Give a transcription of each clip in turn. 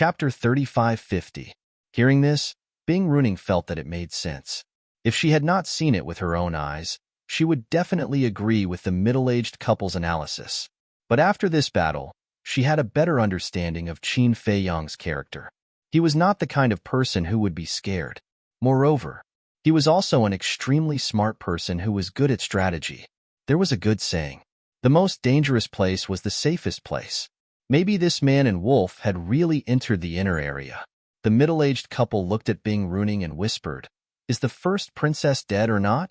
Chapter 3550. Hearing this, Bing Runing felt that it made sense. If she had not seen it with her own eyes, she would definitely agree with the middle-aged couple's analysis. But after this battle, she had a better understanding of Qin Feiyang's character. He was not the kind of person who would be scared. Moreover, he was also an extremely smart person who was good at strategy. There was a good saying, "The most dangerous place was the safest place." Maybe this man and wolf had really entered the inner area. The middle-aged couple looked at Bing Runing and whispered, "Is the first princess dead or not?"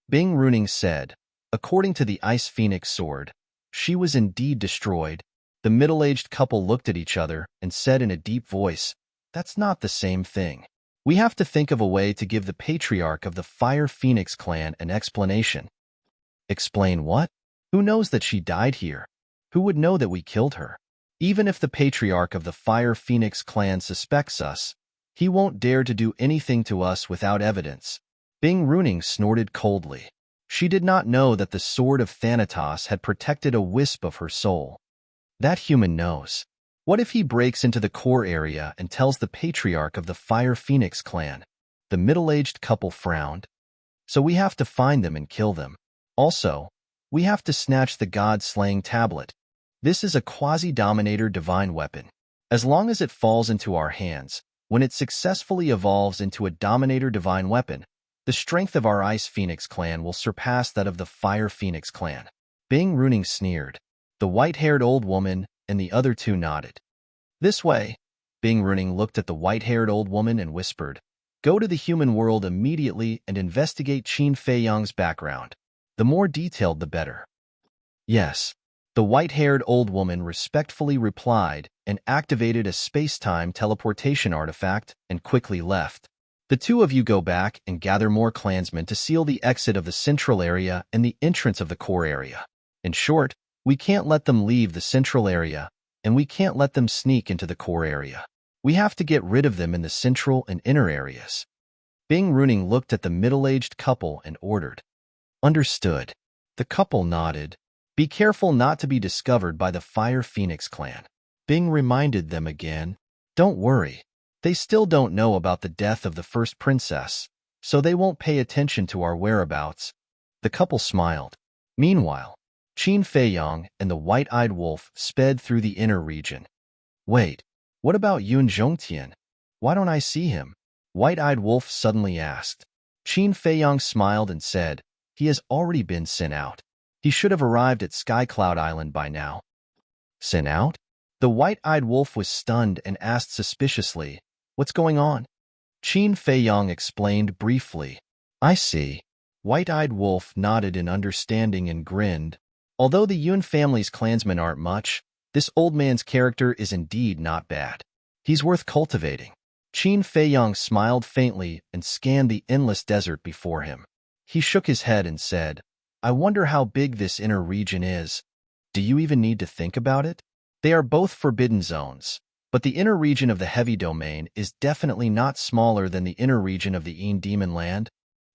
Bing Runing said, "According to the Ice Phoenix sword, she was indeed destroyed." The middle-aged couple looked at each other and said in a deep voice, "That's not the same thing. We have to think of a way to give the patriarch of the Fire Phoenix clan an explanation." "Explain what? Who knows that she died here? Who would know that we killed her? Even if the patriarch of the Fire Phoenix clan suspects us, he won't dare to do anything to us without evidence." Bing Runing snorted coldly. She did not know that the sword of Thanatos had protected a wisp of her soul. That human knows. What if he breaks into the core area and tells the patriarch of the Fire Phoenix clan? The middle-aged couple frowned. "So we have to find them and kill them. Also, we have to snatch the god-slaying tablet. This is a quasi-dominator divine weapon. As long as it falls into our hands, when it successfully evolves into a dominator divine weapon, the strength of our Ice Phoenix clan will surpass that of the Fire Phoenix clan." Bing Runing sneered. The white-haired old woman and the other two nodded. "This way." Bing Runing looked at the white-haired old woman and whispered, "Go to the human world immediately and investigate Qin Feiyang's background. The more detailed, the better." "Yes." The white-haired old woman respectfully replied and activated a space-time teleportation artifact and quickly left. "The two of you go back and gather more clansmen to seal the exit of the central area and the entrance of the core area. In short, we can't let them leave the central area, and we can't let them sneak into the core area. We have to get rid of them in the central and inner areas." Bing Runing looked at the middle-aged couple and ordered. "Understood." The couple nodded. "Be careful not to be discovered by the Fire Phoenix clan." Bing reminded them again, "Don't worry. They still don't know about the death of the first princess, so they won't pay attention to our whereabouts." The couple smiled. Meanwhile, Qin Feiyang and the white-eyed wolf sped through the inner region. "Wait, what about Yun Zhongtian? Why don't I see him?" White-eyed wolf suddenly asked. Qin Feiyang smiled and said, "He has already been sent out. He should have arrived at Sky Cloud Island by now." "Sent out?" The white-eyed wolf was stunned and asked suspiciously, "What's going on?" Qin Feiyang explained briefly. "I see." White-eyed wolf nodded in understanding and grinned. Although the Yun family's clansmen aren't much, this old man's character is indeed not bad. He's worth cultivating. Qin Feiyang smiled faintly and scanned the endless desert before him. He shook his head and said, "I wonder how big this inner region is. Do you even need to think about it? They are both forbidden zones, but the inner region of the heavy domain is definitely not smaller than the inner region of the Een Demon Land.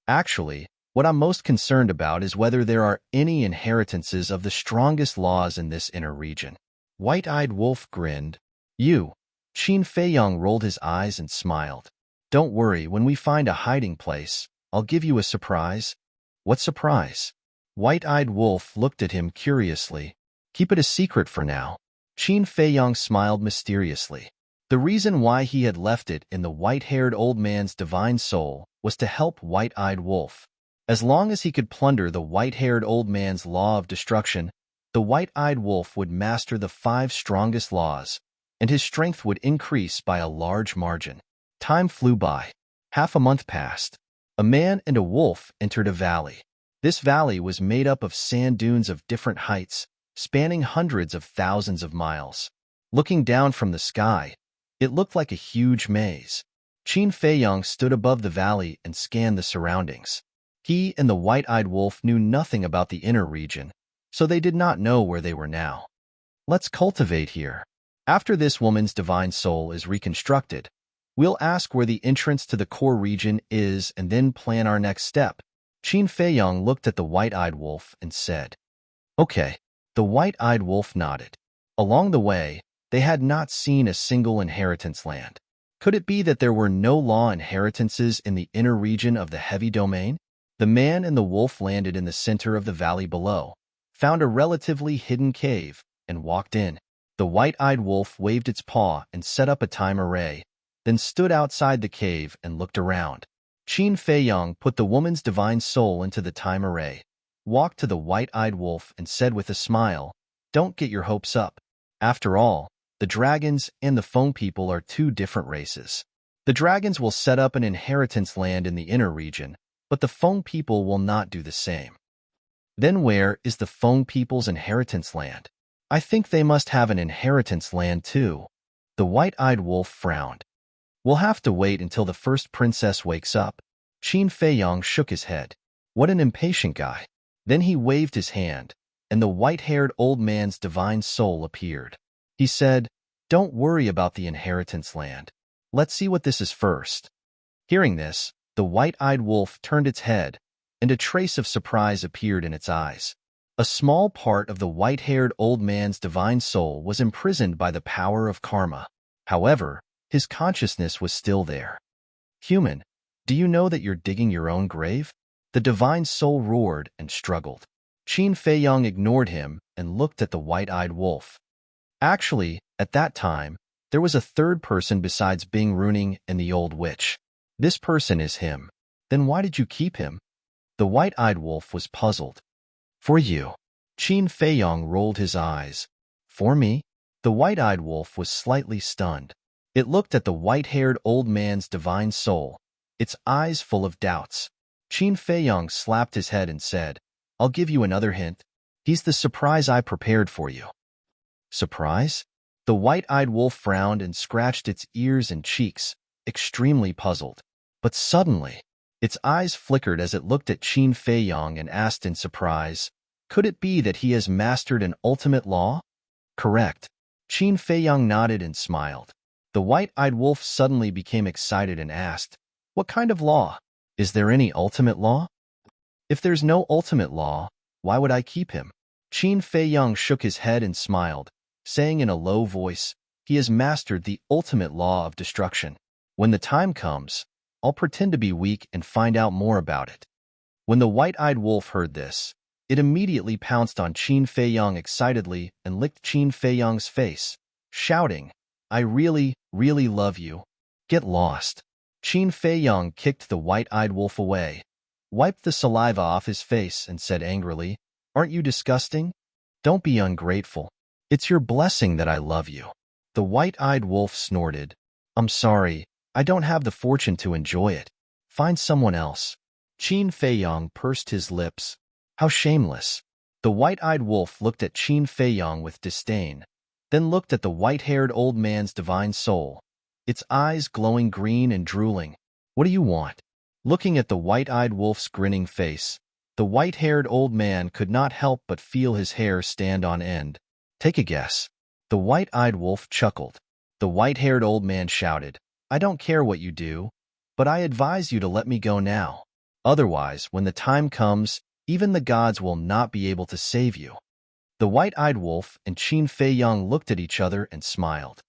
Actually, what I'm most concerned about is whether there are any inheritances of the strongest laws in this inner region." White-eyed wolf grinned. "You." Qin Feiyang rolled his eyes and smiled. "Don't worry, when we find a hiding place, I'll give you a surprise." "What surprise?" White-eyed wolf looked at him curiously. "Keep it a secret for now." Qin Feiyang smiled mysteriously. The reason why he had left it in the white-haired old man's divine soul was to help White-eyed wolf. As long as he could plunder the white-haired old man's law of destruction, the white-eyed wolf would master the 5 strongest laws, and his strength would increase by a large margin. Time flew by. Half a month passed. A man and a wolf entered a valley. This valley was made up of sand dunes of different heights, spanning hundreds of thousands of miles. Looking down from the sky, it looked like a huge maze. Qin Feiyang stood above the valley and scanned the surroundings. He and the white-eyed wolf knew nothing about the inner region, so they did not know where they were now. "Let's cultivate here. After this woman's divine soul is reconstructed, we'll ask where the entrance to the core region is and then plan our next step." Qin Feiyang looked at the white-eyed wolf and said, "Okay." The white-eyed wolf nodded. Along the way, They had not seen a single inheritance land. Could it be that there were no law inheritances in the inner region of the heavy domain? The man and the wolf landed in the center of the valley below, found a relatively hidden cave, and walked in. The white-eyed wolf waved its paw and set up a time array, then stood outside the cave and looked around. Qin Feiyong put the woman's divine soul into the time array, walked to the white-eyed wolf and said with a smile, "Don't get your hopes up. After all, the dragons and the Feng people are two different races. The dragons will set up an inheritance land in the inner region, but the Feng people will not do the same." Then where is the Feng people's inheritance land? I think they must have an inheritance land too. The white-eyed wolf frowned. We'll have to wait until the first princess wakes up. Qin Feiyong shook his head. What an impatient guy. Then he waved his hand, and the white-haired old man's divine soul appeared. He said, "Don't worry about the inheritance land. Let's see what this is first." Hearing this, the white-eyed wolf turned its head, and a trace of surprise appeared in its eyes. A small part of the white-haired old man's divine soul was imprisoned by the power of karma. However, his consciousness was still there. "Human, do you know that you're digging your own grave?" The divine soul roared and struggled. Qin Feiyong ignored him and looked at the white-eyed wolf. Actually, at that time, there was a third person besides Bing Runing and the old witch. This person is him. Then why did you keep him? The white-eyed wolf was puzzled. "For you." Qin Feiyong rolled his eyes. "For me?" The white-eyed wolf was slightly stunned. It looked at the white-haired old man's divine soul, its eyes full of doubts. Qin Feiyong slapped his head and said, "I'll give you another hint. He's the surprise I prepared for you." Surprise? The white-eyed wolf frowned and scratched its ears and cheeks, extremely puzzled. But suddenly, its eyes flickered as it looked at Qin Feiyong and asked in surprise, "Could it be that he has mastered an ultimate law?" "Correct." Qin Feiyong nodded and smiled. The white-eyed wolf suddenly became excited and asked, "What kind of law? Is there any ultimate law?" "If there's no ultimate law, why would I keep him?" Qin Feiyong shook his head and smiled, saying in a low voice, "He has mastered the ultimate law of destruction. When the time comes, I'll pretend to be weak and find out more about it." When the white-eyed wolf heard this, it immediately pounced on Qin Feiyong excitedly and licked Qin Feiyong's face, shouting, "I really, really love you. Get lost." Qin Feiyong kicked the white-eyed wolf away, wiped the saliva off his face, and said angrily, "Aren't you disgusting? Don't be ungrateful. It's your blessing that I love you." The white-eyed wolf snorted, "I'm sorry, I don't have the fortune to enjoy it. Find someone else." Qin Feiyong pursed his lips. How shameless. The white-eyed wolf looked at Qin Feiyong with disdain, then looked at the white-haired old man's divine soul, its eyes glowing green and drooling. "What do you want?" Looking at the white-eyed wolf's grinning face, the white-haired old man could not help but feel his hair stand on end. "Take a guess." The white-eyed wolf chuckled. The white-haired old man shouted, "I don't care what you do, but I advise you to let me go now. Otherwise, when the time comes, even the gods will not be able to save you." The white-eyed wolf and Qin Feiyong looked at each other and smiled.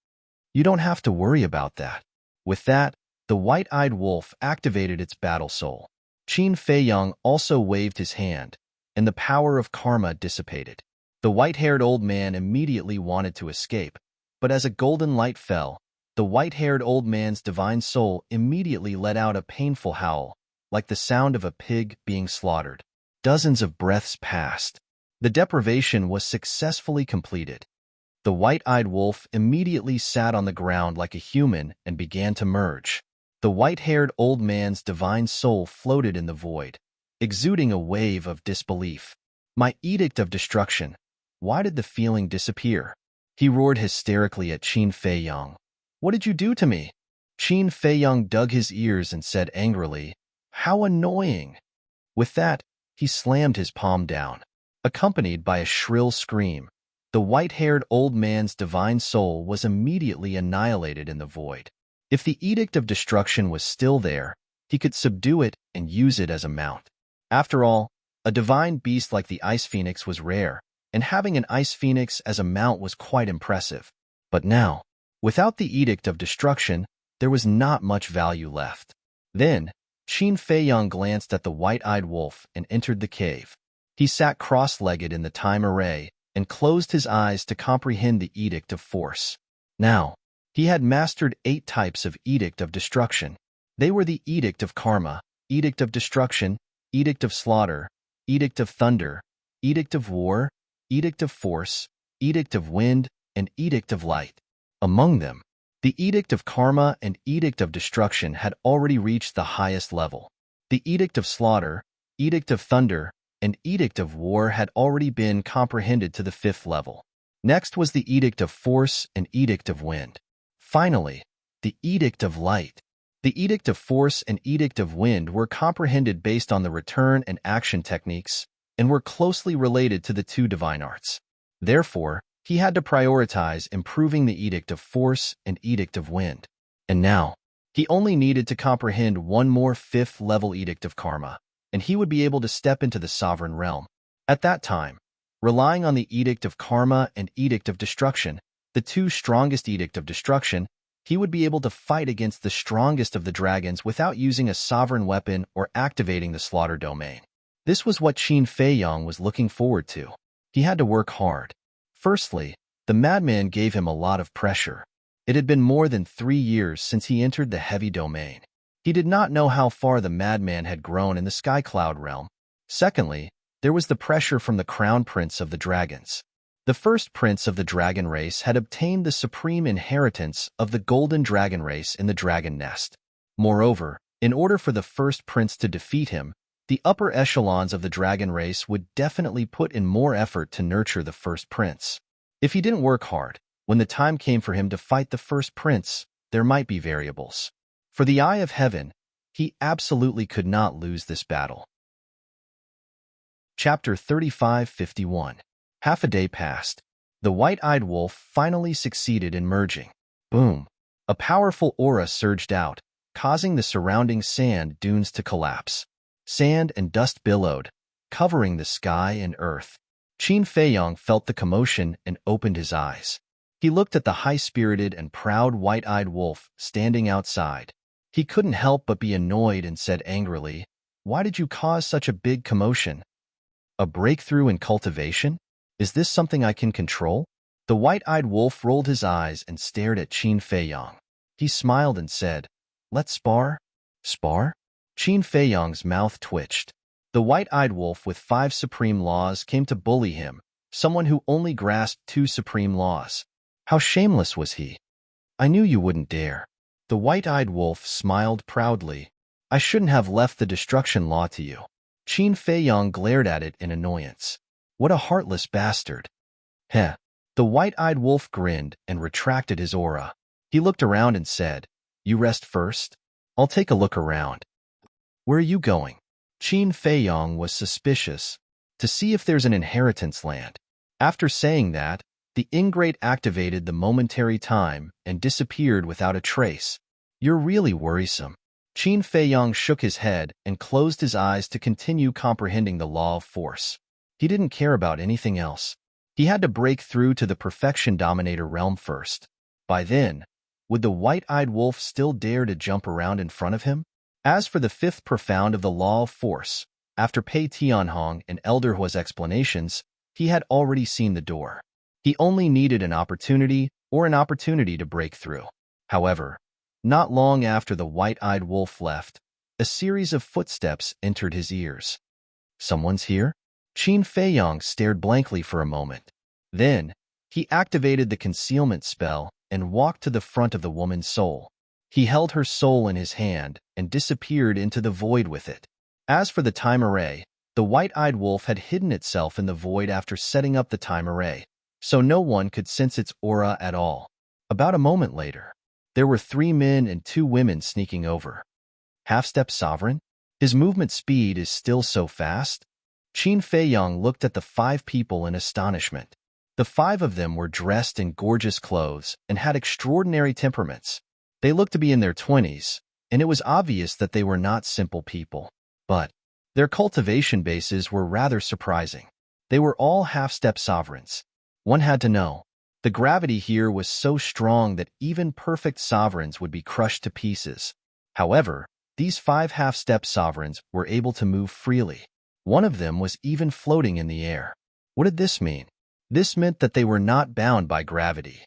"You don't have to worry about that." With that, the white-eyed wolf activated its battle soul. Qin Feiyong also waved his hand, and the power of karma dissipated. The white-haired old man immediately wanted to escape, but as a golden light fell, the white-haired old man's divine soul immediately let out a painful howl, like the sound of a pig being slaughtered. Dozens of breaths passed. The deprivation was successfully completed. The white-eyed wolf immediately sat on the ground like a human and began to merge. The white-haired old man's divine soul floated in the void, exuding a wave of disbelief. "My edict of destruction. Why did the feeling disappear?" He roared hysterically at Qin Feiyong. "What did you do to me?" Qin Feiyong dug his ears and said angrily, "How annoying!" With that, he slammed his palm down. Accompanied by a shrill scream, the white-haired old man's divine soul was immediately annihilated in the void. If the edict of destruction was still there, he could subdue it and use it as a mount. After all, a divine beast like the ice phoenix was rare, and having an ice phoenix as a mount was quite impressive. But now, without the Edict of Destruction, there was not much value left. Then, Qin Feiyang glanced at the white-eyed wolf and entered the cave. He sat cross-legged in the time array and closed his eyes to comprehend the Edict of Force. Now, he had mastered 8 types of Edict of Destruction. They were the Edict of Karma, Edict of Destruction, Edict of Slaughter, Edict of Thunder, Edict of War, Edict of Force, Edict of Wind, and Edict of Light. Among them, the Edict of Karma and Edict of Destruction had already reached the highest level. The Edict of Slaughter, Edict of Thunder, and Edict of War had already been comprehended to the 5th level. Next was the Edict of Force and Edict of Wind. Finally, the Edict of Light. The Edict of Force and Edict of Wind were comprehended based on the return and action techniques and were closely related to the 2 divine arts. Therefore, he had to prioritize improving the Edict of Force and Edict of Wind. And now, he only needed to comprehend one more 5th-level Edict of Karma, and he would be able to step into the sovereign realm. At that time, relying on the Edict of Karma and Edict of Destruction, the 2 strongest Edict of Destruction, he would be able to fight against the strongest of the dragons without using a sovereign weapon or activating the slaughter domain. This was what Qin Feiyang was looking forward to. He had to work hard. Firstly, the madman gave him a lot of pressure. It had been more than 3 years since he entered the heavy domain. He did not know how far the madman had grown in the Sky Cloud realm. Secondly, there was the pressure from the crown prince of the dragons. The first prince of the dragon race had obtained the supreme inheritance of the golden dragon race in the dragon nest. Moreover, in order for the first prince to defeat him, the upper echelons of the dragon race would definitely put in more effort to nurture the first prince. If he didn't work hard, when the time came for him to fight the first prince, there might be variables. For the Eye of Heaven, he absolutely could not lose this battle. Chapter 3551. Half a day passed. The white-eyed wolf finally succeeded in merging. Boom! A powerful aura surged out, causing the surrounding sand dunes to collapse. Sand and dust billowed, covering the sky and earth. Qin Feiyang felt the commotion and opened his eyes. He looked at the high-spirited and proud white-eyed wolf standing outside. He couldn't help but be annoyed and said angrily, "Why did you cause such a big commotion? A breakthrough in cultivation? Is this something I can control?" The white-eyed wolf rolled his eyes and stared at Qin Feiyang. He smiled and said, "Let's spar." Spar? Qin Feiyang's mouth twitched. The white-eyed wolf with 5 supreme laws came to bully him, someone who only grasped 2 supreme laws. How shameless was he? "I knew you wouldn't dare." The white-eyed wolf smiled proudly. "I shouldn't have left the destruction law to you." Qin Feiyang glared at it in annoyance. What a heartless bastard. Heh. The white-eyed wolf grinned and retracted his aura. He looked around and said, "You rest first? I'll take a look around." "Where are you going?" Qin Feiyang was suspicious, to see if there's an inheritance land. After saying that, the ingrate activated the momentary time and disappeared without a trace. "You're really worrisome." Qin Feiyang shook his head and closed his eyes to continue comprehending the law of force. He didn't care about anything else. He had to break through to the Perfection Dominator realm first. By then, would the white-eyed wolf still dare to jump around in front of him? As for the 5th profound of the law of force, after Pei Tianhong and Elder Hua's explanations, he had already seen the door. He only needed an opportunity to break through. However, not long after the white-eyed wolf left, a series of footsteps entered his ears. "Someone's here?" Qin Feiyang stared blankly for a moment. Then, he activated the concealment spell and walked to the front of the woman's soul. He held her soul in his hand and disappeared into the void with it. As for the time array, the white-eyed wolf had hidden itself in the void after setting up the time array, so no one could sense its aura at all. About a moment later, there were 3 men and 2 women sneaking over. Half-step sovereign? His movement speed is still so fast? Qin Feiyang looked at the 5 people in astonishment. The 5 of them were dressed in gorgeous clothes and had extraordinary temperaments. They looked to be in their 20s, and it was obvious that they were not simple people. But their cultivation bases were rather surprising. They were all half-step sovereigns. One had to know, The gravity here was so strong that even perfect sovereigns would be crushed to pieces. However, these 5 half-step sovereigns were able to move freely. One of them was even floating in the air. What did this mean? This meant that they were not bound by gravity.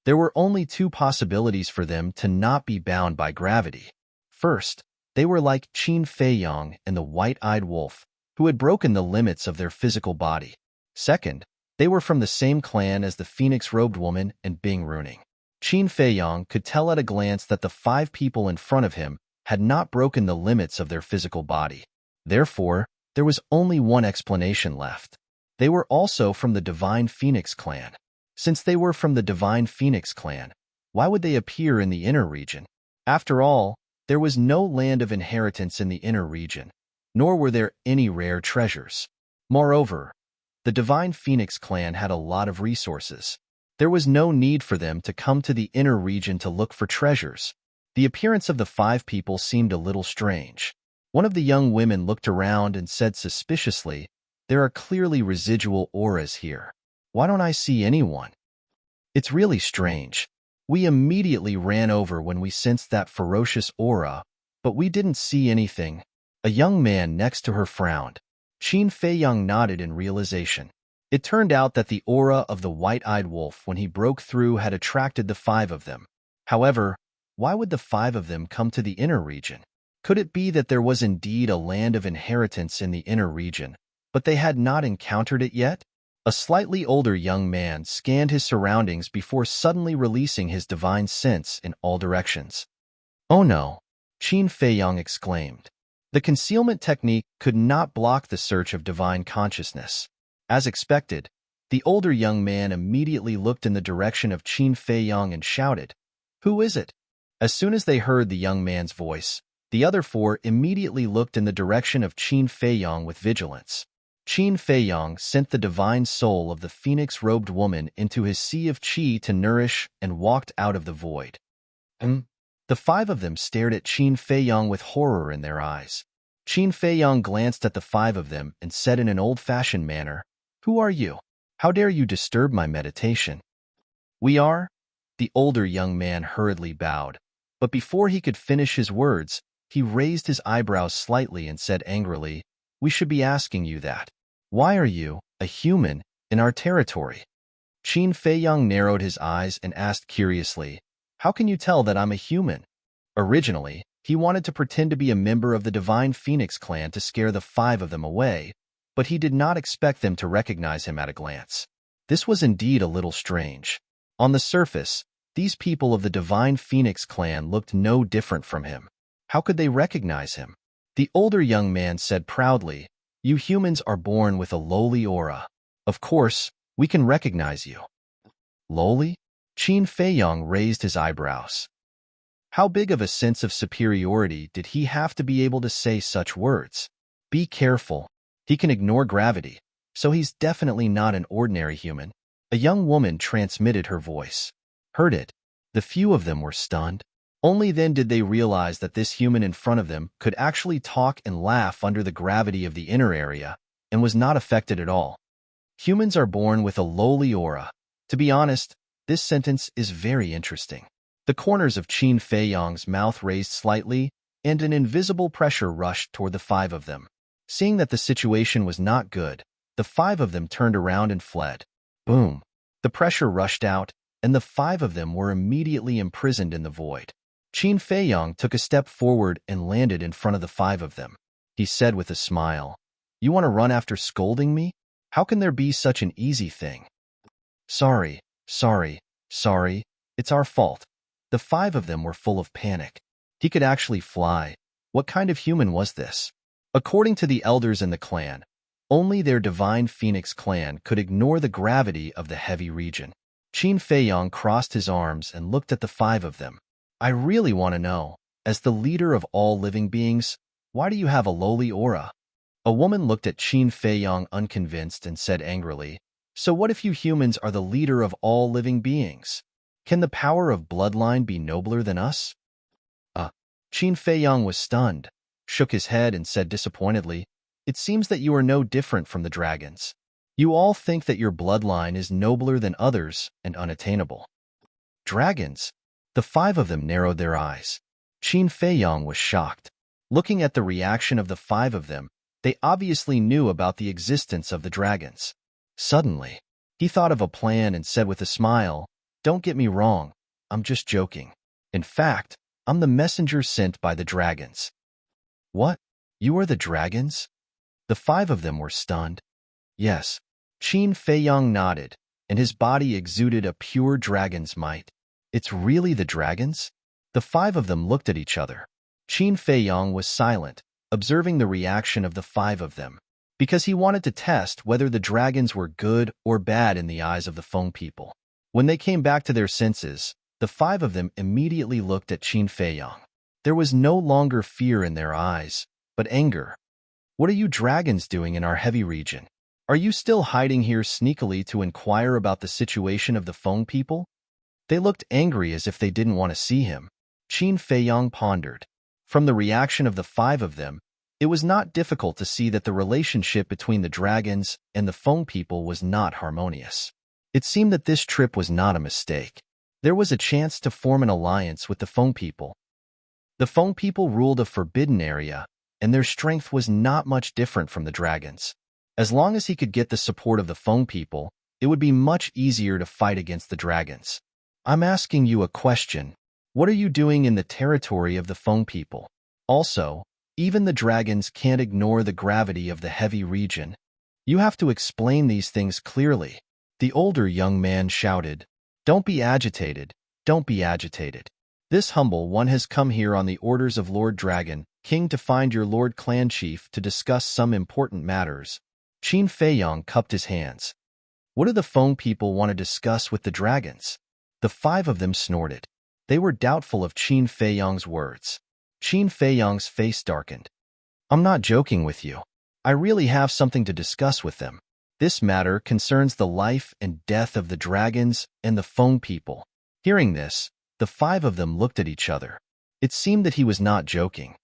There were only 2 possibilities for them to not be bound by gravity. First, they were like Qin Feiyang and the white-eyed wolf, who had broken the limits of their physical body. Second, they were from the same clan as the phoenix-robed woman and Bing Runing. Qin Feiyang could tell at a glance that the 5 people in front of him had not broken the limits of their physical body. Therefore, there was only one explanation left. They were also from the Divine Phoenix clan. Since they were from the Divine Phoenix clan, why would they appear in the inner region? After all, there was no land of inheritance in the inner region, nor were there any rare treasures. Moreover, the Divine Phoenix clan had a lot of resources. There was no need for them to come to the inner region to look for treasures. The appearance of the 5 people seemed a little strange. One of the young women looked around and said suspiciously, "There are clearly residual auras here. Why don't I see anyone? It's really strange. We immediately ran over when we sensed that ferocious aura, but we didn't see anything." A young man next to her frowned. Qin Feiyang nodded in realization. It turned out that the aura of the white-eyed wolf when he broke through had attracted the 5 of them. However, why would the 5 of them come to the inner region? Could it be that there was indeed a land of inheritance in the inner region, but they had not encountered it yet? A slightly older young man scanned his surroundings before suddenly releasing his divine sense in all directions. "Oh no!" Qin Feiyang exclaimed. The concealment technique could not block the search of divine consciousness. As expected, the older young man immediately looked in the direction of Qin Feiyang and shouted, "Who is it?" As soon as they heard the young man's voice, the other 4 immediately looked in the direction of Qin Feiyang with vigilance. Qin Feiyang sent the divine soul of the phoenix-robed woman into his sea of qi to nourish and walked out of the void. The 5 of them stared at Qin Feiyang with horror in their eyes. Qin Feiyang glanced at the 5 of them and said in an old-fashioned manner, "Who are you? How dare you disturb my meditation?" "We are?" The older young man hurriedly bowed, but before he could finish his words, he raised his eyebrows slightly and said angrily, "We should be asking you that. Why are you, a human, in our territory?" Qin Feiyang narrowed his eyes and asked curiously, "How can you tell that I'm a human?" Originally, he wanted to pretend to be a member of the Divine Phoenix clan to scare the 5 of them away, but he did not expect them to recognize him at a glance. This was indeed a little strange. On the surface, these people of the Divine Phoenix clan looked no different from him. How could they recognize him? The older young man said proudly, "You humans are born with a lowly aura. Of course, we can recognize you." Lowly? Qin Feiyang raised his eyebrows. How big of a sense of superiority did he have to be able to say such words? Be careful. He can ignore gravity, so he's definitely not an ordinary human. A young woman transmitted her voice. Heard it. The few of them were stunned. Only then did they realize that this human in front of them could actually talk and laugh under the gravity of the inner area and was not affected at all. Humans are born with a lowly aura. To be honest, this sentence is very interesting. The corners of Qin Feiyang's mouth raised slightly, and an invisible pressure rushed toward the 5 of them. Seeing that the situation was not good, the 5 of them turned around and fled. Boom! The pressure rushed out, and the 5 of them were immediately imprisoned in the void. Qin Feiyang took a step forward and landed in front of the 5 of them. He said with a smile, "You want to run after scolding me? How can there be such an easy thing?" Sorry, it's our fault." The 5 of them were full of panic. He could actually fly. What kind of human was this? According to the elders in the clan, only their Divine Phoenix clan could ignore the gravity of the heavy region. Qin Feiyang crossed his arms and looked at the 5 of them. "I really want to know, as the leader of all living beings, why do you have a lowly aura?" A woman looked at Qin Feiyang unconvinced and said angrily, "So what if you humans are the leader of all living beings? Can the power of bloodline be nobler than us?" Qin Feiyang was stunned, shook his head and said disappointedly, "It seems that you are no different from the dragons." You all think that your bloodline is nobler than others and unattainable. Dragons. The five of them narrowed their eyes. Qin Feiyong was shocked. Looking at the reaction of the five of them, they obviously knew about the existence of the dragons. Suddenly, he thought of a plan and said with a smile, "Don't get me wrong, I'm just joking. In fact, I'm the messenger sent by the dragons." What? You are the dragons? The five of them were stunned. Yes. Qin Feiyong nodded, and his body exuded a pure dragon's might. It's really the dragons? The five of them looked at each other. Qin Feiyong was silent, observing the reaction of the five of them, because he wanted to test whether the dragons were good or bad in the eyes of the Feng people. When they came back to their senses, the five of them immediately looked at Qin Feiyong. There was no longer fear in their eyes, but anger. What are you dragons doing in our heavy region? Are you still hiding here sneakily to inquire about the situation of the Feng people? They looked angry as if they didn't want to see him. Qin Feiyong pondered. From the reaction of the five of them, it was not difficult to see that the relationship between the dragons and the Feng people was not harmonious. It seemed that this trip was not a mistake. There was a chance to form an alliance with the Feng people. The Feng people ruled a forbidden area, and their strength was not much different from the dragons. As long as he could get the support of the Feng people, it would be much easier to fight against the dragons. I'm asking you a question. What are you doing in the territory of the Feng people? Also, even the dragons can't ignore the gravity of the heavy region. You have to explain these things clearly. The older young man shouted. Don't be agitated. Don't be agitated. This humble one has come here on the orders of Lord Dragon, King, to find your Lord Clan Chief to discuss some important matters. Qin Feiyong cupped his hands. What do the Feng people want to discuss with the dragons? The five of them snorted. They were doubtful of Qin Feiyong's words. Qin Feiyong's face darkened. I'm not joking with you. I really have something to discuss with them. This matter concerns the life and death of the dragons and the Feng people. Hearing this, the five of them looked at each other. It seemed that he was not joking.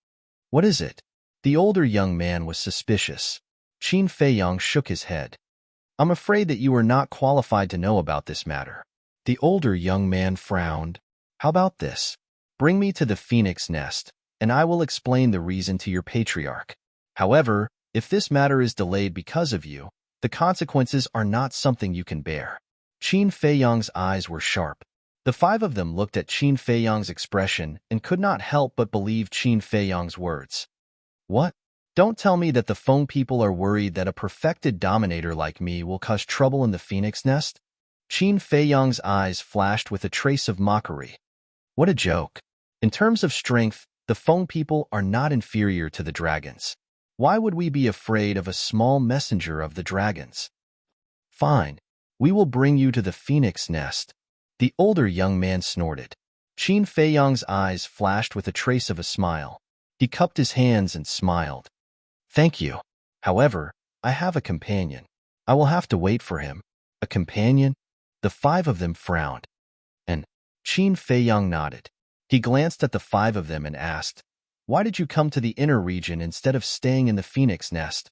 What is it? The older young man was suspicious. Qin Feiyong shook his head. I'm afraid that you are not qualified to know about this matter. The older young man frowned. How about this? Bring me to the phoenix nest, and I will explain the reason to your patriarch. However, if this matter is delayed because of you, the consequences are not something you can bear. Qin Feiyong's eyes were sharp. The five of them looked at Qin Feiyong's expression and could not help but believe Qin Feiyong's words. What? Don't tell me that the Feng people are worried that a perfected dominator like me will cause trouble in the phoenix nest? Qin Feiyong's eyes flashed with a trace of mockery. What a joke. In terms of strength, the Feng people are not inferior to the dragons. Why would we be afraid of a small messenger of the dragons? Fine. We will bring you to the phoenix nest. The older young man snorted. Qin Feiyong's eyes flashed with a trace of a smile. He cupped his hands and smiled. Thank you. However, I have a companion. I will have to wait for him. A companion? The five of them frowned. And Qin Feiyong nodded. He glanced at the five of them and asked, Why did you come to the inner region instead of staying in the phoenix nest?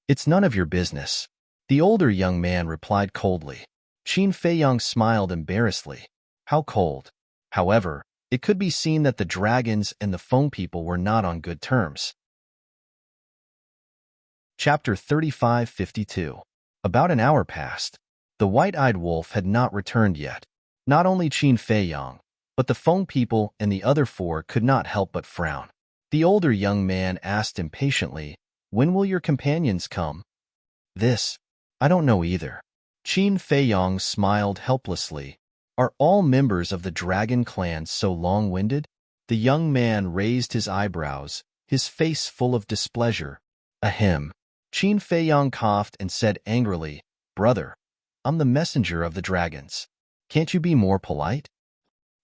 It's none of your business. The older young man replied coldly. Qin Feiyong smiled embarrassedly. How cold. However, it could be seen that the dragons and the Feng people were not on good terms. Chapter 3552. About an hour passed. The white-eyed wolf had not returned yet. Not only Qin Feiyong, but the Feng people and the other four could not help but frown. The older young man asked impatiently, When will your companions come? I don't know either. Qin Feiyong smiled helplessly. Are all members of the dragon clan so long-winded? The young man raised his eyebrows, his face full of displeasure. Ahem. Qin Feiyong coughed and said angrily, Brother, I'm the messenger of the dragons. Can't you be more polite?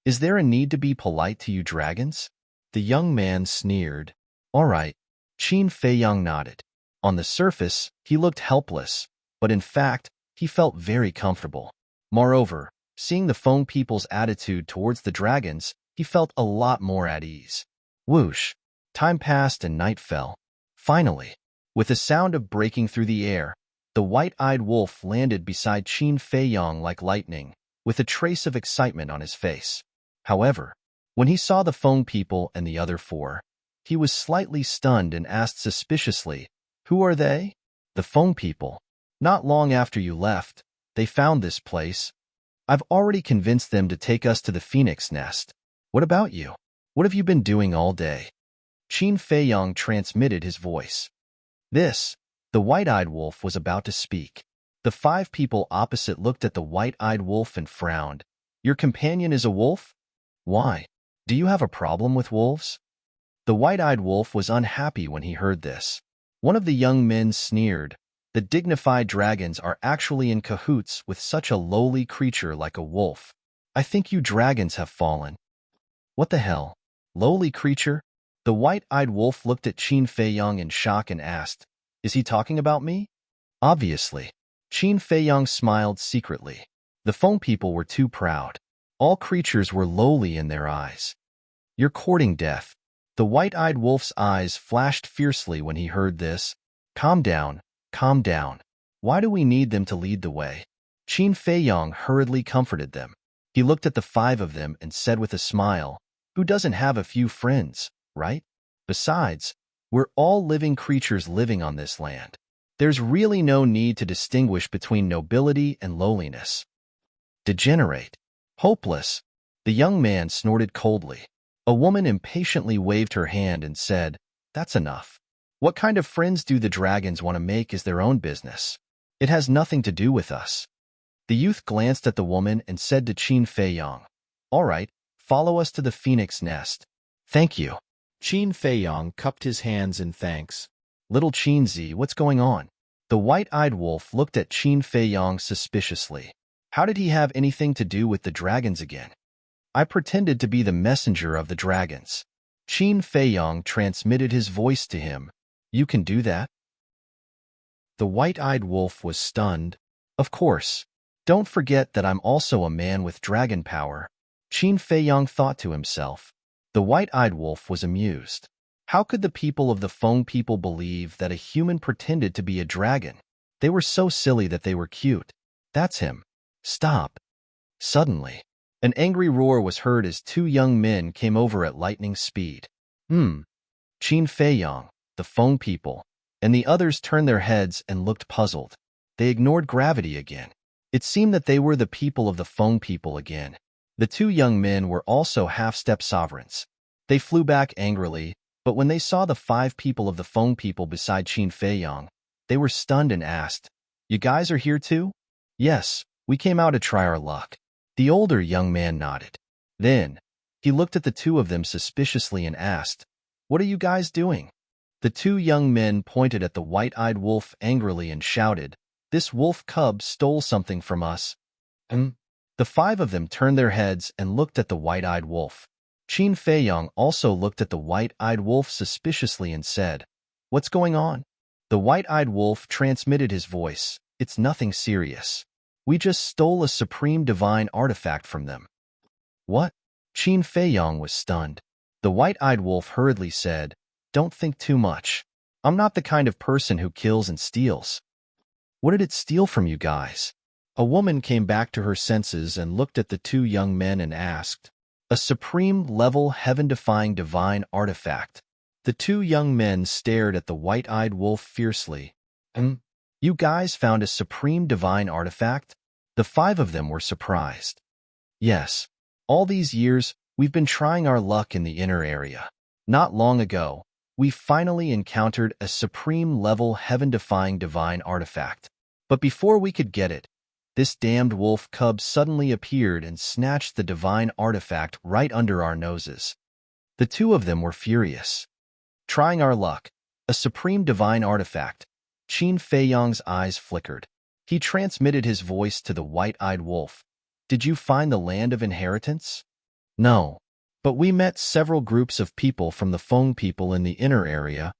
Is there a need to be polite to you dragons? The young man sneered. All right. Qin Feiyong nodded. On the surface, he looked helpless, but in fact, he felt very comfortable. Moreover, seeing the Feng people's attitude towards the dragons, he felt a lot more at ease. Whoosh! Time passed and night fell. Finally, with a sound of breaking through the air, The white-eyed wolf landed beside Qin Feiyong like lightning, with a trace of excitement on his face. However, when he saw the Feng people and the other four, he was slightly stunned and asked suspiciously, "Who are they?" "The Feng people. Not long after you left, they found this place. I've already convinced them to take us to the phoenix nest. What about you? What have you been doing all day?" Qin Feiyong transmitted his voice. The white-eyed wolf was about to speak. The five people opposite looked at the white-eyed wolf and frowned. "Your companion is a wolf? Why? Do you have a problem with wolves?" The white-eyed wolf was unhappy when he heard this. One of the young men sneered. "The dignified dragons are actually in cahoots with such a lowly creature like a wolf. I think you dragons have fallen." "What the hell? Lowly creature?" The white-eyed wolf looked at Qin Feiyong in shock and asked, "Is he talking about me?" "Obviously." Qin Feiyong smiled secretly. The Feng people were too proud. All creatures were lowly in their eyes. "You're courting death." The white-eyed wolf's eyes flashed fiercely when he heard this. Calm down, calm down. Why do we need them to lead the way?" Qin Feiyong hurriedly comforted them. He looked at the five of them and said with a smile, "Who doesn't have a few friends, right? Besides, we're all living creatures living on this land. There's really no need to distinguish between nobility and lowliness." "Degenerate. Hopeless." The young man snorted coldly. A woman impatiently waved her hand and said, "That's enough. What kind of friends do the dragons want to make is their own business. It has nothing to do with us." The youth glanced at the woman and said to Qin Feiyong, "All right, follow us to the phoenix nest." "Thank you." Qin Feiyong cupped his hands in thanks. "Little Qinzi, what's going on?" The white-eyed wolf looked at Qin Feiyong suspiciously. How did he have anything to do with the dragons again? "I pretended to be the messenger of the dragons." Qin Feiyong transmitted his voice to him. "You can do that?" The white-eyed wolf was stunned. "Of course. Don't forget that I'm also a man with dragon power." Qin Feiyong thought to himself. The white-eyed wolf was amused. How could the people of the Feng people believe that a human pretended to be a dragon? They were so silly that they were cute. "That's him. Stop." Suddenly, an angry roar was heard as two young men came over at lightning speed. Qin Feiyong, the Feng people, and the others turned their heads and looked puzzled. They ignored gravity again. It seemed that they were the people of the Feng people again. The two young men were also half-step sovereigns. They flew back angrily, but when they saw the five people of the Feng people beside Qin Feiyong, they were stunned and asked, "You guys are here too?" "Yes, we came out to try our luck." The older young man nodded. Then, he looked at the two of them suspiciously and asked, "What are you guys doing?" The two young men pointed at the white-eyed wolf angrily and shouted, "This wolf cub stole something from us." The five of them turned their heads and looked at the white-eyed wolf. Qin Feiyong also looked at the white-eyed wolf suspiciously and said, "What's going on?" The white-eyed wolf transmitted his voice, "It's nothing serious. We just stole a supreme divine artifact from them." "What?" Qin Feiyong was stunned. The white-eyed wolf hurriedly said, "Don't think too much. I'm not the kind of person who kills and steals." "What did it steal from you guys?" A woman came back to her senses and looked at the two young men and asked, "A supreme-level heaven-defying divine artifact." The two young men stared at the white-eyed wolf fiercely. "You guys found a supreme divine artifact?" The five of them were surprised. "Yes. All these years, we've been trying our luck in the inner area. Not long ago, we finally encountered a supreme-level heaven-defying divine artifact. But before we could get it, this damned wolf cub suddenly appeared and snatched the divine artifact right under our noses." The two of them were furious. "Trying our luck, a supreme divine artifact." Qin Feiyong's eyes flickered. He transmitted his voice to the white-eyed wolf. "Did you find the land of inheritance?" "No, but we met several groups of people from the Feng people in the inner area.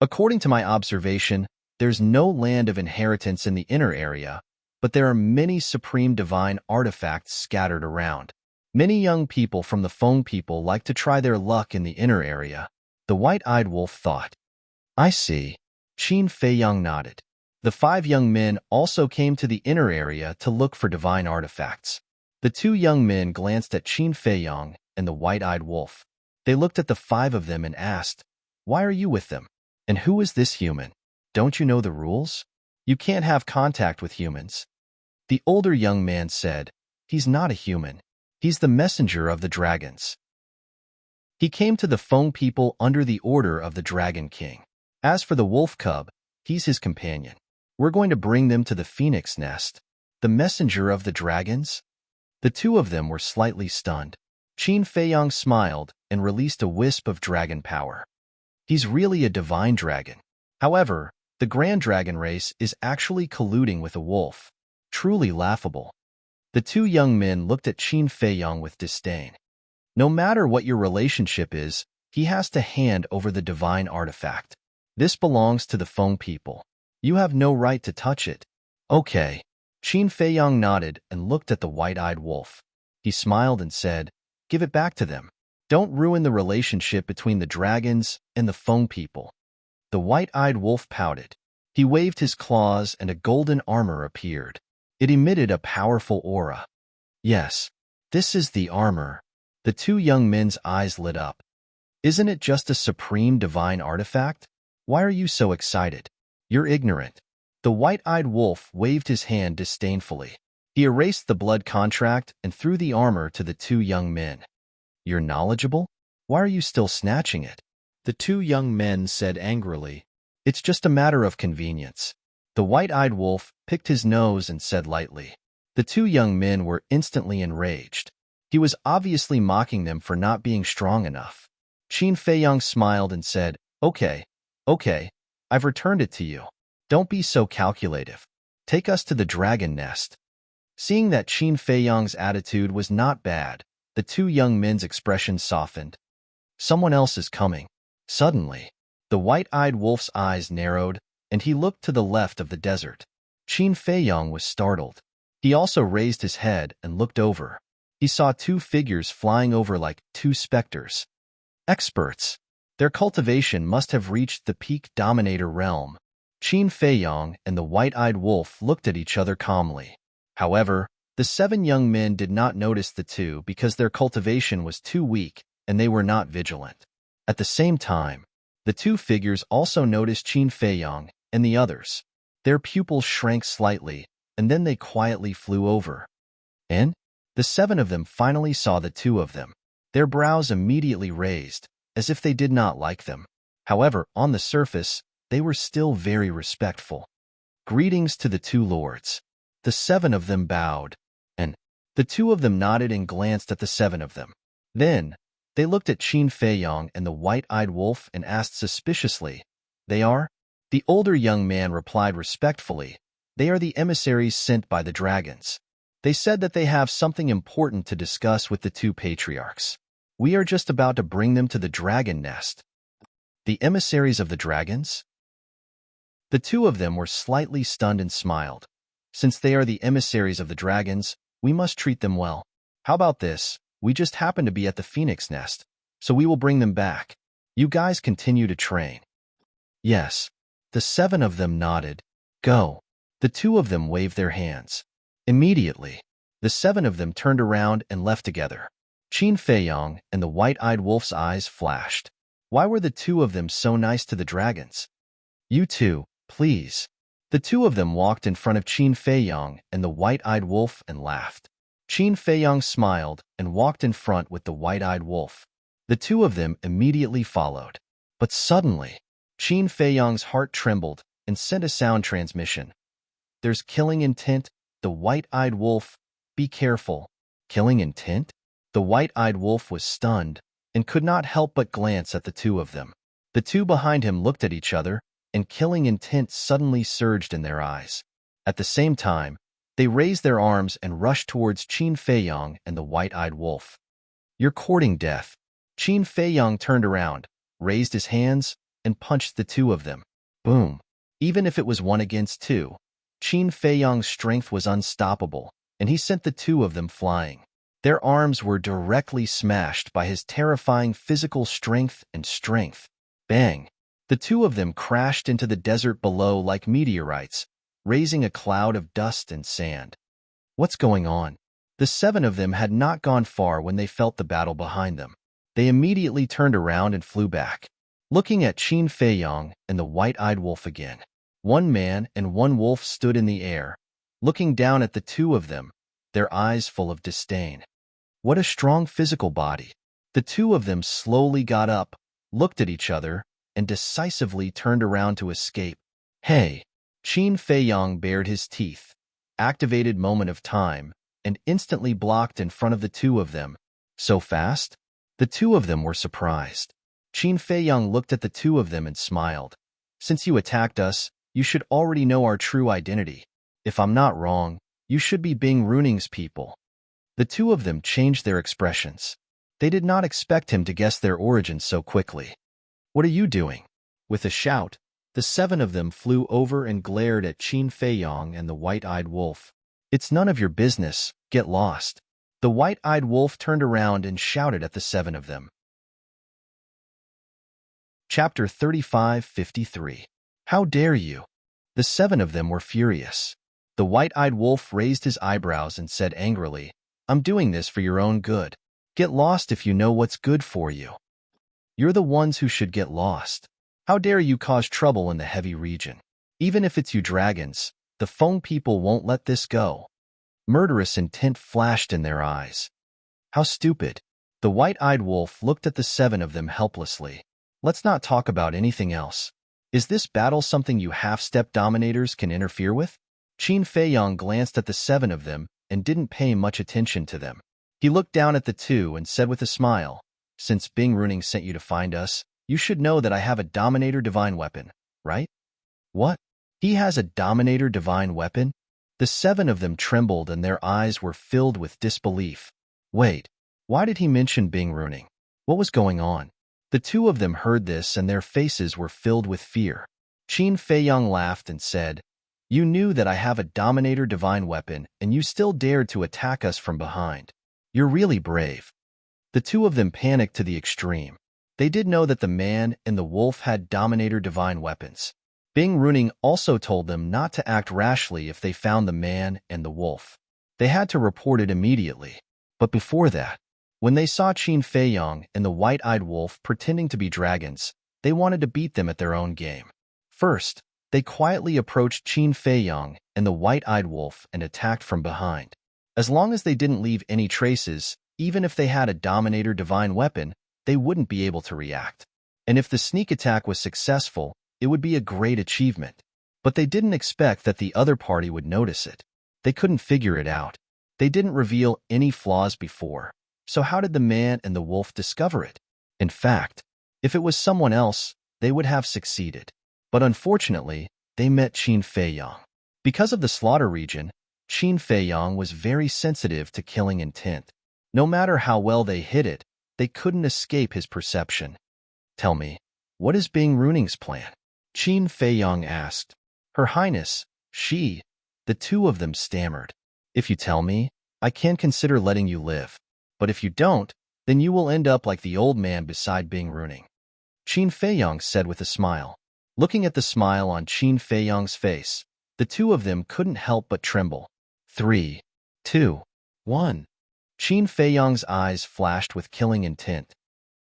According to my observation, there's no land of inheritance in the inner area, but there are many supreme divine artifacts scattered around. Many young people from the Feng people like to try their luck in the inner area." The white-eyed wolf thought. "I see." Qin Feiyong nodded. The 5 young men also came to the inner area to look for divine artifacts. The 2 young men glanced at Qin Feiyang and the white-eyed wolf. They looked at the 5 of them and asked, "Why are you with them? And who is this human? Don't you know the rules? You can't have contact with humans." The older young man said, "He's not a human. He's the messenger of the dragons. He came to the Feng people under the order of the Dragon King. As for the wolf cub, he's his companion. We're going to bring them to the phoenix nest." The messenger of the dragons? The 2 of them were slightly stunned. Qin Feiyang smiled and released a wisp of dragon power. He's really a divine dragon. However, the grand dragon race is actually colluding with a wolf. Truly laughable. The 2 young men looked at Qin Feiyang with disdain. No matter what your relationship is, he has to hand over the divine artifact. This belongs to the Feng people. You have no right to touch it. Okay. Qin Feiyang nodded and looked at the white-eyed wolf. He smiled and said, "Give it back to them. Don't ruin the relationship between the dragons and the Feng people." The white-eyed wolf pouted. He waved his claws and a golden armor appeared. It emitted a powerful aura. "Yes, this is the armor." The 2 young men's eyes lit up. "Isn't it just a supreme divine artifact? Why are you so excited? You're ignorant." The white-eyed wolf waved his hand disdainfully. He erased the blood contract and threw the armor to the 2 young men. "You're knowledgeable? Why are you still snatching it?" The 2 young men said angrily, "It's just a matter of convenience." The white-eyed wolf picked his nose and said lightly. The 2 young men were instantly enraged. He was obviously mocking them for not being strong enough. Qin Feiyang smiled and said, Okay, I've returned it to you. Don't be so calculative. Take us to the dragon nest." Seeing that Qin Feiyang's attitude was not bad, the 2 young men's expression softened. "Someone else is coming." Suddenly, the white-eyed wolf's eyes narrowed, and he looked to the left of the desert. Qin Feiyang was startled. He also raised his head and looked over. He saw 2 figures flying over like 2 specters. Experts. Their cultivation must have reached the peak dominator realm. Qin Feiyang and the white-eyed wolf looked at each other calmly. However, the 7 young men did not notice the 2 because their cultivation was too weak and they were not vigilant. At the same time, the 2 figures also noticed Qin Feiyang and the others. Their pupils shrank slightly, and then they quietly flew over. And the 7 of them finally saw the 2 of them. Their brows immediately raised, as if they did not like them. However, on the surface, they were still very respectful. "Greetings to the 2 lords." The 7 of them bowed, and the 2 of them nodded and glanced at the 7 of them. Then, they looked at Qin Feiyang and the white-eyed wolf and asked suspiciously, "They are?" The older young man replied respectfully, "They are the emissaries sent by the dragons. They said that they have something important to discuss with the 2 patriarchs. We are just about to bring them to the dragon nest." The emissaries of the dragons? The 2 of them were slightly stunned and smiled. "Since they are the emissaries of the dragons, we must treat them well. How about this? We just happen to be at the phoenix nest, so we will bring them back. You guys continue to train." "Yes." The 7 of them nodded. "Go." The 2 of them waved their hands. Immediately, the 7 of them turned around and left together. Qin Feiyang and the white-eyed wolf's eyes flashed. Why were the 2 of them so nice to the dragons? "You two, please." The 2 of them walked in front of Qin Feiyang and the white-eyed wolf and laughed. Qin Feiyang smiled and walked in front with the white-eyed wolf. The 2 of them immediately followed. But suddenly, Qin Feiyang's heart trembled and sent a sound transmission. "There's killing intent." The white-eyed wolf, "Be careful." Killing intent? The white-eyed wolf was stunned and could not help but glance at the 2 of them. The 2 behind him looked at each other, and killing intent suddenly surged in their eyes. At the same time, they raised their arms and rushed towards Qin Feiyang and the white-eyed wolf. "You're courting death." Qin Feiyang turned around, raised his hands, and punched the 2 of them. Boom. Even if it was 1 against 2, Qin Feiyang's strength was unstoppable, and he sent the 2 of them flying. Their arms were directly smashed by his terrifying physical strength and strength. Bang! The 2 of them crashed into the desert below like meteorites, raising a cloud of dust and sand. What's going on? The 7 of them had not gone far when they felt the battle behind them. They immediately turned around and flew back, looking at Qin Feiyong and the white-eyed wolf again. One man and one wolf stood in the air, looking down at the 2 of them, their eyes full of disdain. What a strong physical body. The 2 of them slowly got up, looked at each other, and decisively turned around to escape. Hey! Qin Feiyong bared his teeth, activated Moment of Time, and instantly blocked in front of the 2 of them. So fast? The 2 of them were surprised. Qin Feiyong looked at the 2 of them and smiled. Since you attacked us, you should already know our true identity. If I'm not wrong, you should be Bing Runing's people. The 2 of them changed their expressions. They did not expect him to guess their origins so quickly. What are you doing? With a shout, the 7 of them flew over and glared at Qin Feiyong and the white-eyed wolf. It's none of your business, get lost. The white-eyed wolf turned around and shouted at the 7 of them. Chapter 35:53. How dare you? The 7 of them were furious. The white-eyed wolf raised his eyebrows and said angrily, I'm doing this for your own good. Get lost if you know what's good for you. You're the ones who should get lost. How dare you cause trouble in the heavy region? Even if it's you dragons, the Feng people won't let this go. Murderous intent flashed in their eyes. How stupid. The white-eyed wolf looked at the 7 of them helplessly. Let's not talk about anything else. Is this battle something you half-step dominators can interfere with? Qin Feiyong glanced at the 7 of them and didn't pay much attention to them. He looked down at the 2 and said with a smile, Since Bing Runing sent you to find us, you should know that I have a Dominator Divine Weapon, right? What? He has a Dominator Divine Weapon? The 7 of them trembled and their eyes were filled with disbelief. Wait, why did he mention Bing Runing? What was going on? The 2 of them heard this and their faces were filled with fear. Qin Feiyong laughed and said, You knew that I have a Dominator Divine Weapon and you still dared to attack us from behind. You're really brave. The 2 of them panicked to the extreme. They did know that the man and the wolf had Dominator Divine Weapons. Bing Runing also told them not to act rashly if they found the man and the wolf. They had to report it immediately. But before that, when they saw Qin Feiyong and the white-eyed wolf pretending to be dragons, they wanted to beat them at their own game. First, they quietly approached Qin Feiyong and the white-eyed wolf and attacked from behind. As long as they didn't leave any traces, even if they had a Dominator Divine Weapon, they wouldn't be able to react. And if the sneak attack was successful, it would be a great achievement. But they didn't expect that the other party would notice it. They couldn't figure it out. They didn't reveal any flaws before. So how did the man and the wolf discover it? In fact, if it was someone else, they would have succeeded. But unfortunately, they met Qin Feiyong. Because of the slaughter region, Qin Feiyong was very sensitive to killing intent. No matter how well they hid it, they couldn't escape his perception. Tell me, what is Bing Runing's plan? Qin Feiyong asked. Her Highness, the 2 of them stammered. If you tell me, I can consider letting you live. But if you don't, then you will end up like the old man beside Bing Runing. Qin Feiyong said with a smile. Looking at the smile on Qin Feiyong's face, the 2 of them couldn't help but tremble. 3, 2, 1. Qin Feiyong's eyes flashed with killing intent.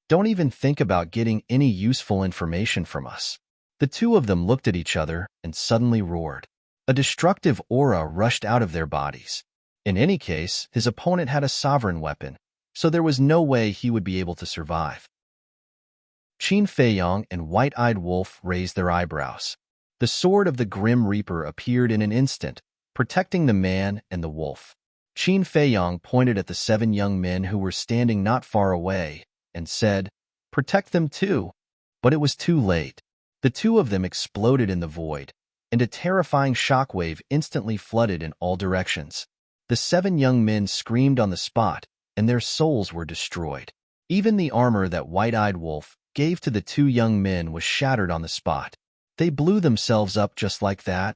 Don't even think about getting any useful information from us. The 2 of them looked at each other and suddenly roared. A destructive aura rushed out of their bodies. In any case, his opponent had a sovereign weapon, so there was no way he would be able to survive. Qin Feiyong and White-Eyed Wolf raised their eyebrows. The sword of the Grim Reaper appeared in an instant, protecting the man and the wolf. Qin Feiyong pointed at the 7 young men who were standing not far away and said, Protect them too. But it was too late. The 2 of them exploded in the void, and a terrifying shockwave instantly flooded in all directions. The 7 young men screamed on the spot, and their souls were destroyed. Even the armor that White-Eyed Wolf gave to the 2 young men was shattered on the spot. They blew themselves up just like that.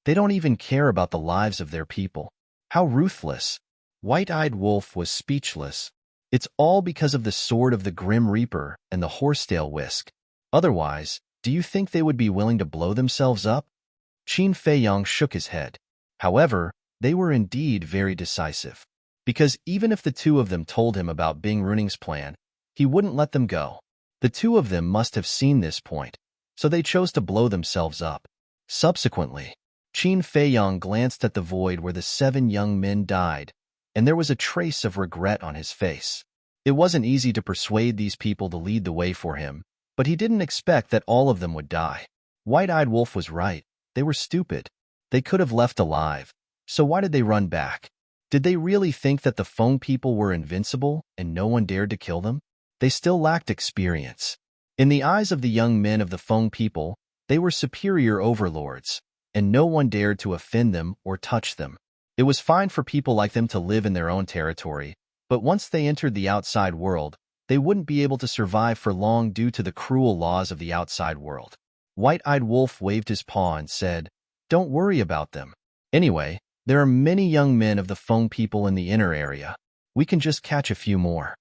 They don't even care about the lives of their people. How ruthless. White-Eyed Wolf was speechless. It's all because of the sword of the Grim Reaper and the horsetail whisk. Otherwise, do you think they would be willing to blow themselves up? Qin Feiyang shook his head. However, they were indeed very decisive. Because even if the two of them told him about Bing Runing's plan, he wouldn't let them go. The two of them must have seen this point, so they chose to blow themselves up. Subsequently, Qin Feiyang glanced at the void where the 7 young men died, and there was a trace of regret on his face. It wasn't easy to persuade these people to lead the way for him, but he didn't expect that all of them would die. White-Eyed Wolf was right. They were stupid. They could have left alive. So why did they run back? Did they really think that the Feng people were invincible and no one dared to kill them? They still lacked experience. In the eyes of the young men of the Feng people, they were superior overlords, and no one dared to offend them or touch them. It was fine for people like them to live in their own territory, but once they entered the outside world, they wouldn't be able to survive for long due to the cruel laws of the outside world. White-Eyed Wolf waved his paw and said, "Don't worry about them. Anyway, there are many young men of the Feng people in the inner area. We can just catch a few more.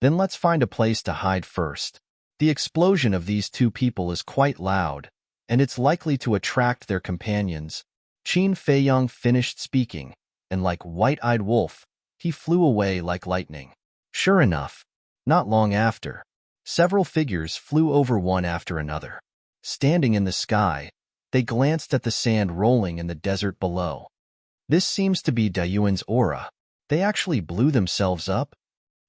Then let's find a place to hide first. The explosion of these two people is quite loud, and it's likely to attract their companions." Qin Feiyang finished speaking, and like White-Eyed Wolf, he flew away like lightning. Sure enough, not long after, several figures flew over one after another. Standing in the sky, they glanced at the sand rolling in the desert below. This seems to be Dayuan's aura. They actually blew themselves up?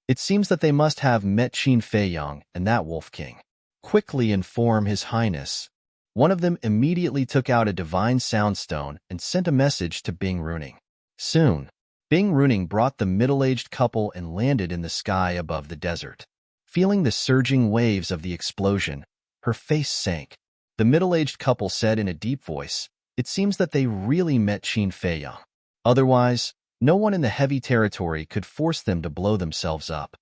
It seems that they must have met Qin Feiyang and that Wolf King. Quickly inform His Highness. One of them immediately took out a divine soundstone and sent a message to Bing Runing. Soon, Bing Runing brought the middle-aged couple and landed in the sky above the desert. Feeling the surging waves of the explosion, her face sank. The middle-aged couple said in a deep voice, "It seems that they really met Qin Feiyang. Otherwise, no one in the heavy territory could force them to blow themselves up."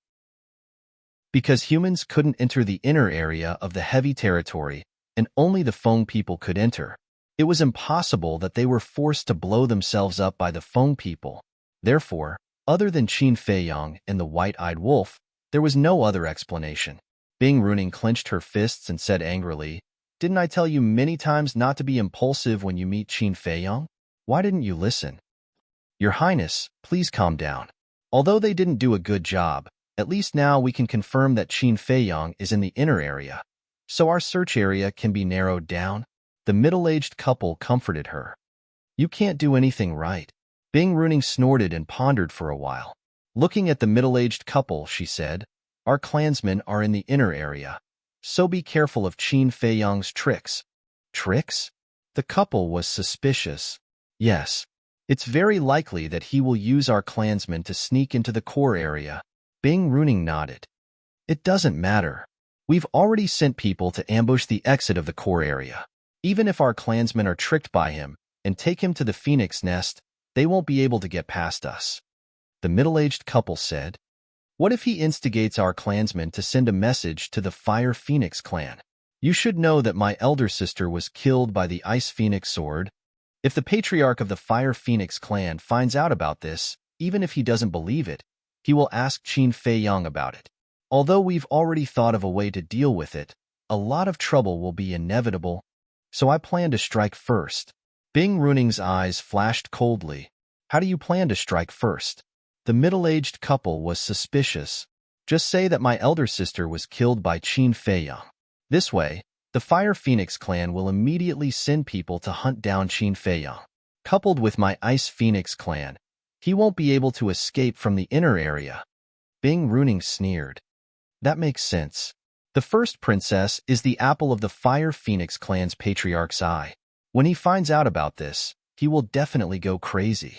Because humans couldn't enter the inner area of the heavy territory, and only the Feng people could enter, it was impossible that they were forced to blow themselves up by the Feng people. Therefore, other than Qin Feiyang and the White-Eyed Wolf, there was no other explanation. Bing Runing clenched her fists and said angrily, "Didn't I tell you many times not to be impulsive when you meet Qin Feiyang? Why didn't you listen? Your Highness, please calm down. Although they didn't do a good job, at least now we can confirm that Qin Feiyang is in the inner area, so our search area can be narrowed down." The middle-aged couple comforted her. "You can't do anything right." Bing Runing snorted and pondered for a while. Looking at the middle-aged couple, she said, "Our clansmen are in the inner area, so be careful of Qin Feiyang's tricks." Tricks? The couple was suspicious. "Yes, it's very likely that he will use our clansmen to sneak into the core area." Bing Runing nodded. "It doesn't matter. We've already sent people to ambush the exit of the core area. Even if our clansmen are tricked by him and take him to the Phoenix Nest, they won't be able to get past us." The middle-aged couple said, "What if he instigates our clansmen to send a message to the Fire Phoenix clan? You should know that my elder sister was killed by the Ice Phoenix sword. If the patriarch of the Fire Phoenix clan finds out about this, even if he doesn't believe it, he will ask Qin Feiyang about it. Although we've already thought of a way to deal with it, a lot of trouble will be inevitable, so I plan to strike first." Bing Runing's eyes flashed coldly. "How do you plan to strike first?" The middle-aged couple was suspicious. "Just say that my elder sister was killed by Qin Feiyang. This way, the Fire Phoenix clan will immediately send people to hunt down Qin Feiyang. Coupled with my Ice Phoenix clan, he won't be able to escape from the inner area." Bing Runing sneered. "That makes sense. The first princess is the apple of the Fire Phoenix clan's patriarch's eye. When he finds out about this, he will definitely go crazy.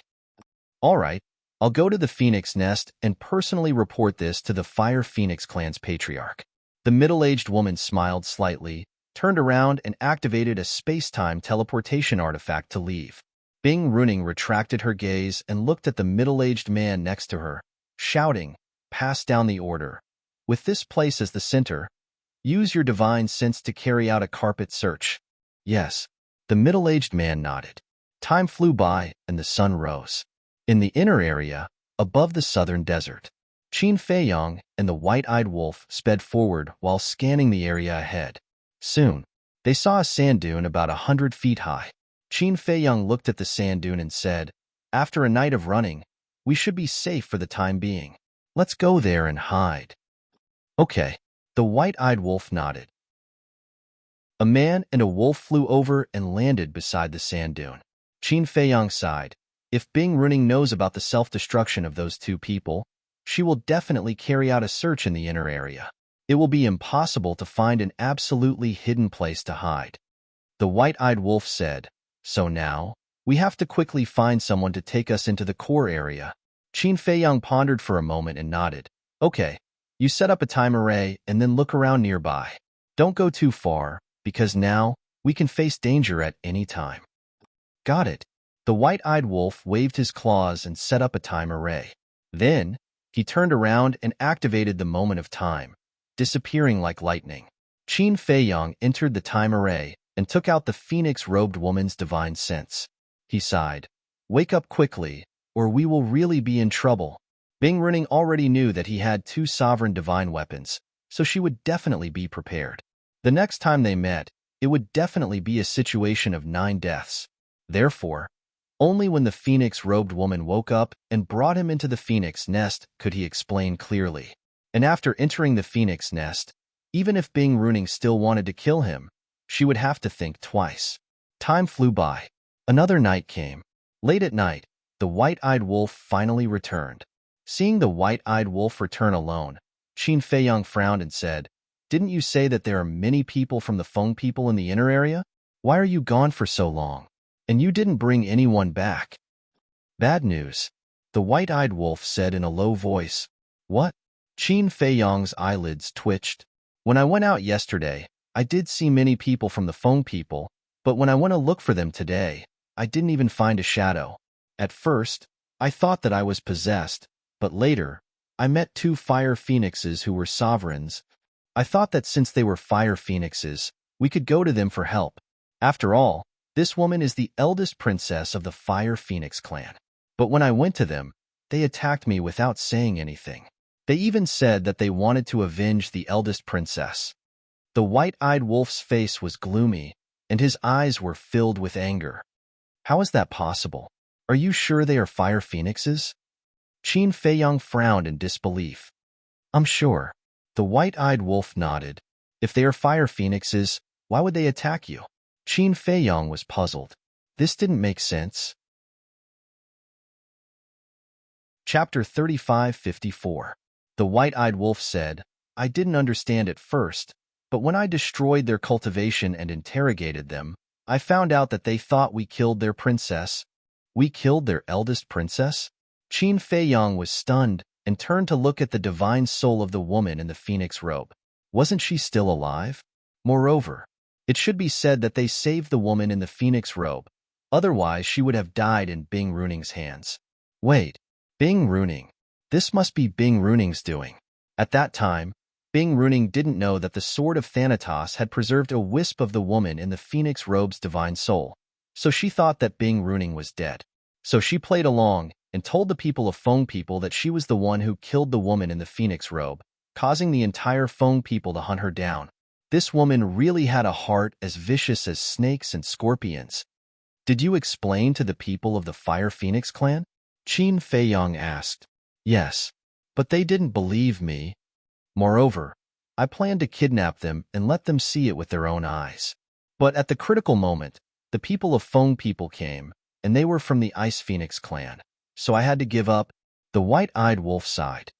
All right, I'll go to the Phoenix Nest and personally report this to the Fire Phoenix clan's patriarch." The middle-aged woman smiled slightly, turned around and activated a space-time teleportation artifact to leave. Bing Runing retracted her gaze and looked at the middle-aged man next to her, shouting, "Pass down the order. With this place as the center, use your divine sense to carry out a carpet search." "Yes." The middle-aged man nodded. Time flew by and the sun rose. In the inner area, above the southern desert, Qin Feiyang and the White-Eyed Wolf sped forward while scanning the area ahead. Soon, they saw a sand dune about 100 feet high. Qin Feiyang looked at the sand dune and said, "After a night of running, we should be safe for the time being. Let's go there and hide." "Okay." The white-eyed wolf nodded. A man and a wolf flew over and landed beside the sand dune. Qin Feiyang sighed. If Bing Runing knows about the self-destruction of those two people, she will definitely carry out a search in the inner area. It will be impossible to find an absolutely hidden place to hide. The white-eyed wolf said, "So now, we have to quickly find someone to take us into the core area." Qin Feiyang pondered for a moment and nodded. "Okay, you set up a time array and then look around nearby. Don't go too far, because now, we can face danger at any time." "Got it." The white-eyed wolf waved his claws and set up a time array. Then, he turned around and activated the moment of time, disappearing like lightning. Qin Feiyang entered the time array and took out the phoenix-robed woman's divine sense. He sighed, "Wake up quickly, or we will really be in trouble." Bing Runing already knew that he had two sovereign divine weapons, so she would definitely be prepared. The next time they met, it would definitely be a situation of 9 deaths. Therefore, only when the phoenix-robed woman woke up and brought him into the phoenix nest could he explain clearly. And after entering the phoenix nest, even if Bing Runing still wanted to kill him, she would have to think twice. Time flew by. Another night came. Late at night, the white-eyed wolf finally returned. Seeing the white-eyed wolf return alone, Qin Feiyang frowned and said, "Didn't you say that there are many people from the Feng people in the inner area? Why are you gone for so long? And you didn't bring anyone back." "Bad news," the white-eyed wolf said in a low voice. "What?" Qin Feiyang's eyelids twitched. "When I went out yesterday, I did see many people from the Feng people, but when I went to look for them today, I didn't even find a shadow. At first, I thought that I was possessed, but later, I met 2 fire phoenixes who were sovereigns. I thought that since they were fire phoenixes, we could go to them for help. After all, this woman is the eldest princess of the Fire Phoenix clan. But when I went to them, they attacked me without saying anything. They even said that they wanted to avenge the eldest princess." The white-eyed wolf's face was gloomy, and his eyes were filled with anger. "How is that possible? Are you sure they are fire phoenixes?" Qin Feiyang frowned in disbelief. "I'm sure." The white-eyed wolf nodded. "If they are fire phoenixes, why would they attack you?" Qin Feiyang was puzzled. This didn't make sense. Chapter 3554. The white-eyed wolf said, "I didn't understand at first, but when I destroyed their cultivation and interrogated them, I found out that they thought we killed their princess." "We killed their eldest princess?" Qin Feiyang was stunned and turned to look at the divine soul of the woman in the phoenix robe. Wasn't she still alive? Moreover, it should be said that they saved the woman in the phoenix robe. Otherwise, she would have died in Bing Runing's hands. Wait, Bing Runing. This must be Bing Runing's doing. At that time, Bing Runing didn't know that the Sword of Thanatos had preserved a wisp of the woman in the phoenix robe's divine soul, so she thought that Bing Runing was dead. So she played along and told the people of Feng people that she was the one who killed the woman in the phoenix robe, causing the entire Feng people to hunt her down. This woman really had a heart as vicious as snakes and scorpions. "Did you explain to the people of the Fire Phoenix clan?" Qin Feiyang asked. "Yes, but they didn't believe me. Moreover, I planned to kidnap them and let them see it with their own eyes. But at the critical moment, the people of Feng people came, and they were from the Ice Phoenix clan, so I had to give up." The white-eyed wolf sighed.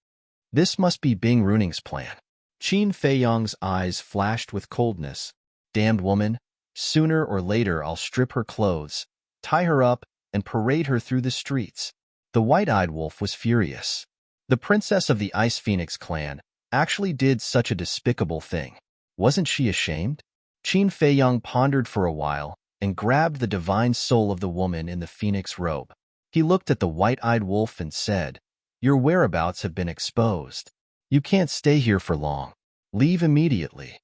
"This must be Bing Runing's plan." Qin Feiyang's eyes flashed with coldness. "Damned woman, sooner or later I'll strip her clothes, tie her up, and parade her through the streets." The white-eyed wolf was furious. The princess of the Ice Phoenix clan actually did such a despicable thing. Wasn't she ashamed? Qin Feiyang pondered for a while and grabbed the divine soul of the woman in the phoenix robe. He looked at the white-eyed wolf and said, "Your whereabouts have been exposed. You can't stay here for long. Leave immediately.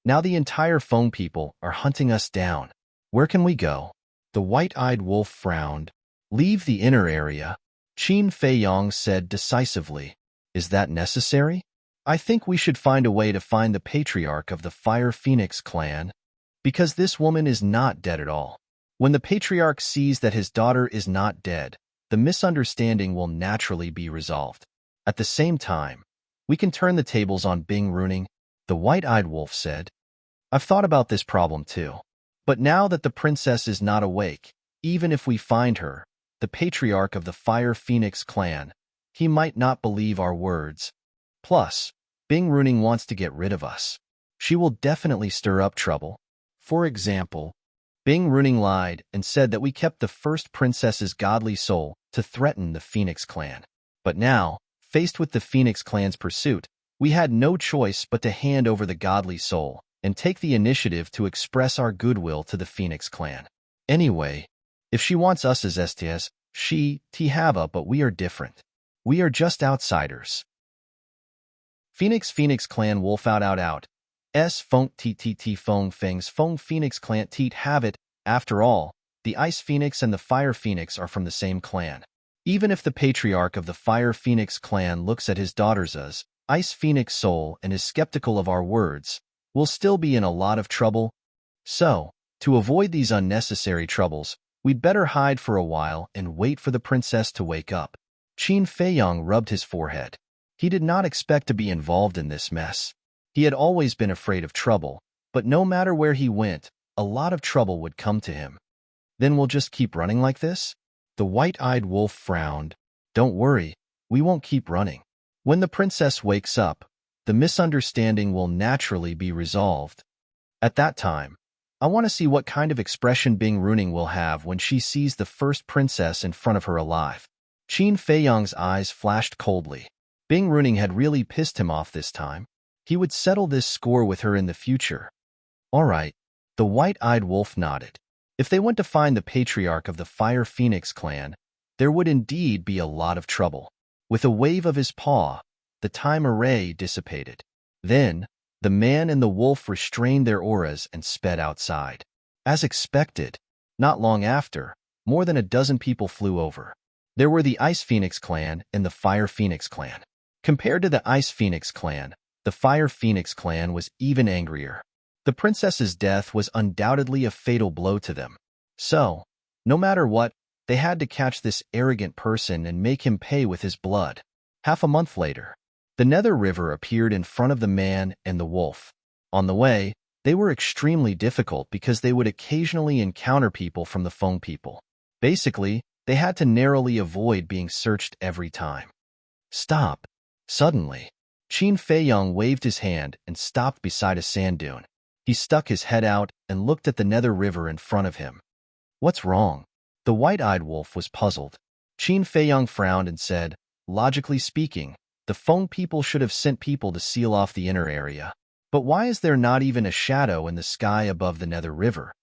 Now the entire Feng people are hunting us down. Where can we go?" The white-eyed wolf frowned. "Leave the inner area," Qin Feiyang said decisively. "Is that necessary? I think we should find a way to find the patriarch of the Fire Phoenix clan, because this woman is not dead at all. When the patriarch sees that his daughter is not dead, the misunderstanding will naturally be resolved. At the same time, we can turn the tables on Bing ruining, the white-eyed wolf said. I've thought about this problem too. But now that the princess is not awake, even if we find her, the patriarch of the Fire Phoenix clan, he might not believe our words. Plus, Bing ruining wants to get rid of us. She will definitely stir up trouble. For example, Bing ruining lied and said that we kept the first princess's godly soul to threaten the Phoenix clan. But now, faced with the Phoenix clan's pursuit, we had no choice but to hand over the godly soul and take the initiative to express our goodwill to the Phoenix clan. Anyway, if she wants us as STS, she, T-Hava, but we are different. We are just outsiders. Phoenix clan wolf out. S Fong TTT Fong Fangs Fong Phoenix clan Teet have it. After all, the Ice Phoenix and the Fire Phoenix are from the same clan. Even if the patriarch of the Fire Phoenix clan looks at his daughters as Ice Phoenix soul and is skeptical of our words, we'll still be in a lot of trouble. So, to avoid these unnecessary troubles, we'd better hide for a while and wait for the princess to wake up. Qin Feiyong rubbed his forehead. He did not expect to be involved in this mess. He had always been afraid of trouble, but no matter where he went, a lot of trouble would come to him. Then we'll just keep running like this? The white-eyed wolf frowned. Don't worry, we won't keep running. When the princess wakes up, the misunderstanding will naturally be resolved. At that time, I want to see what kind of expression Bing ruining will have when she sees the first princess in front of her alive. Qin Feiyong's eyes flashed coldly. Bing ruining had really pissed him off this time. He would settle this score with her in the future. All right, the white-eyed wolf nodded. If they went to find the patriarch of the Fire Phoenix clan, there would indeed be a lot of trouble. With a wave of his paw, the time array dissipated. Then, the man and the wolf restrained their auras and sped outside. As expected, not long after, more than a dozen people flew over. There were the Ice Phoenix clan and the Fire Phoenix clan. Compared to the Ice Phoenix clan, the Fire Phoenix clan was even angrier. The princess's death was undoubtedly a fatal blow to them. So, no matter what, they had to catch this arrogant person and make him pay with his blood. Half a month later, the Nether River appeared in front of the man and the wolf. On the way, they were extremely difficult because they would occasionally encounter people from the Feng people. Basically, they had to narrowly avoid being searched every time. Stop. Suddenly, Qin Feiyong waved his hand and stopped beside a sand dune. He stuck his head out and looked at the Nether River in front of him. What's wrong? The white-eyed wolf was puzzled. Qin Feiyong frowned and said, logically speaking, the Feng people should have sent people to seal off the inner area. But why is there not even a shadow in the sky above the Nether River?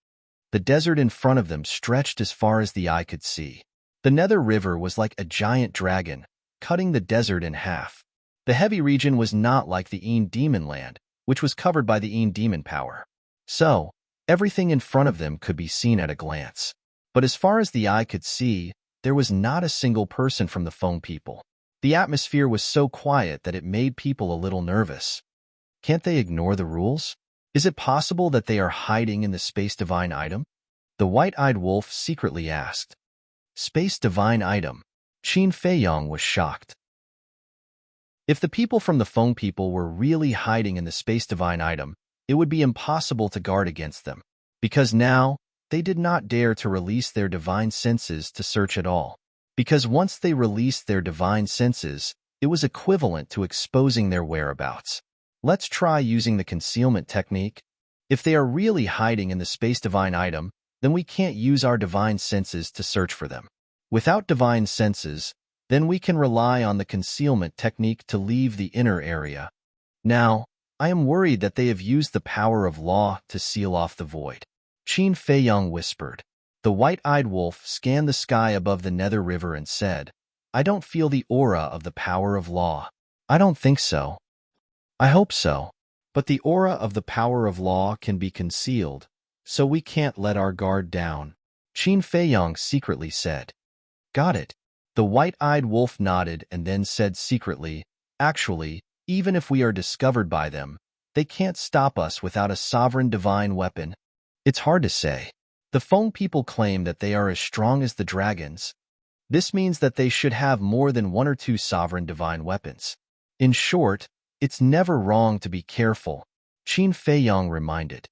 The desert in front of them stretched as far as the eye could see. The Nether River was like a giant dragon, cutting the desert in half. The heavy region was not like the Een Demon Land, which was covered by the Een Demon power. So, everything in front of them could be seen at a glance. But as far as the eye could see, there was not a single person from the Feng people. The atmosphere was so quiet that it made people a little nervous. Can't they ignore the rules? Is it possible that they are hiding in the Space Divine item? The white-eyed wolf secretly asked. Space Divine item. Qin Feiyong was shocked. If the people from the Feng people were really hiding in the Space Divine item, it would be impossible to guard against them, because now they did not dare to release their divine senses to search at all. Because once they released their divine senses, it was equivalent to exposing their whereabouts. Let's try using the concealment technique. If they are really hiding in the Space Divine item, then we can't use our divine senses to search for them. Without divine senses, then we can rely on the concealment technique to leave the inner area. Now, I am worried that they have used the power of law to seal off the void. Qin Feiyong whispered. The white-eyed wolf scanned the sky above the Nether River and said, I don't feel the aura of the power of law. I don't think so. I hope so. But the aura of the power of law can be concealed, so we can't let our guard down. Qin Feiyong secretly said. Got it. The white-eyed wolf nodded and then said secretly, actually, even if we are discovered by them, they can't stop us without a sovereign divine weapon. It's hard to say. The Feng people claim that they are as strong as the dragons. This means that they should have more than one or two sovereign divine weapons. In short, it's never wrong to be careful, Qin Feiyong reminded.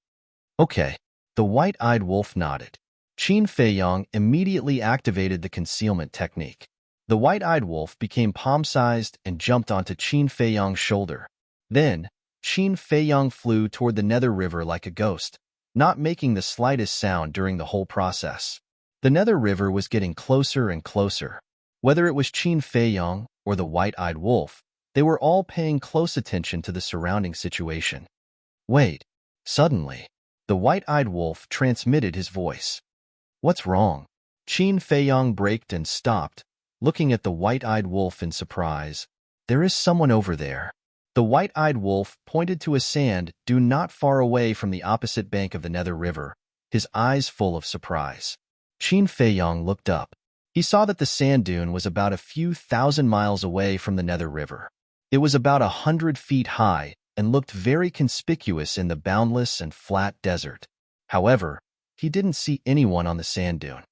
Okay, the white-eyed wolf nodded. Qin Feiyong immediately activated the concealment technique. The white-eyed wolf became palm-sized and jumped onto Qin Feiyong's shoulder. Then, Qin Feiyong flew toward the Nether River like a ghost, not making the slightest sound during the whole process. The Nether River was getting closer and closer. Whether it was Qin Feiyong or the white-eyed wolf, they were all paying close attention to the surrounding situation. Wait. Suddenly, the white-eyed wolf transmitted his voice. What's wrong? Qin Feiyong braked and stopped, looking at the white-eyed wolf in surprise. There is someone over there. The white-eyed wolf pointed to a sand dune not far away from the opposite bank of the Nether River, his eyes full of surprise. Qin Feiyong looked up. He saw that the sand dune was about a few thousand miles away from the Nether River. It was about 100 feet high and looked very conspicuous in the boundless and flat desert. However, he didn't see anyone on the sand dune.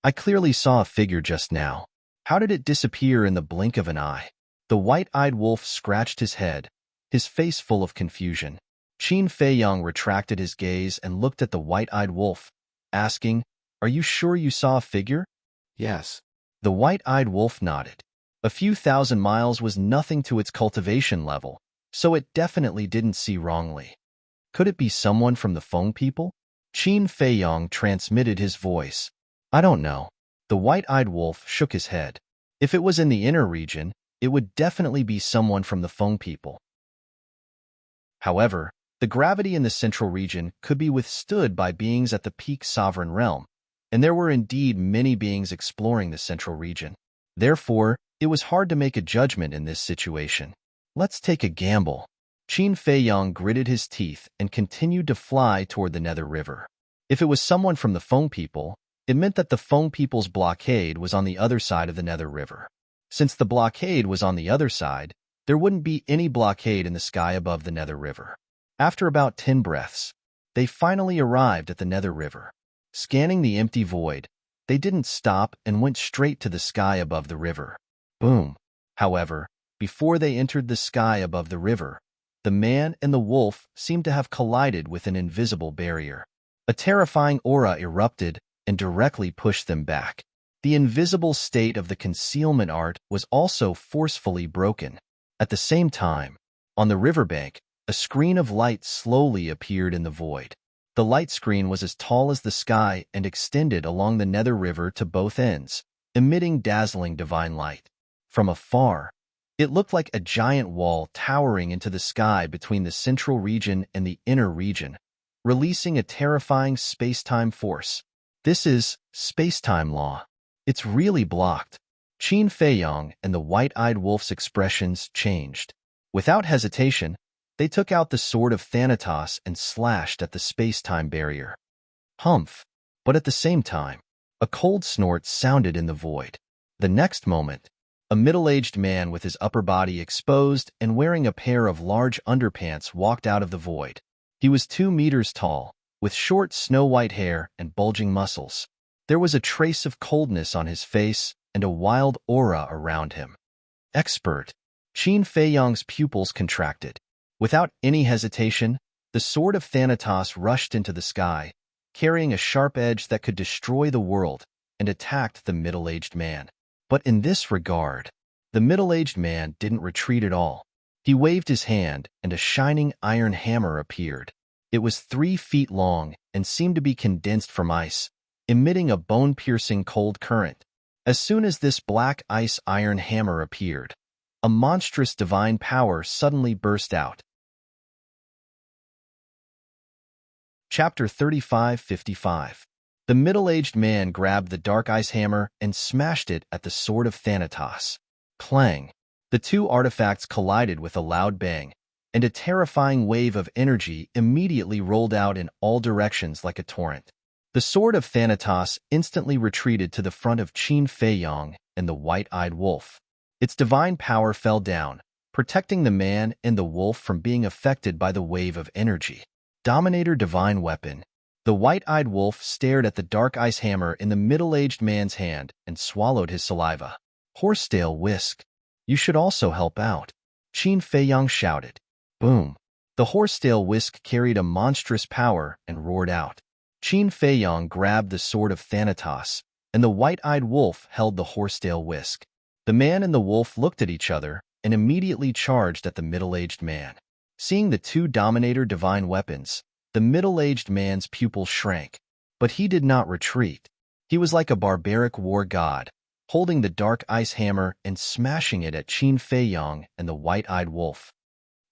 I clearly saw a figure just now. How did it disappear in the blink of an eye? The white-eyed wolf scratched his head, his face full of confusion. Qin Feiyong retracted his gaze and looked at the white-eyed wolf, asking, "Are you sure you saw a figure?" Yes. The white-eyed wolf nodded. A few thousand miles was nothing to its cultivation level, so it definitely didn't see wrongly. Could it be someone from the Feng people? Qin Feiyong transmitted his voice. I don't know. The white-eyed wolf shook his head. If it was in the inner region, it would definitely be someone from the Feng people. However, the gravity in the central region could be withstood by beings at the peak sovereign realm, and there were indeed many beings exploring the central region. Therefore, it was hard to make a judgment in this situation. Let's take a gamble. Qin Feiyong gritted his teeth and continued to fly toward the Nether River. If it was someone from the Feng people, it meant that the Feng people's blockade was on the other side of the Nether River. Since the blockade was on the other side, there wouldn't be any blockade in the sky above the Nether River. After about 10 breaths, they finally arrived at the Nether River. Scanning the empty void, they didn't stop and went straight to the sky above the river. Boom! However, before they entered the sky above the river, the man and the wolf seemed to have collided with an invisible barrier. A terrifying aura erupted and directly pushed them back. The invisible state of the concealment art was also forcefully broken. At the same time, on the riverbank, a screen of light slowly appeared in the void. The light screen was as tall as the sky and extended along the Nether River to both ends, emitting dazzling divine light. From afar, it looked like a giant wall towering into the sky between the central region and the inner region, releasing a terrifying space-time force. This is space-time law. It's really blocked. Qin Feiyong and the white-eyed wolf's expressions changed. Without hesitation, they took out the sword of Thanatos and slashed at the space-time barrier. Humph! But at the same time, a cold snort sounded in the void. The next moment, a middle-aged man with his upper body exposed and wearing a pair of large underpants walked out of the void. He was 2 meters tall, with short snow-white hair and bulging muscles. There was a trace of coldness on his face and a wild aura around him. Expert! Qin Feiyong's pupils contracted. Without any hesitation, the sword of Thanatos rushed into the sky, carrying a sharp edge that could destroy the world, and attacked the middle-aged man. But in this regard, the middle-aged man didn't retreat at all. He waved his hand, and a shining iron hammer appeared. It was 3 feet long and seemed to be condensed from ice, emitting a bone-piercing cold current. As soon as this black ice iron hammer appeared, a monstrous divine power suddenly burst out. Chapter 35:55. The middle-aged man grabbed the dark ice hammer and smashed it at the sword of Thanatos. Clang! The 2 artifacts collided with a loud bang, and a terrifying wave of energy immediately rolled out in all directions like a torrent. The sword of Thanatos instantly retreated to the front of Qin Feiyong and the white-eyed wolf. Its divine power fell down, protecting the man and the wolf from being affected by the wave of energy. Dominator Divine Weapon. The white-eyed wolf stared at the dark ice hammer in the middle-aged man's hand and swallowed his saliva. Horsetail Whisk, you should also help out, Qin Feiyang shouted. Boom. The horsetail whisk carried a monstrous power and roared out. Qin Feiyang grabbed the sword of Thanatos, and the white-eyed wolf held the horsetail whisk. The man and the wolf looked at each other and immediately charged at the middle-aged man. Seeing the two Dominator divine weapons, the middle-aged man's pupil shrank, but he did not retreat. He was like a barbaric war god, holding the dark ice hammer and smashing it at Qin Feiyang and the white-eyed wolf.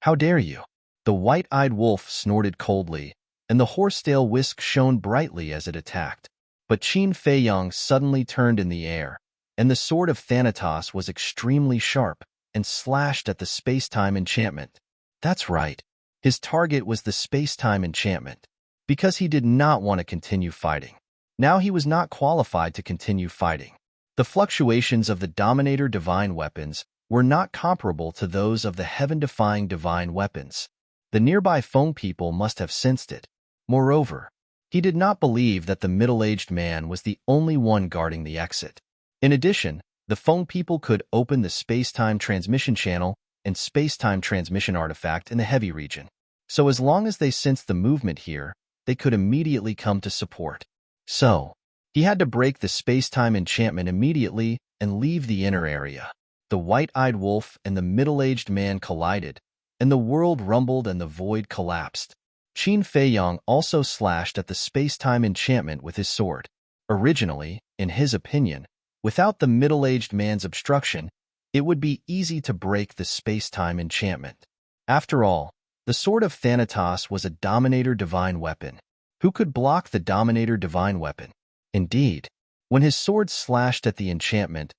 How dare you? The white-eyed wolf snorted coldly, and the horsetail whisk shone brightly as it attacked. But Qin Feiyang suddenly turned in the air, and the sword of Thanatos was extremely sharp and slashed at the space-time enchantment. That's right. His target was the space-time enchantment, because he did not want to continue fighting. Now he was not qualified to continue fighting. The fluctuations of the Dominator divine weapons were not comparable to those of the heaven-defying divine weapons. The nearby Feng people must have sensed it. Moreover, he did not believe that the middle-aged man was the only one guarding the exit. In addition, the Feng people could open the space-time transmission channel and space-time transmission artifact in the heavy region. So as long as they sensed the movement here, they could immediately come to support. So, he had to break the space-time enchantment immediately and leave the inner area. The white-eyed wolf and the middle-aged man collided, and the world rumbled and the void collapsed. Qin Feiyang also slashed at the space-time enchantment with his sword. Originally, in his opinion, without the middle-aged man's obstruction, it would be easy to break the space-time enchantment. After all, the sword of Thanatos was a Dominator divine weapon. Who could block the Dominator divine weapon? Indeed, when his sword slashed at the enchantment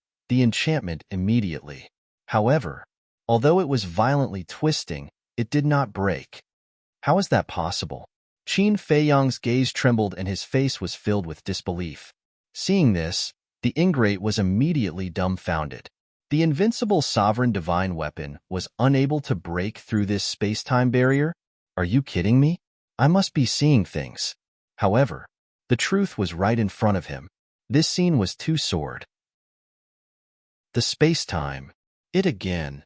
immediately. However, although it was violently twisting, it did not break. How is that possible? Qin Feiyang's gaze trembled and his face was filled with disbelief. Seeing this, the ingrate was immediately dumbfounded. The invincible sovereign divine weapon was unable to break through this space-time barrier? Are you kidding me? I must be seeing things. However, the truth was right in front of him. This scene was too sword. The space-time. It again.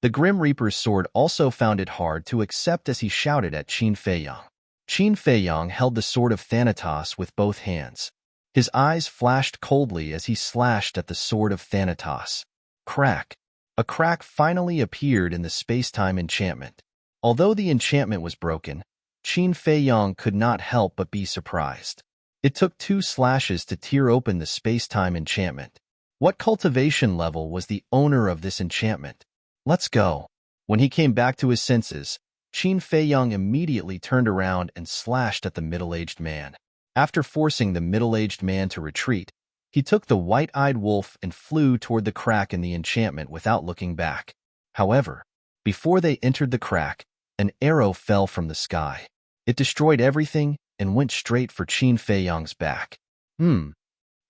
The Grim Reaper's sword also found it hard to accept as he shouted at Qin Feiyang. Qin Feiyang held the sword of Thanatos with both hands. His eyes flashed coldly as he slashed at the sword of Thanatos. Crack. A crack finally appeared in the space-time enchantment. Although the enchantment was broken, Qin Feiyang could not help but be surprised. It took 2 slashes to tear open the space-time enchantment. What cultivation level was the owner of this enchantment? Let's go. When he came back to his senses, Qin Feiyang immediately turned around and slashed at the middle-aged man. After forcing the middle-aged man to retreat, he took the white-eyed wolf and flew toward the crack in the enchantment without looking back. However, before they entered the crack, an arrow fell from the sky. It destroyed everything and went straight for Qin Feiyang's back. Qin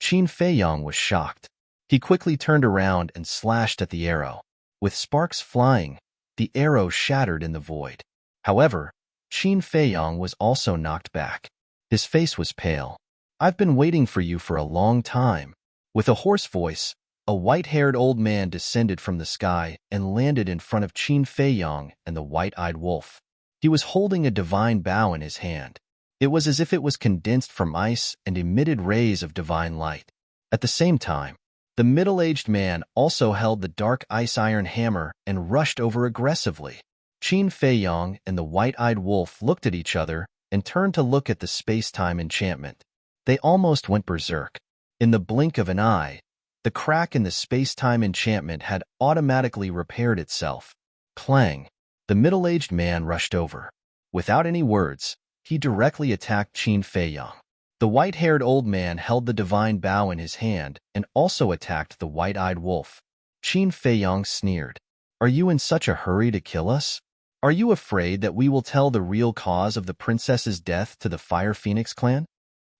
Feiyang was shocked. He quickly turned around and slashed at the arrow. With sparks flying, the arrow shattered in the void. However, Qin Feiyang was also knocked back. His face was pale. I've been waiting for you for a long time. With a hoarse voice, a white-haired old man descended from the sky and landed in front of Qin Feiyang and the white-eyed wolf. He was holding a divine bow in his hand. It was as if it was condensed from ice and emitted rays of divine light. At the same time, the middle-aged man also held the dark ice-iron hammer and rushed over aggressively. Qin Feiyang and the white-eyed wolf looked at each other and turned to look at the space-time enchantment. They almost went berserk. In the blink of an eye, the crack in the space-time enchantment had automatically repaired itself. Clang! The middle-aged man rushed over. Without any words, he directly attacked Qin Feiyang. The white-haired old man held the divine bow in his hand and also attacked the white-eyed wolf. Qin Feiyang sneered. Are you in such a hurry to kill us? Are you afraid that we will tell the real cause of the princess's death to the Fire Phoenix clan?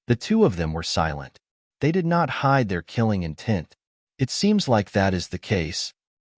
The two of them were silent. They did not hide their killing intent. It seems like that is the case.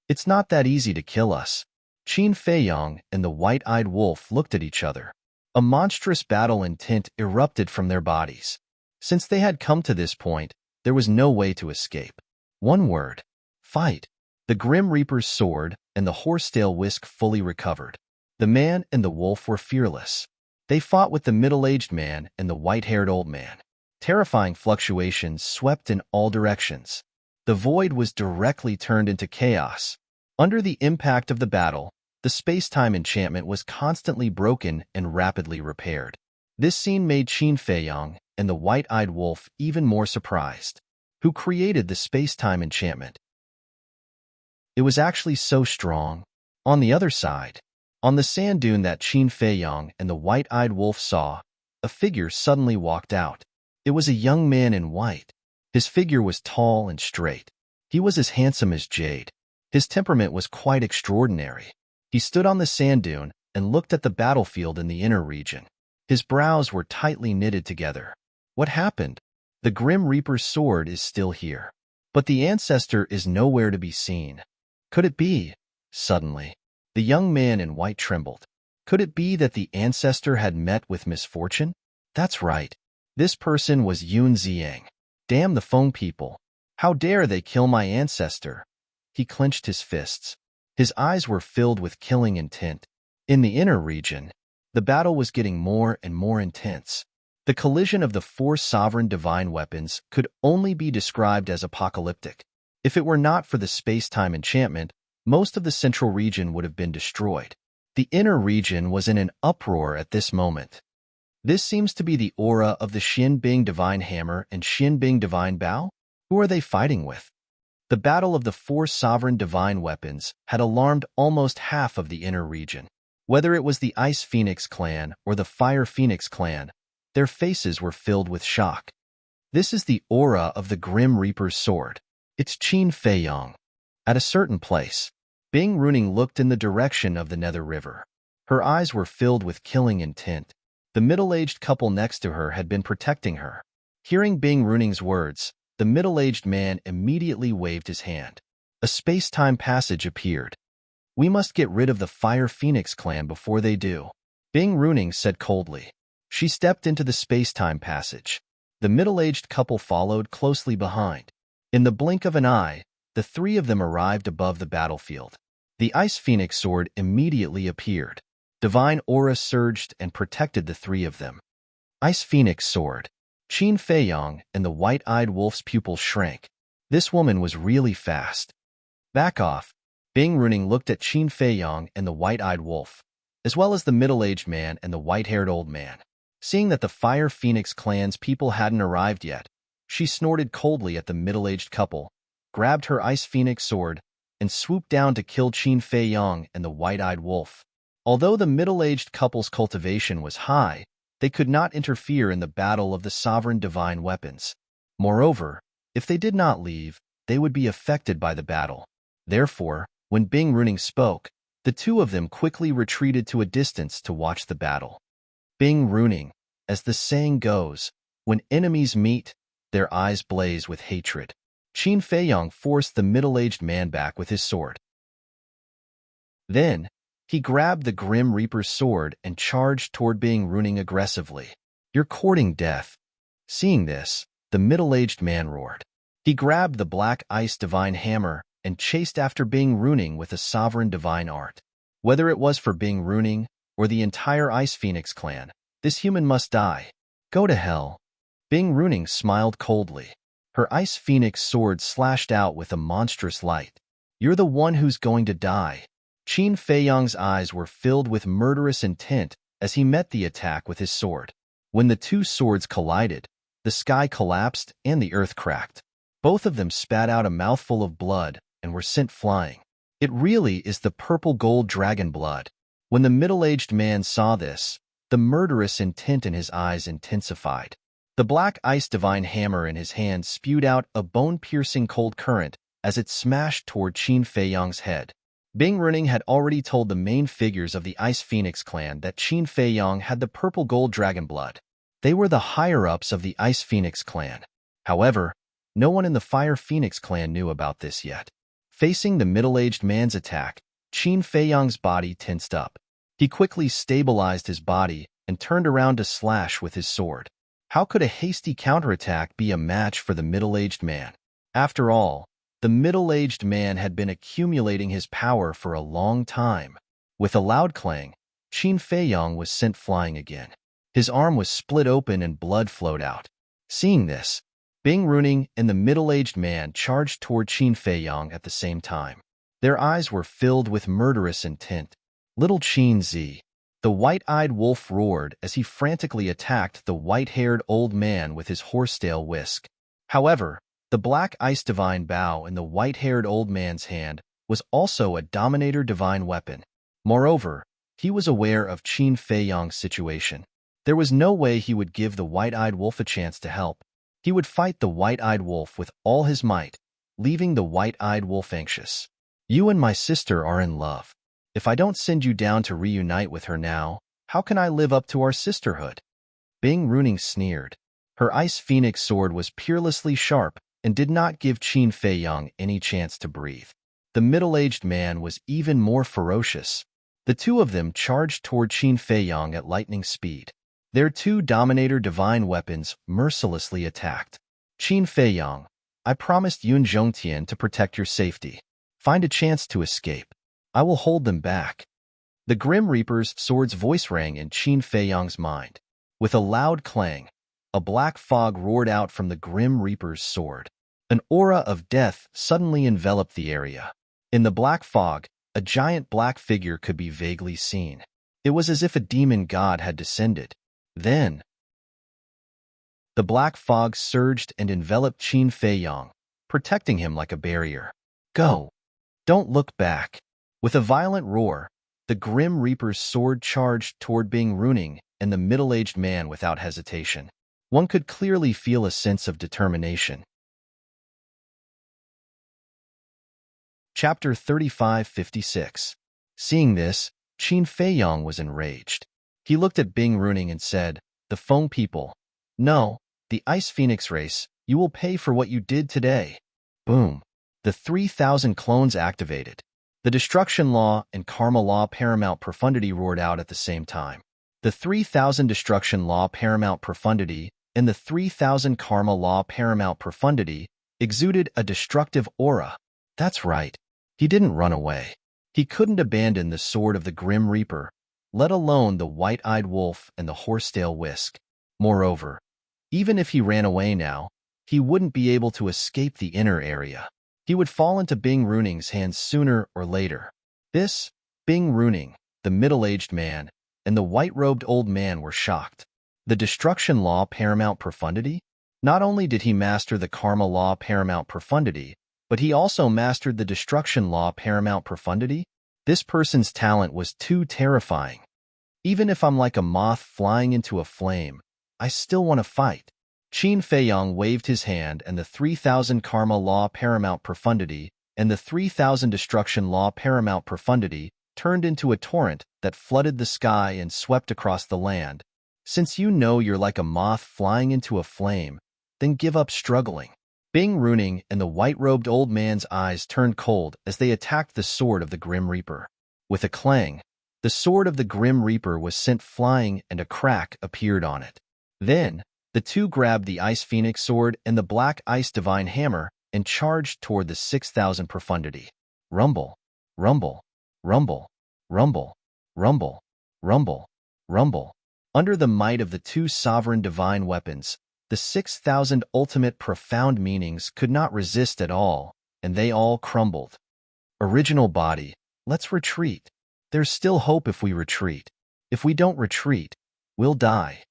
It's not that easy to kill us. Qin Feiyang and the white-eyed wolf looked at each other. A monstrous battle intent erupted from their bodies. Since they had come to this point, there was no way to escape. One word: fight. The Grim Reaper's sword and the horsetail whisk fully recovered. The man and the wolf were fearless. They fought with the middle-aged man and the white-haired old man. Terrifying fluctuations swept in all directions. The void was directly turned into chaos. Under the impact of the battle, the space-time enchantment was constantly broken and rapidly repaired. This scene made Qin Feiyang and the white-eyed wolf even more surprised. Who created the space-time enchantment? It was actually so strong. On the other side, on the sand dune that Qin Feiyang and the white-eyed wolf saw, a figure suddenly walked out. It was a young man in white. His figure was tall and straight. He was as handsome as jade. His temperament was quite extraordinary. He stood on the sand dune and looked at the battlefield in the inner region. His brows were tightly knitted together. What happened? The Grim Reaper's sword is still here, but the ancestor is nowhere to be seen. Could it be? Suddenly, the young man in white trembled. Could it be that the ancestor had met with misfortune? That's right. This person was Yun Ziang. Damn the Feng people. How dare they kill my ancestor? He clenched his fists. His eyes were filled with killing intent. In the inner region, the battle was getting more and more intense. The collision of the four sovereign divine weapons could only be described as apocalyptic. If it were not for the space-time enchantment, most of the central region would have been destroyed. The inner region was in an uproar at this moment. This seems to be the aura of the Xin Bing Divine Hammer and Xin Bing Divine Bow? Who are they fighting with? The battle of the four sovereign divine weapons had alarmed almost half of the inner region. Whether it was the Ice Phoenix clan or the Fire Phoenix clan, their faces were filled with shock. This is the aura of the Grim Reaper's sword. It's Qin Feiyang. At a certain place, Bing Runing looked in the direction of the Nether River. Her eyes were filled with killing intent. The middle-aged couple next to her had been protecting her. Hearing Bing Runing's words, the middle-aged man immediately waved his hand. A space-time passage appeared. We must get rid of the Fire Phoenix clan before they do, Bing Runing said coldly. She stepped into the space-time passage. The middle-aged couple followed closely behind. In the blink of an eye, the three of them arrived above the battlefield. The Ice Phoenix sword immediately appeared. Divine aura surged and protected the three of them. Ice Phoenix sword. Qin Feiyang and the white-eyed wolf's pupils shrank. This woman was really fast. Back off. Bing Runing looked at Qin Feiyang and the white-eyed wolf, as well as the middle-aged man and the white-haired old man. Seeing that the Fire Phoenix clan's people hadn't arrived yet, she snorted coldly at the middle-aged couple, grabbed her Ice Phoenix sword, and swooped down to kill Qin Feiyang and the white-eyed wolf. Although the middle-aged couple's cultivation was high, they could not interfere in the battle of the sovereign divine weapons. Moreover, if they did not leave, they would be affected by the battle. Therefore, when Bing Runing spoke, the two of them quickly retreated to a distance to watch the battle. Bing Runing, as the saying goes, when enemies meet, their eyes blaze with hatred. Qin Feiyang forced the middle-aged man back with his sword. Then, he grabbed the Grim Reaper's sword and charged toward Bing Runing aggressively. You're courting death. Seeing this, the middle-aged man roared. He grabbed the Black Ice Divine Hammer and chased after Bing Runing with a sovereign divine art. Whether it was for Bing Runing or the entire Ice Phoenix clan, this human must die. Go to hell. Bing Runing smiled coldly. Her Ice Phoenix sword slashed out with a monstrous light. You're the one who's going to die. Qin Feiyang's eyes were filled with murderous intent as he met the attack with his sword. When the two swords collided, the sky collapsed and the earth cracked. Both of them spat out a mouthful of blood and were sent flying. It really is the purple gold dragon blood. When the middle-aged man saw this, the murderous intent in his eyes intensified. The Black Ice Divine Hammer in his hand spewed out a bone-piercing cold current as it smashed toward Qin Feiyang's head. Bing Runing had already told the main figures of the Ice Phoenix clan that Qin Feiyang had the purple gold dragon blood. They were the higher-ups of the Ice Phoenix clan. However, no one in the Fire Phoenix clan knew about this yet. Facing the middle-aged man's attack, Qin Feiyang's body tensed up. He quickly stabilized his body and turned around to slash with his sword. How could a hasty counterattack be a match for the middle-aged man? After all, the middle-aged man had been accumulating his power for a long time. With a loud clang, Qin Feiyong was sent flying again. His arm was split open and blood flowed out. Seeing this, Bing Runing and the middle-aged man charged toward Qin Feiyong at the same time. Their eyes were filled with murderous intent. Little Qin Zi, the white-eyed wolf, roared as he frantically attacked the white-haired old man with his horsetail whisk. However, the black ice divine bow in the white-haired old man's hand was also a dominator divine weapon. Moreover, he was aware of Qin Feiyong's situation. There was no way he would give the white-eyed wolf a chance to help. He would fight the white-eyed wolf with all his might, leaving the white-eyed wolf anxious. You and my sister are in love. If I don't send you down to reunite with her now, how can I live up to our sisterhood? Bing Runing sneered. Her ice phoenix sword was peerlessly sharp and did not give Qin Feiyong any chance to breathe. The middle-aged man was even more ferocious. The two of them charged toward Qin Feiyong at lightning speed. Their two dominator divine weapons mercilessly attacked. Qin Feiyong, I promised Yun Zhongtian to protect your safety. Find a chance to escape. I will hold them back. The Grim Reaper's sword's voice rang in Qin Feiyong's mind. With a loud clang, a black fog roared out from the Grim Reaper's sword. An aura of death suddenly enveloped the area. In the black fog, a giant black figure could be vaguely seen. It was as if a demon god had descended. Then, the black fog surged and enveloped Qin Feiyong, protecting him like a barrier. Go! Don't look back! With a violent roar, the Grim Reaper's sword charged toward Bing Runing and the middle-aged man without hesitation. One could clearly feel a sense of determination. Chapter 3556. Seeing this, Qin Feiyong was enraged. He looked at Bing Runing and said, The Feng people. No, the Ice Phoenix race, you will pay for what you did today. Boom. The 3,000 clones activated. The Destruction Law and Karma Law Paramount Profundity roared out at the same time. The 3,000 Destruction Law Paramount Profundity and the 3,000 Karma Law Paramount Profundity exuded a destructive aura. That's right. He didn't run away. He couldn't abandon the sword of the Grim Reaper, let alone the white-eyed wolf and the horsetail whisk. Moreover, even if he ran away now, he wouldn't be able to escape the inner area. He would fall into Bing Runing's hands sooner or later. This, Bing Runing, the middle-aged man, and the white-robed old man were shocked. The Destruction Law Paramount Profundity? Not only did he master the Karma Law Paramount Profundity, but he also mastered the Destruction Law Paramount Profundity? This person's talent was too terrifying. Even if I'm like a moth flying into a flame, I still want to fight. Qin Feiyong waved his hand, and the 3,000 Karma Law Paramount Profundity and the 3,000 Destruction Law Paramount Profundity turned into a torrent that flooded the sky and swept across the land. Since you know you're like a moth flying into a flame, then give up struggling. Bing Runing and the white-robed old man's eyes turned cold as they attacked the sword of the Grim Reaper. With a clang, the sword of the Grim Reaper was sent flying and a crack appeared on it. Then, the two grabbed the Ice Phoenix sword and the Black Ice Divine Hammer and charged toward the 6,000 Profundity. Rumble, rumble, rumble, rumble, rumble, rumble, rumble. Under the might of the two sovereign divine weapons, the 6,000 ultimate profound meanings could not resist at all, and they all crumbled. Original body, let's retreat. There's still hope if we retreat. If we don't retreat, we'll die.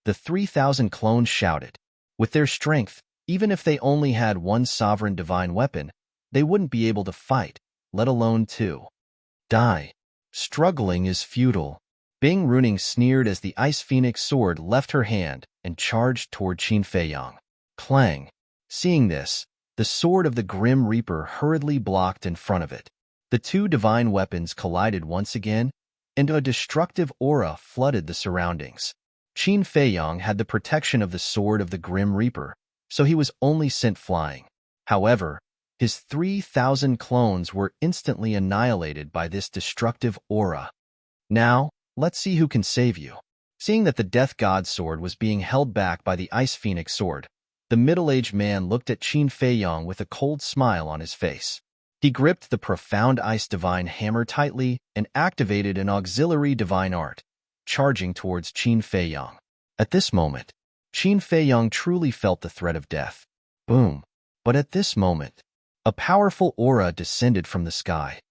The 3,000 clones shouted. With their strength, even if they only had one sovereign divine weapon, they wouldn't be able to fight, let alone two. Die. Struggling is futile. Bing Runing sneered as the Ice Phoenix sword left her hand and charged toward Qin Feiyong. Clang. Seeing this, the sword of the Grim Reaper hurriedly blocked in front of it. The two divine weapons collided once again, and a destructive aura flooded the surroundings. Qin Feiyong had the protection of the sword of the Grim Reaper, so he was only sent flying. However, his 3,000 clones were instantly annihilated by this destructive aura. Now, let's see who can save you. Seeing that the death god's sword was being held back by the ice phoenix sword, the middle-aged man looked at Qin Feiyong with a cold smile on his face. He gripped the profound ice divine hammer tightly and activated an auxiliary divine art, charging towards Qin Feiyong. At this moment, Qin Feiyong truly felt the threat of death. Boom! But at this moment, a powerful aura descended from the sky.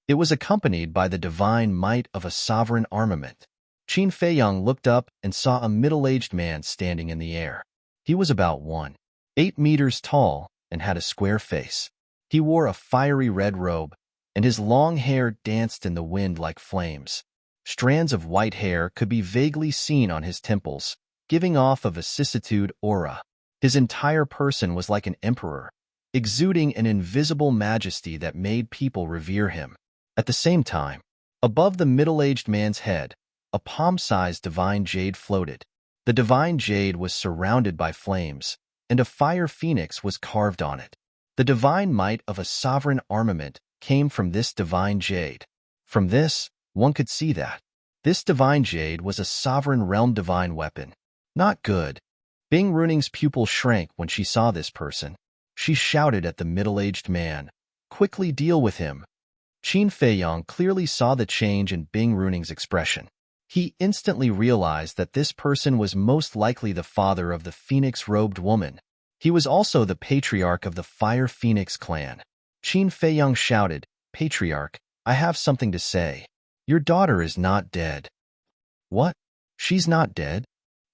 It was accompanied by the divine might of a sovereign armament. Qin Feiyong looked up and saw a middle-aged man standing in the air. He was about 1.8 meters tall and had a square face. He wore a fiery red robe, and his long hair danced in the wind like flames. Strands of white hair could be vaguely seen on his temples, giving off a vicissitude aura. His entire person was like an emperor, exuding an invisible majesty that made people revere him. At the same time, above the middle-aged man's head, a palm-sized divine jade floated. The divine jade was surrounded by flames, and a fire phoenix was carved on it. The divine might of a sovereign armament came from this divine jade. From this, one could see that this divine jade was a sovereign realm divine weapon. Not good. Bing Runing's pupil shrank when she saw this person. She shouted at the middle-aged man, "Quickly deal with him." Qin Feiyong clearly saw the change in Bing Runing's expression. He instantly realized that this person was most likely the father of the phoenix-robed woman. He was also the patriarch of the Fire Phoenix clan. Qin Feiyong shouted, "Patriarch, I have something to say. Your daughter is not dead." "What? She's not dead?"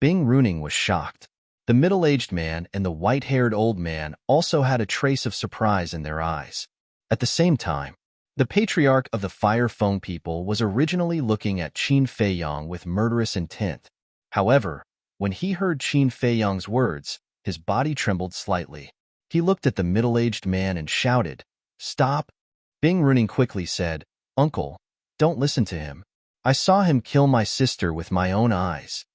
Bing Runing was shocked. The middle-aged man and the white-haired old man also had a trace of surprise in their eyes. At the same time, the patriarch of the Fire Feng people was originally looking at Qin Feiyong with murderous intent. However, when he heard Qin Feiyong's words, his body trembled slightly. He looked at the middle-aged man and shouted, "Stop!" Bing Runing quickly said, "Uncle, don't listen to him. I saw him kill my sister with my own eyes."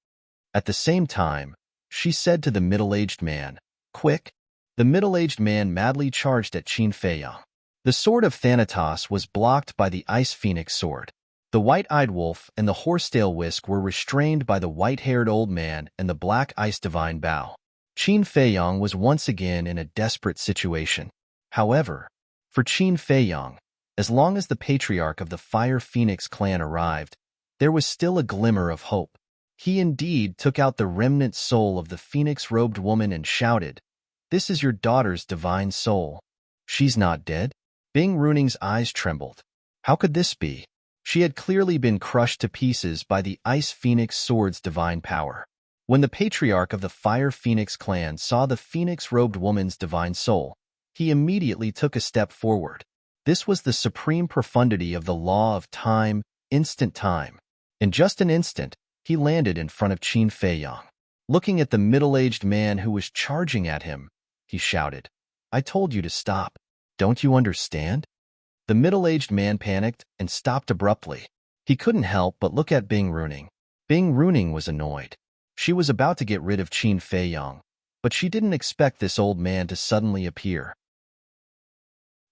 At the same time, she said to the middle-aged man, "Quick!" The middle-aged man madly charged at Qin Feiyong. The sword of Thanatos was blocked by the Ice Phoenix sword. The white-eyed wolf and the horsetail whisk were restrained by the white-haired old man and the black ice divine bow. Qin Feiyong was once again in a desperate situation. However, for Qin Feiyong, as long as the patriarch of the Fire Phoenix clan arrived, there was still a glimmer of hope. He indeed took out the remnant soul of the phoenix-robed woman and shouted, "This is your daughter's divine soul. She's not dead?" Bing Runing's eyes trembled. How could this be? She had clearly been crushed to pieces by the Ice Phoenix sword's divine power. When the patriarch of the Fire Phoenix clan saw the phoenix-robed woman's divine soul, he immediately took a step forward. This was the supreme profundity of the law of time, instant time. In just an instant, he landed in front of Qin Feiyong. Looking at the middle-aged man who was charging at him, he shouted, "I told you to stop. Don't you understand?" The middle-aged man panicked and stopped abruptly. He couldn't help but look at Bing Runing. Bing Runing was annoyed. She was about to get rid of Qin Feiyong, but she didn't expect this old man to suddenly appear.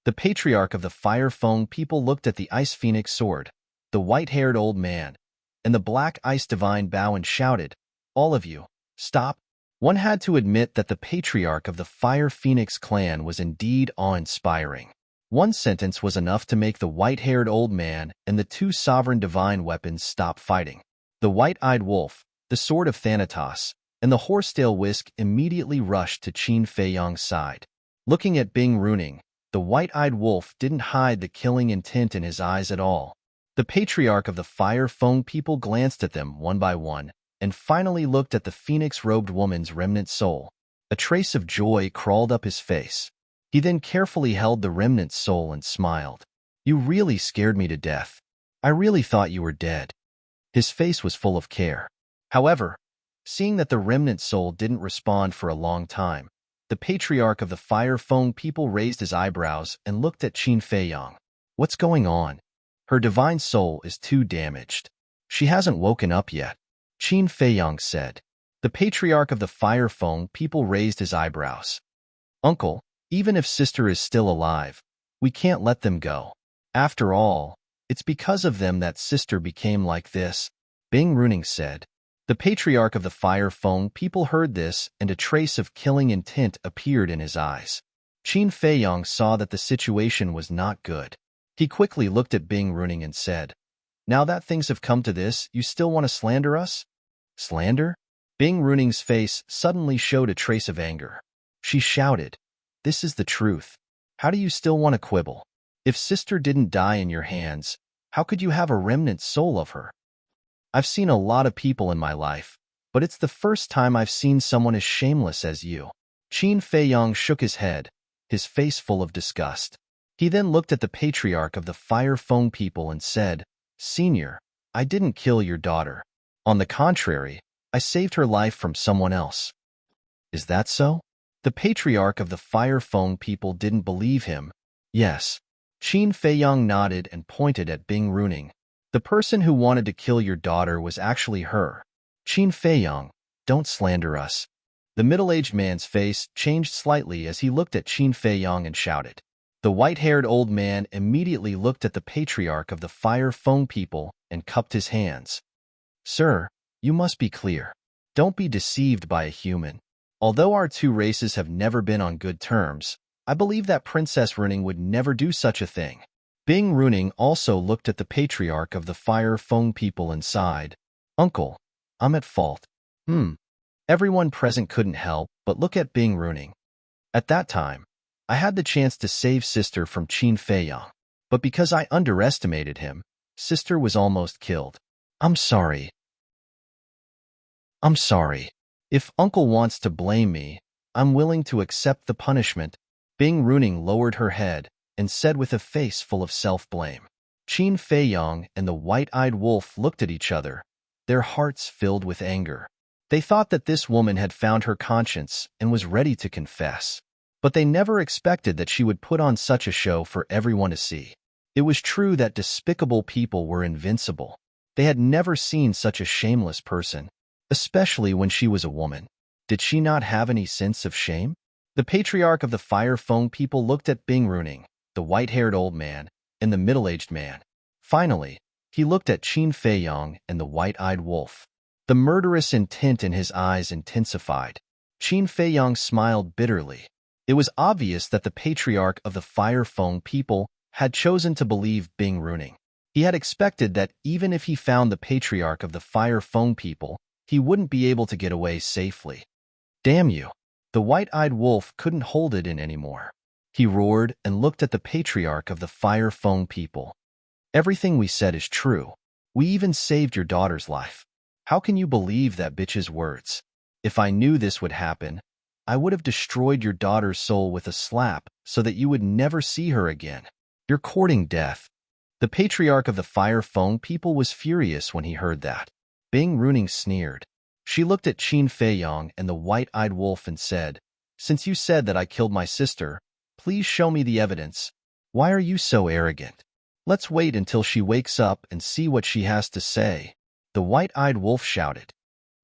The patriarch of the Fire Feng people looked at the Ice Phoenix sword, the white-haired old man, and the black ice divine bow and shouted, "All of you, stop." One had to admit that the patriarch of the Fire Phoenix clan was indeed awe-inspiring. One sentence was enough to make the white-haired old man and the two sovereign divine weapons stop fighting. The white-eyed wolf, the sword of Thanatos, and the horsetail whisk immediately rushed to Qin Feiyong's side. Looking at Bing Runing, the white-eyed wolf didn't hide the killing intent in his eyes at all. The patriarch of the Fire Feng people glanced at them one by one, and finally looked at the phoenix-robed woman's remnant soul. A trace of joy crawled up his face. He then carefully held the remnant soul and smiled. "You really scared me to death. I really thought you were dead." His face was full of care. However, seeing that the remnant soul didn't respond for a long time, the patriarch of the Fire Feng people raised his eyebrows and looked at Qin Feiyong. "What's going on? Her divine soul is too damaged. She hasn't woken up yet," Qin Feiyong said. The patriarch of the Fire Feng people raised his eyebrows. "Uncle, even if sister is still alive, we can't let them go. After all, it's because of them that sister became like this." Bing Runing said. The patriarch of the Fire Feng people heard this, and a trace of killing intent appeared in his eyes. Qin Feiyong saw that the situation was not good. He quickly looked at Bing Runing and said, "Now that things have come to this, you still want to slander us?" Slander? Bing Runing's face suddenly showed a trace of anger. She shouted, "This is the truth. How do you still want to quibble? If sister didn't die in your hands, how could you have a remnant soul of her? I've seen a lot of people in my life, but it's the first time I've seen someone as shameless as you." Qin Feiyong shook his head, his face full of disgust. He then looked at the patriarch of the Fire Feng people and said, "Senior, I didn't kill your daughter. On the contrary, I saved her life from someone else." "Is that so?" The patriarch of the Fire Feng people didn't believe him. "Yes." Qin Feiyong nodded and pointed at Bing Runing. "The person who wanted to kill your daughter was actually her." "Qin Feiyong, don't slander us." The middle-aged man's face changed slightly as he looked at Qin Feiyong and shouted. The white-haired old man immediately looked at the patriarch of the Fire Feng people and cupped his hands. "Sir, you must be clear. Don't be deceived by a human. Although our two races have never been on good terms, I believe that Princess Runing would never do such a thing." Bing Runing also looked at the patriarch of the Fire Feng people and sighed. "Uncle, I'm at fault." Everyone present couldn't help but look at Bing Runing. "At that time, I had the chance to save sister from Qin Feiyong, but because I underestimated him, sister was almost killed. I'm sorry. I'm sorry. If uncle wants to blame me, I'm willing to accept the punishment." Bing Runing lowered her head and said with a face full of self-blame. Qin Feiyong and the white-eyed wolf looked at each other, their hearts filled with anger. They thought that this woman had found her conscience and was ready to confess. But they never expected that she would put on such a show for everyone to see. It was true that despicable people were invincible. They had never seen such a shameless person, especially when she was a woman. Did she not have any sense of shame? The patriarch of the Fire Feng people looked at Bing Runing, the white-haired old man, and the middle-aged man. Finally, he looked at Qin Feiyong and the white-eyed wolf. The murderous intent in his eyes intensified. Qin Feiyong smiled bitterly. It was obvious that the patriarch of the Fire Feng people had chosen to believe Bing Runing. He had expected that even if he found the patriarch of the Fire Feng people, he wouldn't be able to get away safely. "Damn you!" The white-eyed wolf couldn't hold it in anymore. He roared and looked at the patriarch of the Fire Feng people. "Everything we said is true. We even saved your daughter's life. How can you believe that bitch's words? If I knew this would happen, I would have destroyed your daughter's soul with a slap so that you would never see her again. You're courting death." The patriarch of the Fire Feng people was furious when he heard that. Bing Runing sneered. She looked at Qin Feiyong and the white-eyed wolf and said, "Since you said that I killed my sister, please show me the evidence. Why are you so arrogant? Let's wait until she wakes up and see what she has to say." The white-eyed wolf shouted.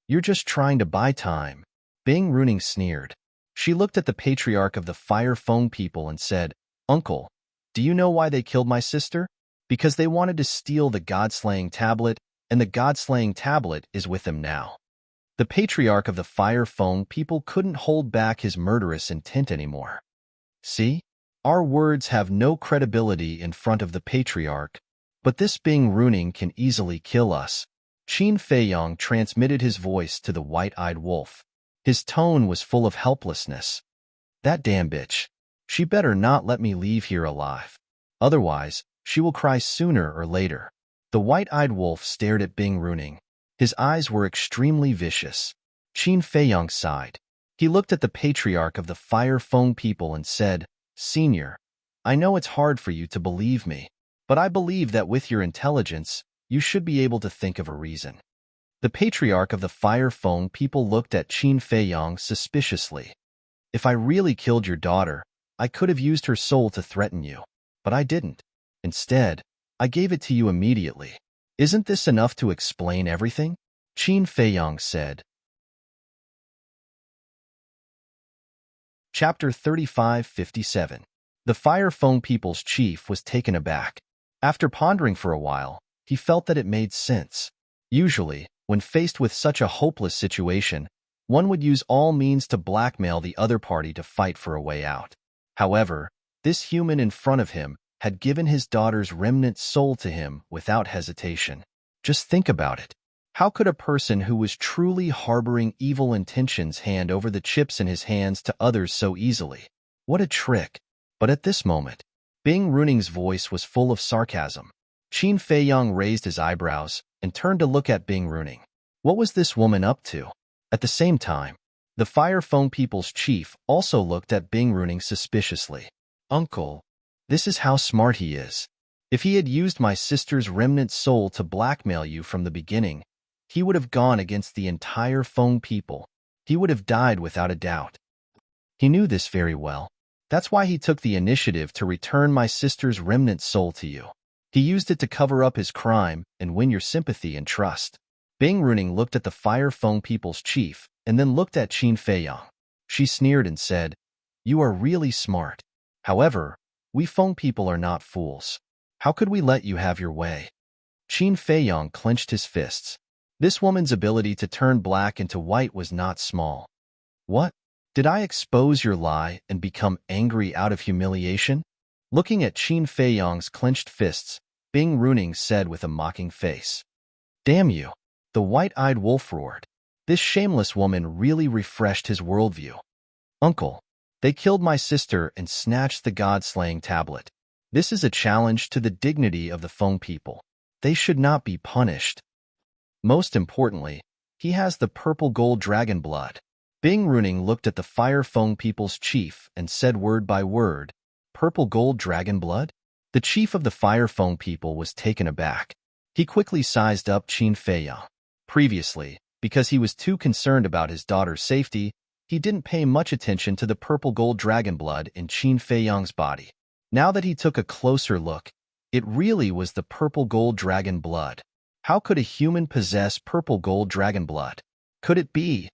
"You're just trying to buy time." Bing Runing sneered. She looked at the patriarch of the Fire Feng people and said, "Uncle, do you know why they killed my sister? Because they wanted to steal the God-slaying tablet, and the God-slaying tablet is with them now." The patriarch of the Fire Feng people couldn't hold back his murderous intent anymore. "See? Our words have no credibility in front of the patriarch, but this Bing Runing can easily kill us." Qin Feiyong transmitted his voice to the white-eyed wolf. His tone was full of helplessness. "That damn bitch. She better not let me leave here alive. Otherwise, she will cry sooner or later." The white-eyed wolf stared at Bing Runing. His eyes were extremely vicious. Qin Feiyong sighed. He looked at the patriarch of the Fire Feng people and said, "Senior, I know it's hard for you to believe me, but I believe that with your intelligence, you should be able to think of a reason." The patriarch of the Fire Feng people looked at Qin Feiyong suspiciously. "If I really killed your daughter, I could have used her soul to threaten you, but I didn't. Instead, I gave it to you immediately. Isn't this enough to explain everything?" Qin Feiyong said. Chapter 3557. The Fire Feng people's chief was taken aback. After pondering for a while, he felt that it made sense. Usually, when faced with such a hopeless situation, one would use all means to blackmail the other party to fight for a way out. However, this human in front of him had given his daughter's remnant soul to him without hesitation. Just think about it. How could a person who was truly harboring evil intentions hand over the chips in his hands to others so easily? What a trick. But at this moment, Bing Runing's voice was full of sarcasm. Qin Feiyang raised his eyebrows and turned to look at Bing Runing. What was this woman up to? At the same time, the Fire Feng People's chief also looked at Bing Runing suspiciously. Uncle, this is how smart he is. If he had used my sister's remnant soul to blackmail you from the beginning, he would have gone against the entire Feng people. He would have died without a doubt. He knew this very well. That's why he took the initiative to return my sister's remnant soul to you. He used it to cover up his crime and win your sympathy and trust. Bing Runing looked at the Fire Feng People's chief and then looked at Qin Feiyang. She sneered and said, "You are really smart. However, we Feng people are not fools. How could we let you have your way?" Qin Feiyang clenched his fists. This woman's ability to turn black into white was not small. What? Did I expose your lie and become angry out of humiliation? Looking at Qin Feiyang's clenched fists, Bing Runing said with a mocking face. Damn you! The white-eyed wolf roared. This shameless woman really refreshed his worldview. Uncle, they killed my sister and snatched the god-slaying tablet. This is a challenge to the dignity of the Feng people. They should not be punished. Most importantly, he has the purple gold dragon blood. Bing Runing looked at the Fire Feng People's chief and said word by word, "Purple gold dragon blood?" The chief of the Fire Feng people was taken aback. He quickly sized up Qin Feiyang. Previously, because he was too concerned about his daughter's safety, he didn't pay much attention to the purple gold dragon blood in Qin Feiyang's body. Now that he took a closer look, it really was the purple gold dragon blood. How could a human possess purple gold dragon blood? Could it be?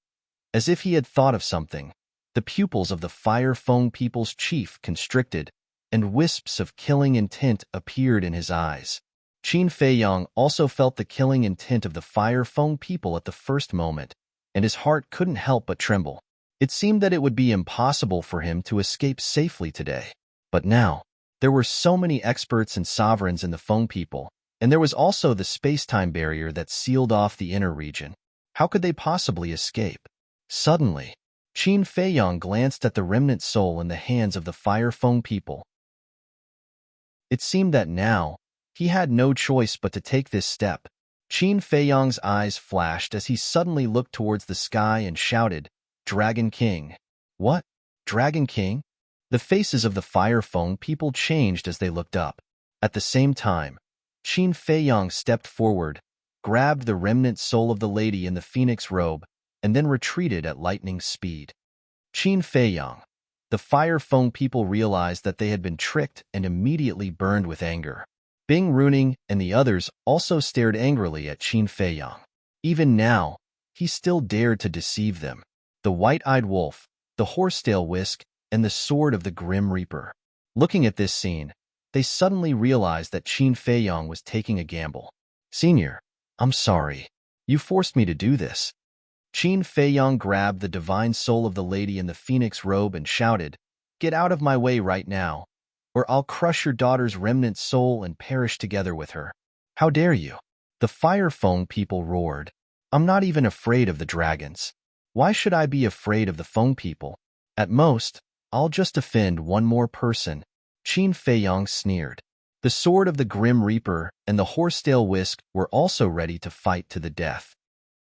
As if he had thought of something, the pupils of the Fire Feng People's chief constricted, and wisps of killing intent appeared in his eyes. Qin Feiyang also felt the killing intent of the Fire Feng people at the first moment, and his heart couldn't help but tremble. It seemed that it would be impossible for him to escape safely today. But now, there were so many experts and sovereigns in the Feng people, and there was also the space-time barrier that sealed off the inner region. How could they possibly escape? Suddenly, Qin Feiyang glanced at the remnant soul in the hands of the Fire Feng people. It seemed that now, he had no choice but to take this step. Qin Feiyang's eyes flashed as he suddenly looked towards the sky and shouted, "Dragon King!" What? Dragon King? The faces of the Fire Feng people changed as they looked up. At the same time, Qin Feiyang stepped forward, grabbed the remnant soul of the lady in the phoenix robe, and then retreated at lightning speed. Qin Feiyang. The Fire Feng people realized that they had been tricked and immediately burned with anger. Bing Runing and the others also stared angrily at Qin Feiyang. Even now, he still dared to deceive them. The white-eyed wolf, the horsetail whisk, and the sword of the Grim Reaper. Looking at this scene, they suddenly realized that Qin Feiyang was taking a gamble. "Senior, I'm sorry. You forced me to do this." Qin Feiyang grabbed the divine soul of the lady in the phoenix robe and shouted, "Get out of my way right now, or I'll crush your daughter's remnant soul and perish together with her." "How dare you?" The Fire Feng people roared. "I'm not even afraid of the dragons. Why should I be afraid of the Feng people? At most, I'll just offend one more person." Qin Feiyang sneered. The sword of the Grim Reaper and the horsetail whisk were also ready to fight to the death.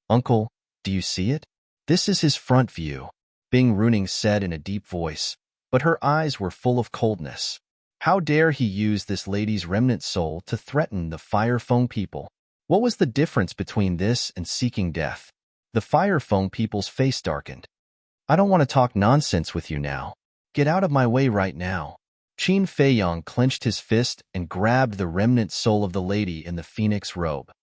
"Uncle, do you see it? This is his front view," Bing Runing said in a deep voice, but her eyes were full of coldness. How dare he use this lady's remnant soul to threaten the Fire Feng people? What was the difference between this and seeking death? The Fire Feng people's face darkened. "I don't want to talk nonsense with you now. Get out of my way right now." Qin Feiyang clenched his fist and grabbed the remnant soul of the lady in the phoenix robe.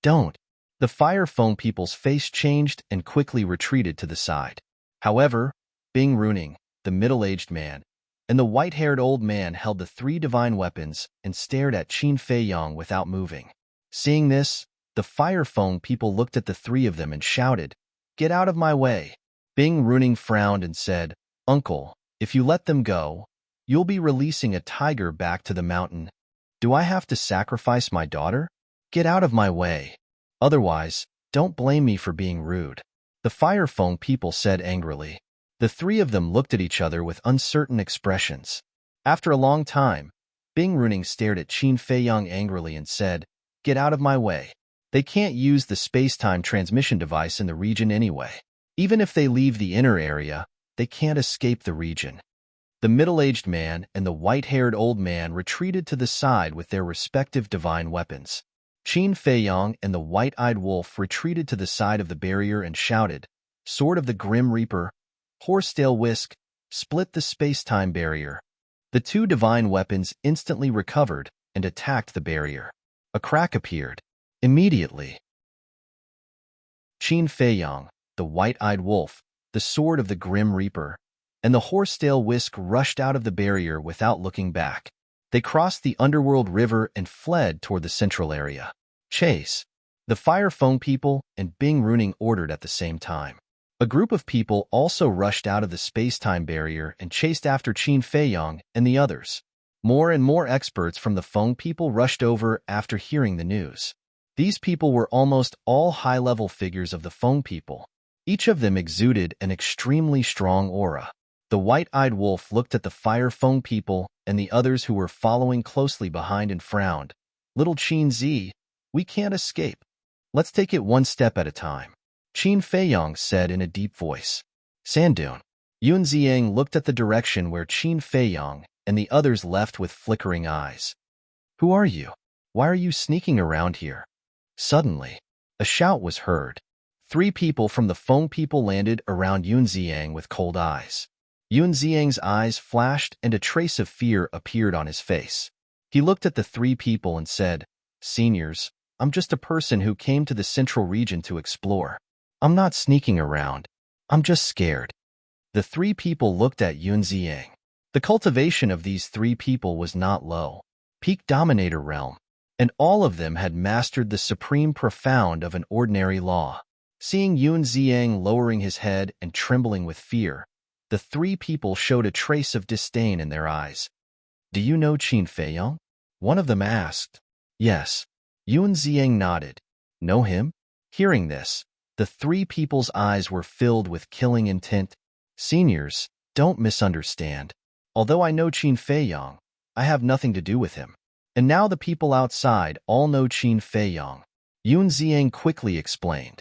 "Don't." The Fire Feng people's face changed and quickly retreated to the side. However, Bing Runing, the middle-aged man, and the white-haired old man held the three divine weapons and stared at Qin Feiyang without moving. Seeing this, The fire phone people looked at the three of them and shouted, "Get out of my way!" Bing Runing frowned and said, "Uncle, if you let them go, you'll be releasing a tiger back to the mountain. Do I have to sacrifice my daughter? Get out of my way. Otherwise, don't blame me for being rude." The fire phone people said angrily. The three of them looked at each other with uncertain expressions. After a long time, Bing Runing stared at Qin Feiyang angrily and said, "Get out of my way. They can't use the space-time transmission device in the region anyway. Even if they leave the inner area, they can't escape the region." The middle-aged man and the white-haired old man retreated to the side with their respective divine weapons. Qin Feiyang and the white-eyed wolf retreated to the side of the barrier and shouted, "Sword of the Grim Reaper, Horsetail Whisk, split the space-time barrier." The two divine weapons instantly recovered and attacked the barrier. A crack appeared. Immediately, Qin Feiyang, the white-eyed wolf, the sword of the Grim Reaper, and the Horsetail Whisk rushed out of the barrier without looking back. They crossed the underworld river and fled toward the central area. Chase! The fire phone people and Bing Runing ordered at the same time. A group of people also rushed out of the space-time barrier and chased after Qin Feiyang and the others. More and more experts from the phone people rushed over after hearing the news. These people were almost all high-level figures of the phone people. Each of them exuded an extremely strong aura. The white-eyed wolf looked at the fire phone people and the others who were following closely behind and frowned. "Little Qin Zi, we can't escape. Let's take it one step at a time," Qin Feiyang said in a deep voice. Sandoon. Yun Ziang looked at the direction where Qin Feiyang and the others left with flickering eyes. "Who are you? Why are you sneaking around here?" Suddenly, a shout was heard. Three people from the phone people landed around Yun Ziang with cold eyes. Yun Ziang's eyes flashed and a trace of fear appeared on his face. He looked at the three people and said, "Seniors, I'm just a person who came to the central region to explore. I'm not sneaking around. I'm just scared." The three people looked at Yun Ziang. The cultivation of these three people was not low. Peak Dominator realm. And all of them had mastered the supreme profound of an ordinary law. Seeing Yun Ziang lowering his head and trembling with fear, the three people showed a trace of disdain in their eyes. "Do you know Qin Feiyang?" one of them asked. "Yes." Yun Ziang nodded. "Know him?" Hearing this, the three people's eyes were filled with killing intent. "Seniors, don't misunderstand. Although I know Qin Feiyang, I have nothing to do with him. And now the people outside all know Qin Feiyang." Yun Ziang quickly explained.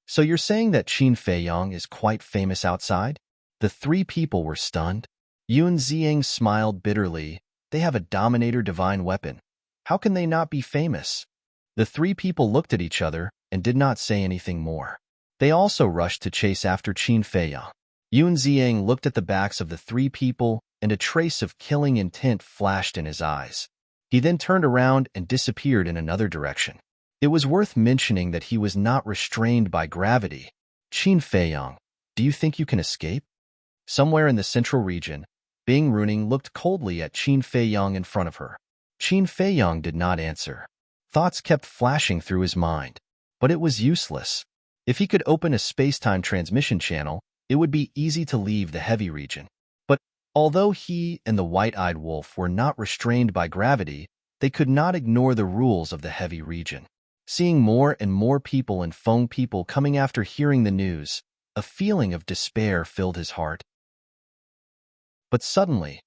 "So you're saying that Qin Feiyang is quite famous outside?" The three people were stunned. Yun Ziang smiled bitterly. "They have a Dominator divine weapon. How can they not be famous?" The three people looked at each other and did not say anything more. They also rushed to chase after Qin Feiyang. Yun Ziang looked at the backs of the three people and a trace of killing intent flashed in his eyes. He then turned around and disappeared in another direction. It was worth mentioning that he was not restrained by gravity. "Qin Feiyang, do you think you can escape?" Somewhere in the central region, Bing Runing looked coldly at Qin Feiyang in front of her. Qin Feiyang did not answer. Thoughts kept flashing through his mind. But it was useless. If he could open a space-time transmission channel, it would be easy to leave the heavy region. But although he and the white-eyed wolf were not restrained by gravity, they could not ignore the rules of the heavy region. Seeing more and more people and phone people coming after hearing the news, a feeling of despair filled his heart. But suddenly,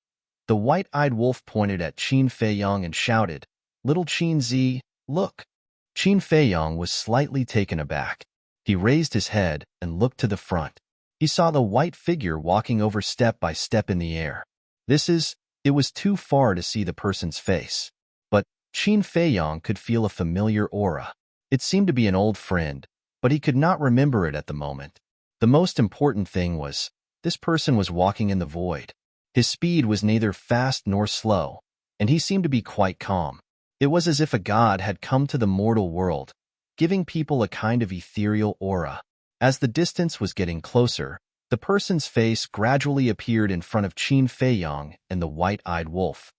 the white-eyed wolf pointed at Qin Feiyang and shouted, "Little Qin Zi, look!" Qin Feiyang was slightly taken aback. He raised his head and looked to the front. He saw the white figure walking over step by step in the air. It was too far to see the person's face. But Qin Feiyang could feel a familiar aura. It seemed to be an old friend, but he could not remember it at the moment. The most important thing was, this person was walking in the void. His speed was neither fast nor slow, and he seemed to be quite calm. It was as if a god had come to the mortal world, giving people a kind of ethereal aura. As the distance was getting closer, the person's face gradually appeared in front of Qin Feiyang and the white-eyed wolf.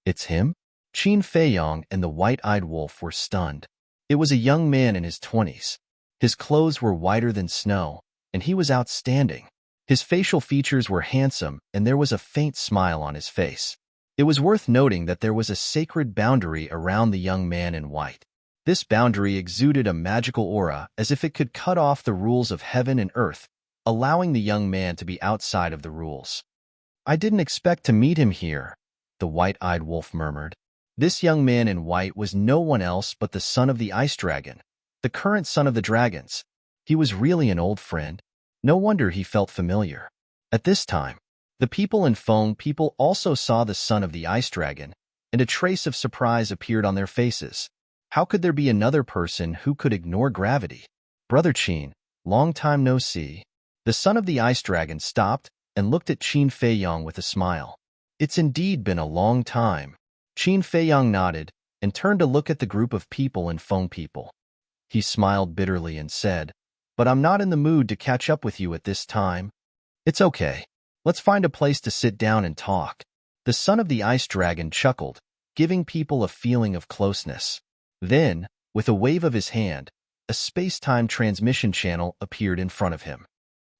"It's him?" Qin Feiyang and the white-eyed wolf were stunned. It was a young man in his 20s. His clothes were whiter than snow, and he was outstanding. His facial features were handsome, and there was a faint smile on his face. It was worth noting that there was a sacred boundary around the young man in white. This boundary exuded a magical aura, as if it could cut off the rules of heaven and earth, allowing the young man to be outside of the rules. "I didn't expect to meet him here," the white-eyed wolf murmured. This young man in white was no one else but the son of the ice dragon, the current son of the dragons. He was really an old friend. No wonder he felt familiar. At this time, the people in Foam People also saw the son of the ice dragon, and a trace of surprise appeared on their faces. How could there be another person who could ignore gravity? "Brother Qin, long time no see." The son of the ice dragon stopped and looked at Qin Feiyong with a smile. "It's indeed been a long time." Qin Feiyong nodded and turned to look at the group of people in Foam People. He smiled bitterly and said, "But I'm not in the mood to catch up with you at this time." "It's okay. Let's find a place to sit down and talk." The son of the ice dragon chuckled, giving people a feeling of closeness. Then, with a wave of his hand, a space-time transmission channel appeared in front of him.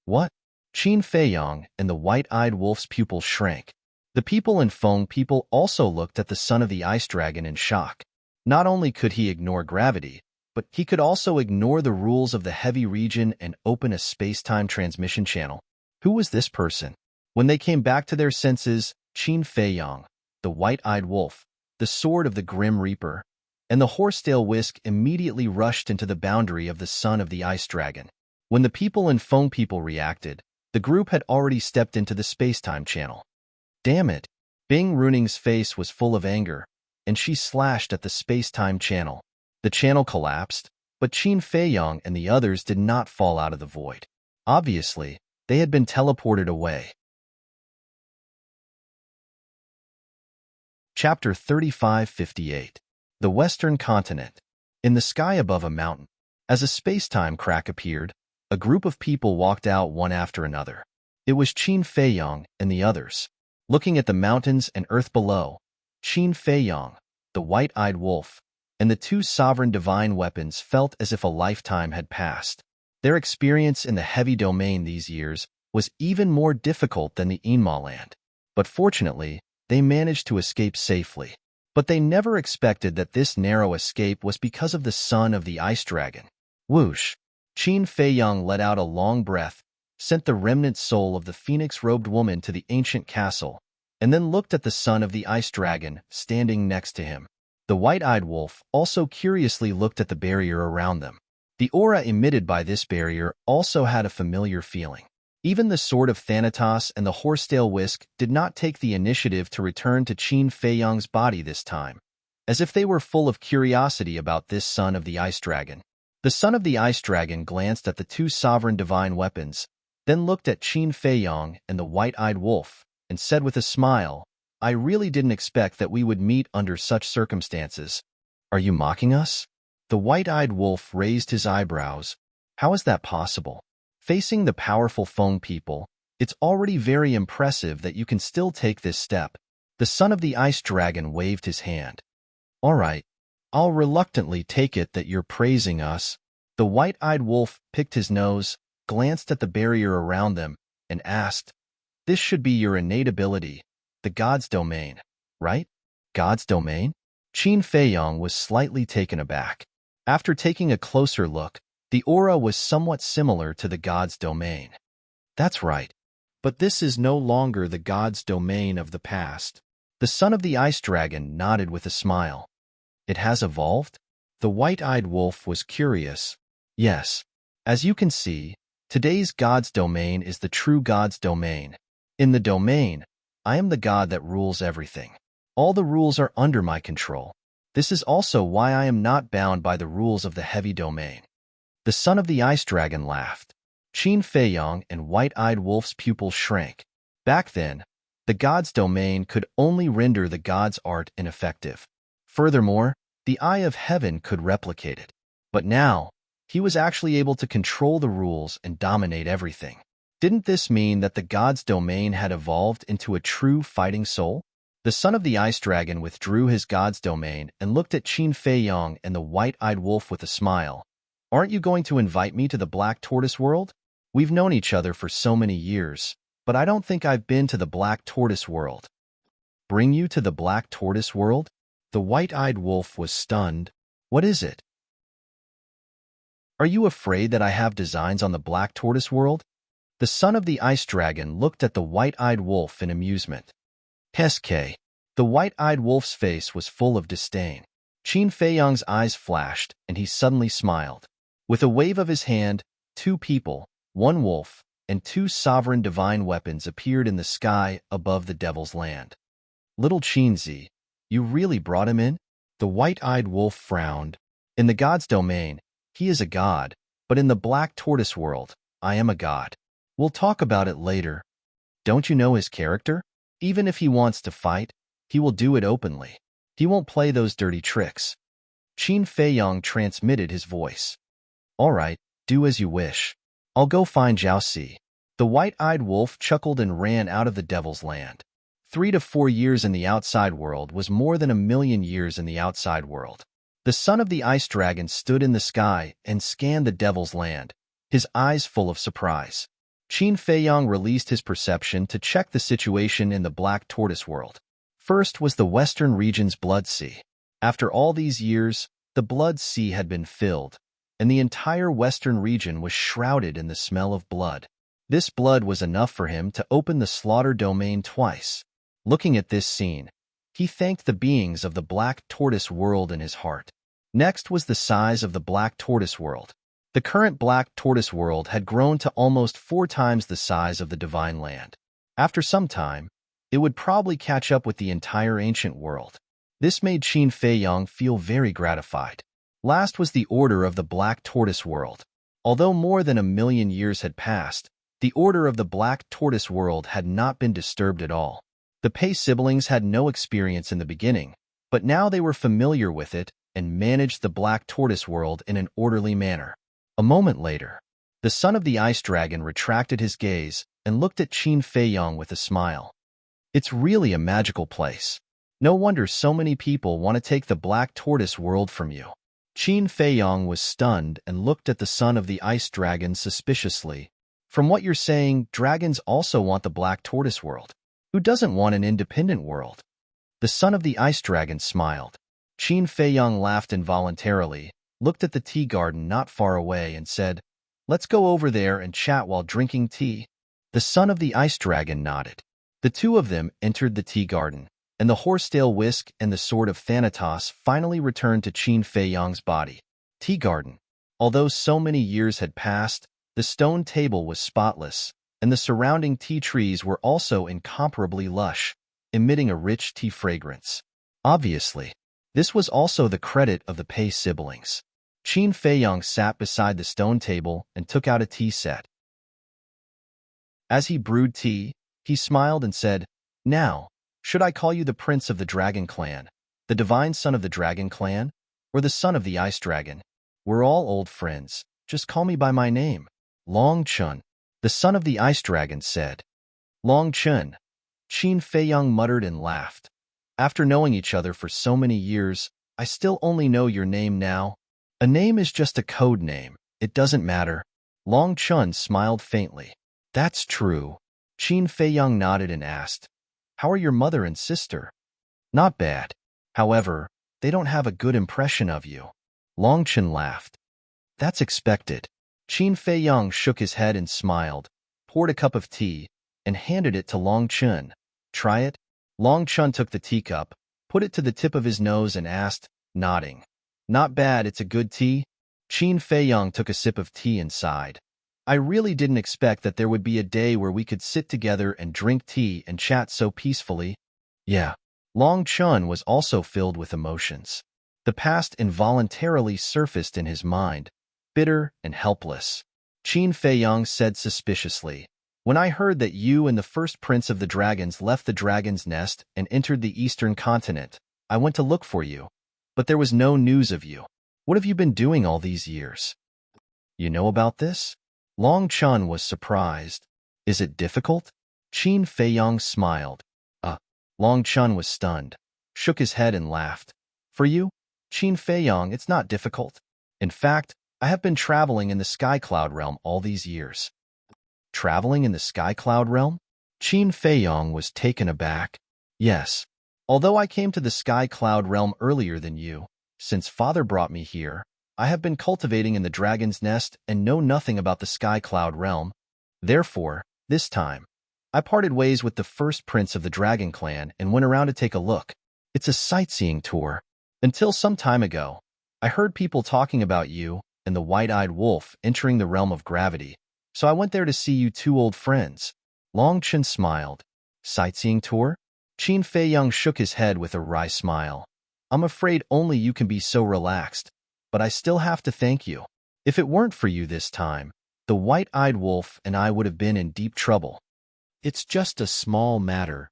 "What?" Qin Feiyong and the white-eyed wolf's pupils shrank. The people in Foam People also looked at the son of the ice dragon in shock. Not only could he ignore gravity, but he could also ignore the rules of the heavy region and open a space-time transmission channel. Who was this person? When they came back to their senses, Qin Feiyong, the white-eyed wolf, the sword of the Grim Reaper, and the horsetail whisk immediately rushed into the boundary of the son of the ice dragon. When the people in Foam People reacted, the group had already stepped into the space-time channel. "Damn it!" Bing Runing's face was full of anger, and she slashed at the space-time channel. The channel collapsed, but Qin Feiyong and the others did not fall out of the void. Obviously, they had been teleported away. Chapter 3558. The Western Continent. In the sky above a mountain, as a space-time crack appeared, a group of people walked out one after another. It was Qin Feiyong and the others. Looking at the mountains and earth below, Qin Feiyong, the white-eyed wolf, and the two sovereign divine weapons felt as if a lifetime had passed. Their experience in the heavy domain these years was even more difficult than the Inma land. But fortunately, they managed to escape safely. But they never expected that this narrow escape was because of the son of the ice dragon. Whoosh! Qin Feiyong let out a long breath, sent the remnant soul of the phoenix-robed woman to the ancient castle, and then looked at the son of the ice dragon standing next to him. The white-eyed wolf also curiously looked at the barrier around them. The aura emitted by this barrier also had a familiar feeling. Even the sword of Thanatos and the horsetail whisk did not take the initiative to return to Qin Feiyong's body this time, as if they were full of curiosity about this son of the ice dragon. The son of the ice dragon glanced at the two sovereign divine weapons, then looked at Qin Feiyong and the white-eyed wolf, and said with a smile, "I really didn't expect that we would meet under such circumstances. Are you mocking us?" The white-eyed wolf raised his eyebrows. "How is that possible? Facing the powerful Foam People, it's already very impressive that you can still take this step." The son of the ice dragon waved his hand. "All right, I'll reluctantly take it that you're praising us." The white-eyed wolf picked his nose, glanced at the barrier around them, and asked, "This should be your innate ability, the God's Domain, right?" "God's Domain?" Qin Feiyong was slightly taken aback. After taking a closer look, the aura was somewhat similar to the God's Domain. "That's right. But this is no longer the God's Domain of the past." The son of the ice dragon nodded with a smile. "It has evolved?" The white-eyed wolf was curious. "Yes. As you can see, today's God's Domain is the true God's Domain. In the domain, I am the God that rules everything. All the rules are under my control. This is also why I am not bound by the rules of the heavy domain." The son of the ice dragon laughed. Qin Feiyong and white-eyed wolf's pupils shrank. Back then, the God's Domain could only render the God's art ineffective. Furthermore, the eye of heaven could replicate it. But now, he was actually able to control the rules and dominate everything. Didn't this mean that the God's Domain had evolved into a true fighting soul? The son of the ice dragon withdrew his god's domain and looked at Qin Fei Yong and the white-eyed wolf with a smile. Aren't you going to invite me to the Black Tortoise world? We've known each other for so many years, but I don't think I've been to the Black Tortoise world. Bring you to the Black Tortoise world? The white-eyed wolf was stunned. What is it? Are you afraid that I have designs on the Black Tortoise world? The son of the ice dragon looked at the white-eyed wolf in amusement. Heske. The white-eyed wolf's face was full of disdain. Qin Fei Yong's eyes flashed, and he suddenly smiled. With a wave of his hand, 2 people, 1 wolf, and 2 sovereign divine weapons appeared in the sky above the Devil's Land. Little Qinzi, you really brought him in? The white-eyed wolf frowned. In the god's domain, he is a god, but in the Black Tortoise world, I am a god. We'll talk about it later. Don't you know his character? Even if he wants to fight, he will do it openly. He won't play those dirty tricks. Qin Fei Yong transmitted his voice. All right, do as you wish. I'll go find Zhao Si. The white-eyed wolf chuckled and ran out of the Devil's Land. 3 to 4 years in the outside world was more than 1,000,000 years in the outside world. The son of the ice dragon stood in the sky and scanned the Devil's Land, his eyes full of surprise. Qin Fei Yong released his perception to check the situation in the Black Tortoise world. First was the western region's Blood Sea. After all these years, the Blood Sea had been filled, and the entire western region was shrouded in the smell of blood. This blood was enough for him to open the slaughter domain twice. Looking at this scene, he thanked the beings of the Black Tortoise world in his heart. Next was the size of the Black Tortoise world. The current Black Tortoise world had grown to almost 4 times the size of the Divine Land. After some time, it would probably catch up with the entire ancient world. This made Qin Fei Yong feel very gratified. Last was the order of the Black Tortoise world. Although more than 1,000,000 years had passed, the order of the Black Tortoise world had not been disturbed at all. The Pei siblings had no experience in the beginning, but now they were familiar with it and managed the Black Tortoise world in an orderly manner. A moment later, the son of the ice dragon retracted his gaze and looked at Qin Fei Yong with a smile. It's really a magical place. No wonder so many people want to take the Black Tortoise world from you. Qin Fei Yong was stunned and looked at the son of the ice dragon suspiciously. From what you're saying, dragons also want the Black Tortoise world. Who doesn't want an independent world? The son of the ice dragon smiled. Qin Fei Yong laughed involuntarily, looked at the tea garden not far away and said, Let's go over there and chat while drinking tea. The son of the ice dragon nodded. The 2 of them entered the tea garden, and the horsetail whisk and the sword of Thanatos finally returned to Qin Fei Yong's body. Tea garden. Although so many years had passed, the stone table was spotless, and the surrounding tea trees were also incomparably lush, emitting a rich tea fragrance. Obviously, this was also the credit of the Pei siblings. Qin Fei Yong sat beside the stone table and took out a tea set. As he brewed tea, he smiled and said, Now, should I call you the Prince of the Dragon Clan, the Divine Son of the Dragon Clan, or the Son of the Ice Dragon? We're all old friends. Just call me by my name. Long Chun, the son of the ice dragon said. Long Chun. Qin Fei Yong muttered and laughed. After knowing each other for so many years, I still only know your name now. A name is just a code name. It doesn't matter. Long Chun smiled faintly. That's true. Qin Fei Yong nodded and asked, How are your mother and sister? Not bad. However, they don't have a good impression of you. Long Chun laughed. That's expected. Qin Fei Yong shook his head and smiled, poured a cup of tea, and handed it to Long Chun. Try it? Long Chun took the teacup, put it to the tip of his nose and asked, nodding. Not bad, it's a good tea. Qin Fei Yong took a sip of tea and sighed. I really didn't expect that there would be a day where we could sit together and drink tea and chat so peacefully. Yeah. Long Chun was also filled with emotions. The past involuntarily surfaced in his mind, bitter and helpless. Qin Fei Yong said suspiciously, When I heard that you and the first prince of the dragons left the dragon's nest and entered the eastern continent, I went to look for you, but there was no news of you. What have you been doing all these years? You know about this? Long Chun was surprised. Is it difficult? Qin Fei Yong smiled. Long Chun was stunned, shook his head and laughed. For you, Qin Feiyang, it's not difficult. In fact, I have been traveling in the Sky Cloud realm all these years. Traveling in the Sky Cloud realm? Qin Feiyang was taken aback. Yes. Although I came to the Sky Cloud realm earlier than you, since Father brought me here, I have been cultivating in the Dragon's Nest and know nothing about the Sky Cloud realm. Therefore, this time, I parted ways with the first prince of the Dragon Clan and went around to take a look. It's a sightseeing tour. Until some time ago, I heard people talking about you and the white-eyed wolf entering the realm of gravity, so I went there to see you two old friends. Long Chen smiled. Sightseeing tour? Qin Feiyang shook his head with a wry smile. I'm afraid only you can be so relaxed, but I still have to thank you. If it weren't for you this time, the white-eyed wolf and I would have been in deep trouble. It's just a small matter.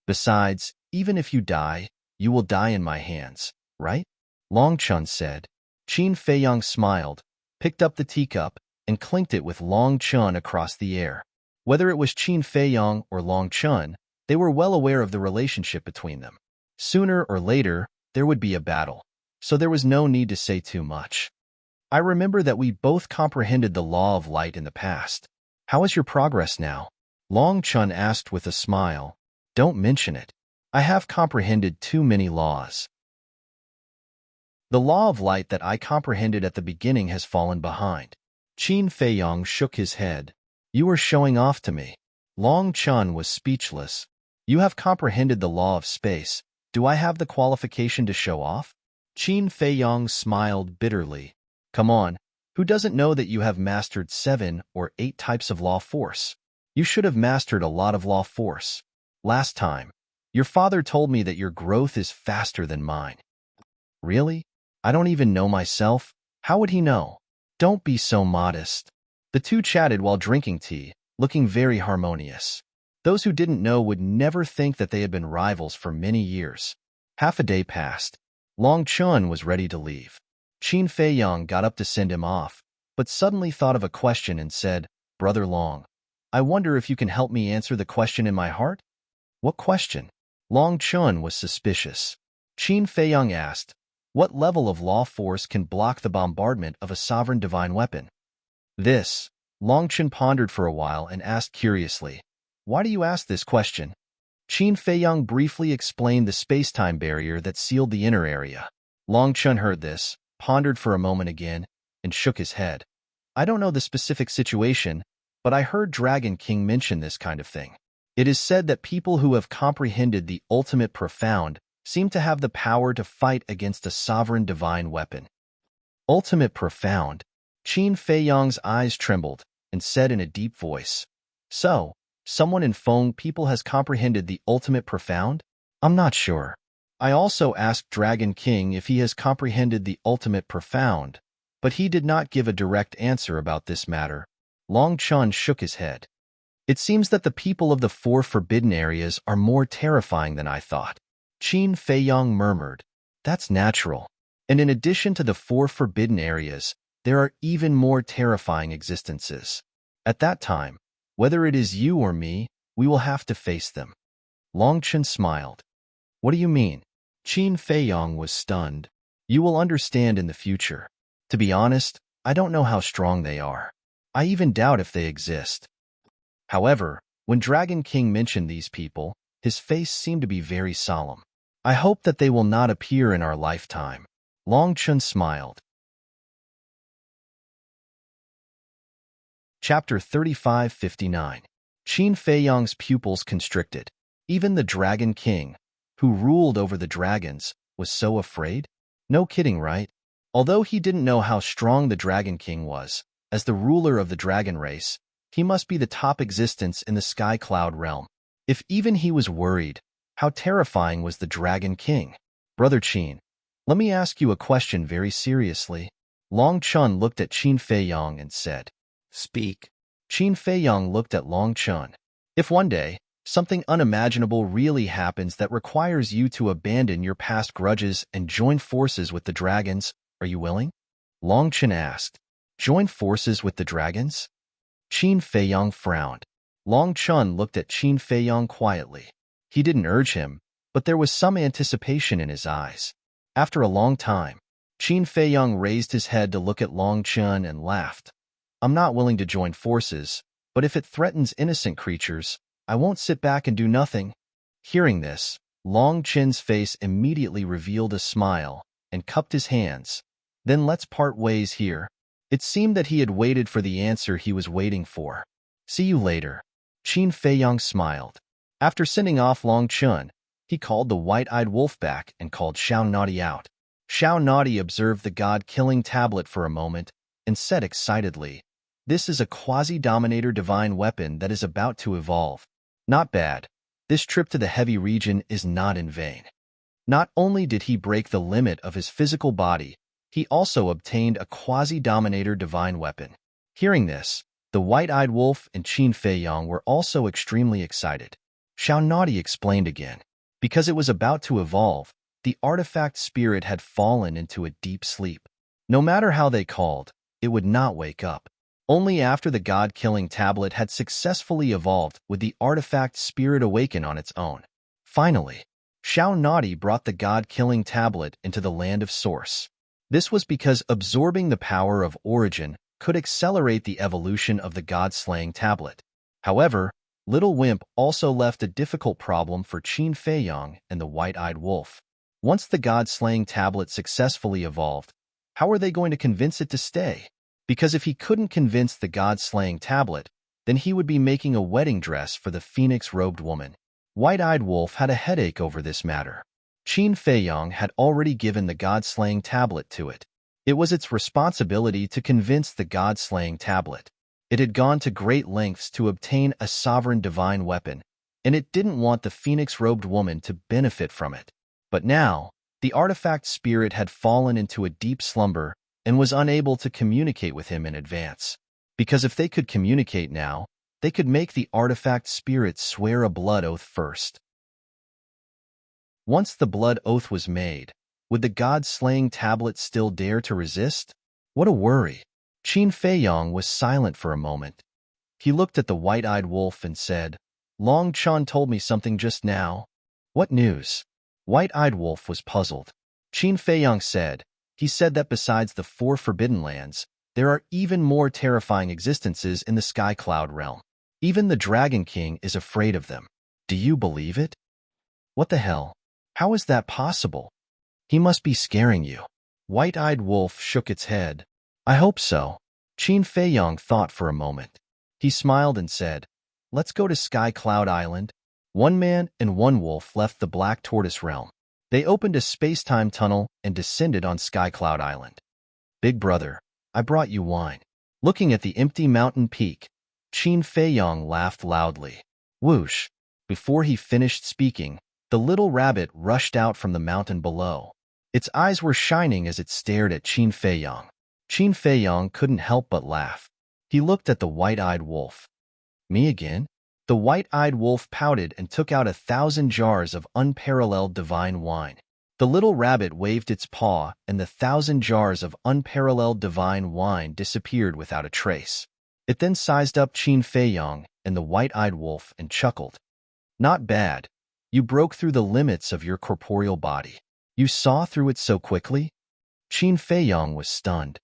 Besides, even if you die, you will die in my hands, right? Long Chun said. Qin Feiyang smiled, picked up the teacup, and clinked it with Long Chun across the air. Whether it was Qin Feiyang or Long Chun, they were well aware of the relationship between them. Sooner or later, there would be a battle, so there was no need to say too much. I remember that we both comprehended the law of light in the past. How is your progress now? Long Chun asked with a smile. Don't mention it. I have comprehended too many laws. The law of light that I comprehended at the beginning has fallen behind. Qin Feiyang shook his head. You are showing off to me. Long Chun was speechless. You have comprehended the law of space. Do I have the qualification to show off? Qin Feiyang smiled bitterly. Come on, who doesn't know that you have mastered 7 or 8 types of law force? You should have mastered a lot of law force. Last time, your father told me that your growth is faster than mine. Really? I don't even know myself. How would he know? Don't be so modest. The two chatted while drinking tea, looking very harmonious. Those who didn't know would never think that they had been rivals for many years. Half a day passed. Long Chun was ready to leave. Qin Feiyang got up to send him off, but suddenly thought of a question and said, Brother Long, I wonder if you can help me answer the question in my heart? What question? Long Chun was suspicious. Qin Feiyang asked, what level of law force can block the bombardment of a sovereign divine weapon? This, Long Chun pondered for a while and asked curiously, why do you ask this question? Qin Feiyang briefly explained the space-time barrier that sealed the inner area. Long Chun heard this, pondered for a moment again, and shook his head. I don't know the specific situation, but I heard Dragon King mention this kind of thing. It is said that people who have comprehended the ultimate profound seem to have the power to fight against a sovereign divine weapon. Ultimate profound? Qin Feiyang's eyes trembled and said in a deep voice, So, someone in Feng people has comprehended the ultimate profound? I'm not sure. I also asked Dragon King if he has comprehended the ultimate profound, but he did not give a direct answer about this matter. Long Chun shook his head. It seems that the people of the 4 forbidden areas are more terrifying than I thought. Qin Feiyang murmured, That's natural. And in addition to the 4 forbidden areas, there are even more terrifying existences. At that time, whether it is you or me, we will have to face them. Long Chen smiled. What do you mean? Qin Feiyang was stunned. You will understand in the future. To be honest, I don't know how strong they are. I even doubt if they exist. However, when Dragon King mentioned these people, his face seemed to be very solemn. I hope that they will not appear in our lifetime. Long Chun smiled. Chapter 35-59. Qin Feiyang's pupils constricted. Even the Dragon King, who ruled over the dragons, was so afraid? No kidding, right? Although he didn't know how strong the Dragon King was, as the ruler of the dragon race, he must be the top existence in the Sky Cloud realm. If even he was worried, how terrifying was the Dragon King? Brother Qin, let me ask you a question very seriously. Long Chun looked at Qin Feiyang and said, Speak. Qin Feiyang looked at Long Chun. If one day, something unimaginable really happens that requires you to abandon your past grudges and join forces with the dragons, are you willing? Long Chun asked. Join forces with the dragons? Qin Feiyang frowned. Long Chun looked at Qin Feiyang quietly. He didn't urge him, but there was some anticipation in his eyes. After a long time, Qin Feiyang raised his head to look at Long Chun and laughed. I'm not willing to join forces, but if it threatens innocent creatures, I won't sit back and do nothing. Hearing this, Long Chin's face immediately revealed a smile and cupped his hands. Then let's part ways here. It seemed that he had waited for the answer he was waiting for. See you later. Qin Feiyang smiled. After sending off Long Chun, he called the white-eyed wolf back and called Xiao Naughty out. Xiao Naughty observed the god-killing tablet for a moment and said excitedly, "This is a quasi-dominator divine weapon that is about to evolve. Not bad. This trip to the heavy region is not in vain." Not only did he break the limit of his physical body, he also obtained a quasi-dominator divine weapon. Hearing this, the white-eyed wolf and Qin Feiyang were also extremely excited. Xiao Naughty explained again. Because it was about to evolve, the artifact spirit had fallen into a deep sleep. No matter how they called, it would not wake up. Only after the god-killing tablet had successfully evolved would the artifact spirit awaken on its own. Finally, Xiao Naughty brought the god-killing tablet into the land of Source. This was because absorbing the power of Origin could accelerate the evolution of the god-slaying tablet. However, Little Wimp also left a difficult problem for Qin Feiyang and the white-eyed wolf. Once the god-slaying tablet successfully evolved, how were they going to convince it to stay? Because if he couldn't convince the god-slaying tablet, then he would be making a wedding dress for the phoenix-robed woman. White-eyed wolf had a headache over this matter. Qin Feiyang had already given the god-slaying tablet to it. It was its responsibility to convince the god-slaying tablet. It had gone to great lengths to obtain a sovereign divine weapon, and it didn't want the phoenix-robed woman to benefit from it. But now, the artifact spirit had fallen into a deep slumber and was unable to communicate with him in advance. Because if they could communicate now, they could make the artifact spirit swear a blood oath first. Once the blood oath was made, would the god-slaying tablet still dare to resist? What a worry! Qin Feiyang was silent for a moment. He looked at the white-eyed wolf and said, "Long Chun told me something just now." "What news?" White-eyed wolf was puzzled. Qin Feiyang said, "He said that besides the 4 forbidden lands, there are even more terrifying existences in the Sky Cloud realm. Even the Dragon King is afraid of them. Do you believe it?" "What the hell? How is that possible?" "He must be scaring you." White-eyed wolf shook its head. "I hope so." Qin Feiyang thought for a moment. He smiled and said, "Let's go to Sky Cloud Island." One man and one wolf left the Black Tortoise realm. They opened a space-time tunnel and descended on Sky Cloud Island. "Big brother, I brought you wine." Looking at the empty mountain peak, Qin Feiyang laughed loudly. Whoosh! Before he finished speaking, the little rabbit rushed out from the mountain below. Its eyes were shining as it stared at Qin Feiyang. Qin Feiyang couldn't help but laugh. He looked at the white-eyed wolf. "Me again?" The white-eyed wolf pouted and took out 1,000 jars of unparalleled divine wine. The little rabbit waved its paw, and the 1,000 jars of unparalleled divine wine disappeared without a trace. It then sized up Qin Feiyang and the white-eyed wolf and chuckled. "Not bad. You broke through the limits of your corporeal body. You saw through it so quickly?" Qin Feiyang was stunned.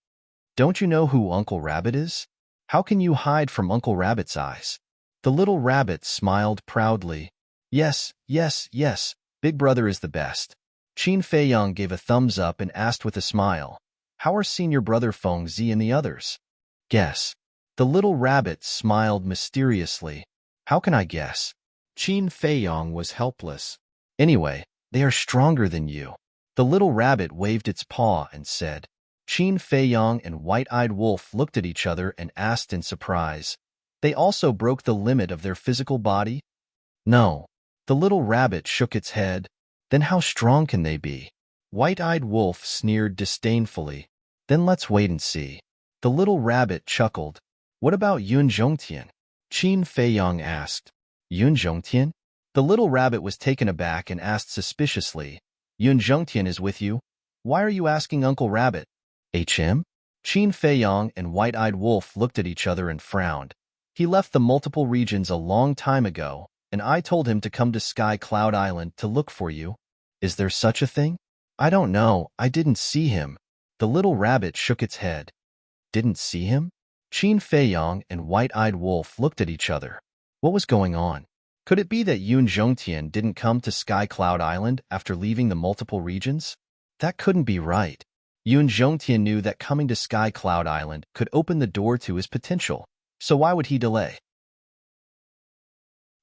"Don't you know who Uncle Rabbit is? How can you hide from Uncle Rabbit's eyes?" The little rabbit smiled proudly. Yes, yes, yes, Big Brother is the best." Qin Feiyang gave a thumbs up and asked with a smile, "How are Senior Brother Feng Zi and the others?" "Guess." The little rabbit smiled mysteriously. "How can I guess?" Qin Feiyang was helpless. "Anyway, they are stronger than you." The little rabbit waved its paw and said. Qin Feiyang and White-Eyed Wolf looked at each other and asked in surprise, "They also broke the limit of their physical body?" "No." The little rabbit shook its head. "Then how strong can they be?" White-Eyed Wolf sneered disdainfully. "Then let's wait and see." The little rabbit chuckled. "What about Yun Zhongtian?" Qin Feiyang asked. "Yun Zhongtian?" The little rabbit was taken aback and asked suspiciously, "Yun Zhongtian is with you? Why are you asking Uncle Rabbit?" "HM?" Qin Feiyang and White-Eyed Wolf looked at each other and frowned. He left the multiple regions a long time ago, and I told him to come to Sky Cloud Island to look for you. Is there such a thing? I don't know. I didn't see him. The little rabbit shook its head. Didn't see him? Qin Feiyong and White-Eyed Wolf looked at each other. What was going on? Could it be that Yun Zhongtian didn't come to Sky Cloud Island after leaving the multiple regions? That couldn't be right. Yun Zhongtian knew that coming to Sky Cloud Island could open the door to his potential, so why would he delay?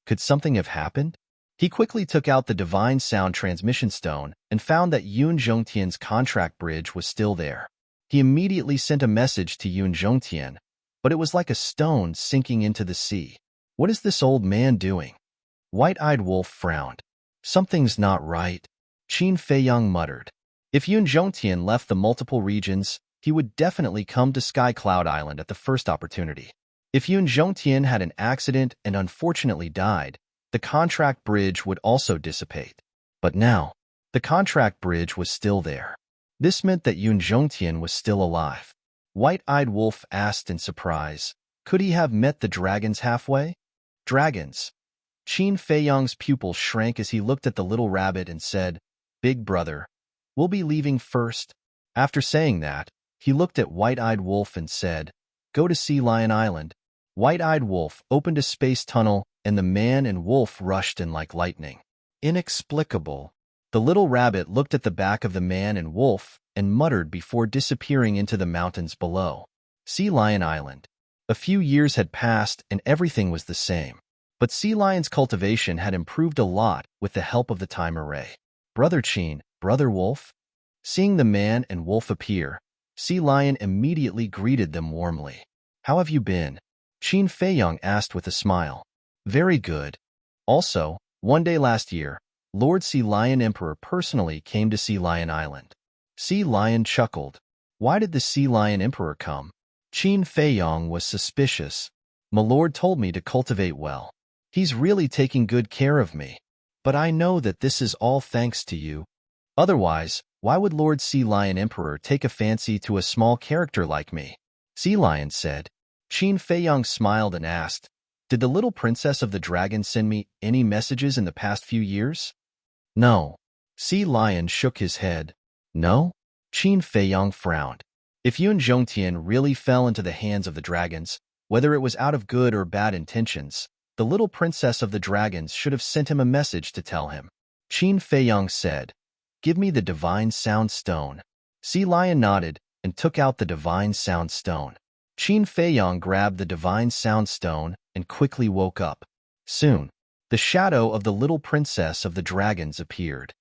Could something have happened? He quickly took out the Divine Sound Transmission Stone and found that Yun Zhongtian's contract bridge was still there. He immediately sent a message to Yun Zhongtian, but it was like a stone sinking into the sea. What is this old man doing? White-Eyed Wolf frowned. Something's not right. Qin Feiyong muttered. If Yun Zhongtian left the multiple regions, he would definitely come to Sky Cloud Island at the first opportunity. If Yun Zhongtian had an accident and unfortunately died, the contract bridge would also dissipate. But now, the contract bridge was still there. This meant that Yun Zhongtian was still alive. White-Eyed Wolf asked in surprise, could he have met the dragons halfway? Dragons. Qin Feiyong's pupils shrank as he looked at the little rabbit and said, Big brother, we'll be leaving first. After saying that, he looked at White-Eyed Wolf and said, go to Sea Lion Island. White-Eyed Wolf opened a space tunnel, and the man and wolf rushed in like lightning. Inexplicable. The little rabbit looked at the back of the man and wolf and muttered before disappearing into the mountains below. Sea Lion Island. A few years had passed and everything was the same. But Sea Lion's cultivation had improved a lot with the help of the time array. Brother Qin, Brother Wolf? Seeing the man and wolf appear, Sea Lion immediately greeted them warmly. How have you been? Qin Feiyong asked with a smile. Very good. Also, one day last year, Lord Sea Lion Emperor personally came to Sea Lion Island. Sea Lion chuckled. Why did the Sea Lion Emperor come? Qin Feiyong was suspicious. My lord told me to cultivate well. He's really taking good care of me. But I know that this is all thanks to you. Otherwise, why would Lord Sea Lion Emperor take a fancy to a small character like me? Sea Lion said. Qin Feiyong smiled and asked, did the little princess of the dragon send me any messages in the past few years? No. Sea Lion shook his head. No? Qin Feiyong frowned. If Yun Zhongtian really fell into the hands of the dragons, whether it was out of good or bad intentions, the little princess of the dragons should have sent him a message to tell him. Qin Feiyong said, give me the Divine Sound Stone. Sea Lion nodded and took out the Divine Sound Stone. Qin Feiyong grabbed the Divine Sound Stone and quickly woke up. Soon, the shadow of the little princess of the dragons appeared.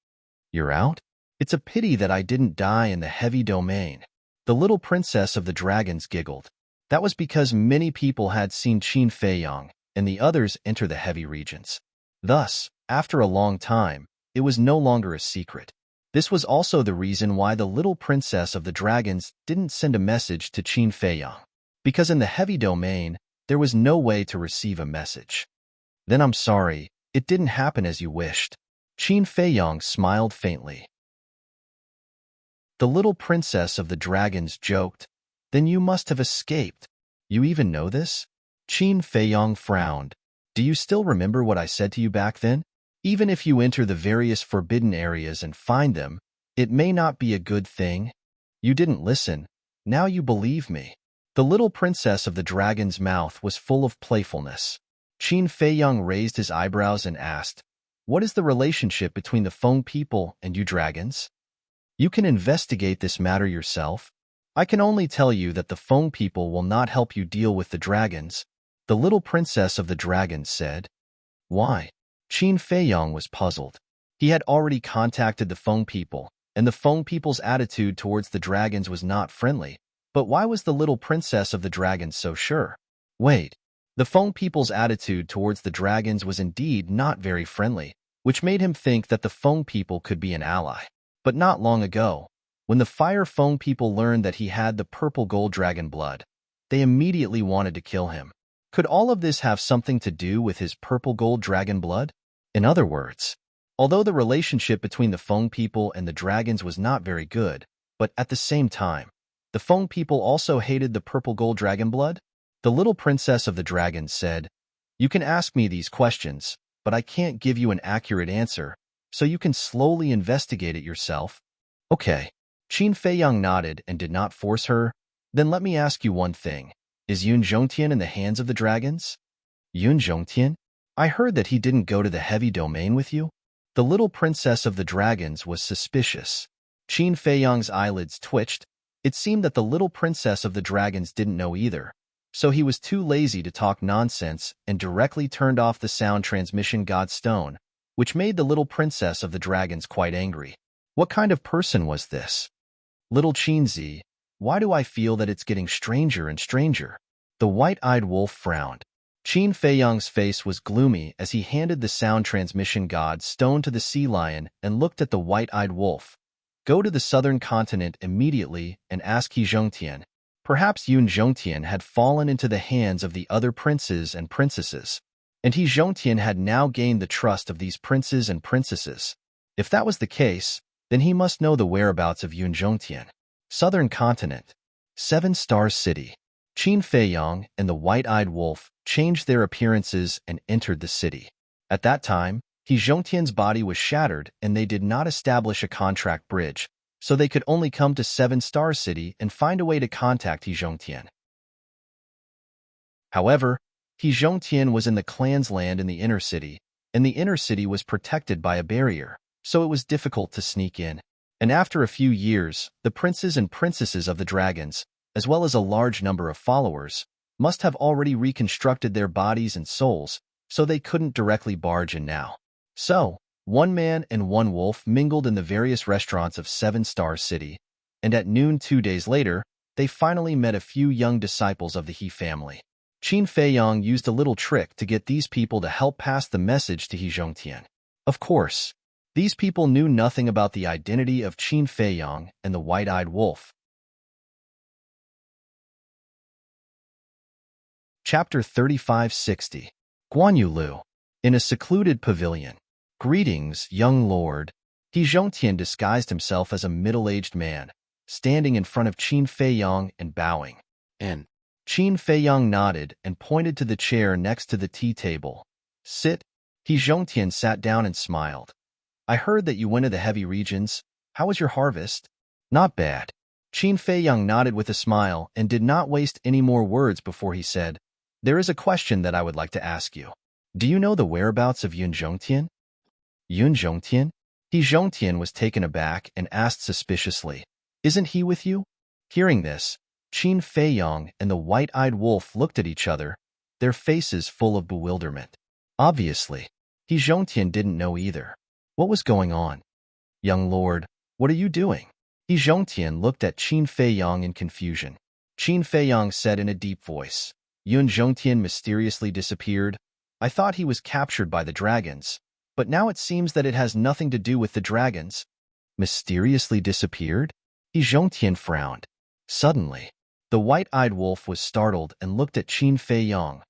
You're out? It's a pity that I didn't die in the heavy domain. The little princess of the dragons giggled. That was because many people had seen Qin Feiyong and the others enter the heavy regions. Thus, after a long time, it was no longer a secret. This was also the reason why the little princess of the dragons didn't send a message to Qin Feiyong. Because in the heavy domain, there was no way to receive a message. Then I'm sorry, it didn't happen as you wished. Qin Feiyong smiled faintly. The little princess of the dragons joked, then you must have escaped. You even know this? Qin Feiyong frowned. Do you still remember what I said to you back then? Even if you enter the various forbidden areas and find them, it may not be a good thing. You didn't listen. Now you believe me. The little princess of the dragon's mouth was full of playfulness. Qin Feiyong raised his eyebrows and asked, what is the relationship between the Feng people and you dragons? You can investigate this matter yourself. I can only tell you that the Feng people will not help you deal with the dragons, the little princess of the dragons said. Why? Qin Feiyong was puzzled. He had already contacted the Feng people, and the Feng people's attitude towards the dragons was not friendly. But why was the little princess of the dragons so sure? Wait, the Feng people's attitude towards the dragons was indeed not very friendly, which made him think that the Feng people could be an ally. But not long ago, when the Fire Feng people learned that he had the purple gold dragon blood, they immediately wanted to kill him. Could all of this have something to do with his purple gold dragon blood? In other words, although the relationship between the Feng people and the dragons was not very good, but at the same time, the Feng people also hated the purple gold dragon blood? The little princess of the dragons said, you can ask me these questions, but I can't give you an accurate answer, so you can slowly investigate it yourself. Okay. Qin Feiyang nodded and did not force her. Then let me ask you one thing. Is Yun Zhongtian in the hands of the dragons? Yun Zhongtian? I heard that he didn't go to the heavy domain with you. The little princess of the dragons was suspicious. Qin Feiyang's eyelids twitched. It seemed that the little princess of the dragons didn't know either, so he was too lazy to talk nonsense and directly turned off the sound transmission god stone, which made the little princess of the dragons quite angry. What kind of person was this? Little Qinzi, why do I feel that it's getting stranger and stranger? The white-eyed wolf frowned. Qin Feiyang's face was gloomy as he handed the sound transmission god stone to the sea lion and looked at the white-eyed wolf. Go to the southern continent immediately and ask He Zhongtian. Perhaps Yun Zhongtian had fallen into the hands of the other princes and princesses, and He Zhongtian had now gained the trust of these princes and princesses. If that was the case, then he must know the whereabouts of Yun Zhongtian. Southern continent. 7-Star City. Qin Feiyang and the white-eyed wolf changed their appearances and entered the city. At that time, He Zhongtian's body was shattered and they did not establish a contract bridge, so they could only come to 7-Star City and find a way to contact He Zhongtian. However, He Zhongtian was in the clan's land in the inner city, and the inner city was protected by a barrier, so it was difficult to sneak in. And after a few years, the princes and princesses of the dragons, as well as a large number of followers, must have already reconstructed their bodies and souls, so they couldn't directly barge in now. So, one man and one wolf mingled in the various restaurants of 7-Star City, and at noon 2 days later, they finally met a few young disciples of the He family. Qin Feiyang used a little trick to get these people to help pass the message to He Zhongtian. Of course, these people knew nothing about the identity of Qin Feiyang and the white-eyed wolf. Chapter 3560. Guan Yulu. In a secluded pavilion. Greetings, young lord. He Zhongtian disguised himself as a middle-aged man, standing in front of Qin Feiyang and bowing. And Qin Feiyang nodded and pointed to the chair next to the tea table. Sit. He Zhongtian sat down and smiled. I heard that you went to the heavy regions. How was your harvest? Not bad. Qin Feiyang nodded with a smile and did not waste any more words before he said, There is a question that I would like to ask you. Do you know the whereabouts of Yun Zhongtian? Yun Zhongtian? He Zhongtian was taken aback and asked suspiciously, Isn't he with you? Hearing this, Qin Feiyang and the white-eyed wolf looked at each other, their faces full of bewilderment. Obviously, He Zhongtian didn't know either. What was going on? Young lord, what are you doing? He Zhongtian looked at Qin Feiyang in confusion. Qin Feiyang said in a deep voice, Yun Zhongtian mysteriously disappeared. I thought he was captured by the dragons, but now it seems that it has nothing to do with the dragons. Mysteriously disappeared? He Zhongtian frowned. Suddenly, the white-eyed wolf was startled and looked at Qin Feiyang,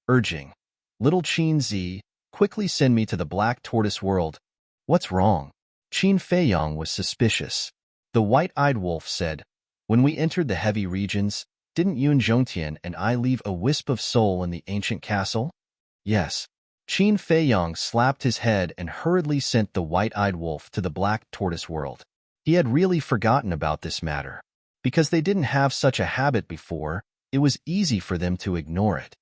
urging, Little Qin Zi, quickly send me to the Black Tortoise world. What's wrong? Qin Feiyang was suspicious. The white-eyed wolf said, When we entered the heavy regions, didn't Yun Zhongtian and I leave a wisp of soul in the ancient castle? Yes. Qin Feiyang slapped his head and hurriedly sent the white-eyed wolf to the Black Tortoise world. He had really forgotten about this matter. Because they didn't have such a habit before, it was easy for them to ignore it.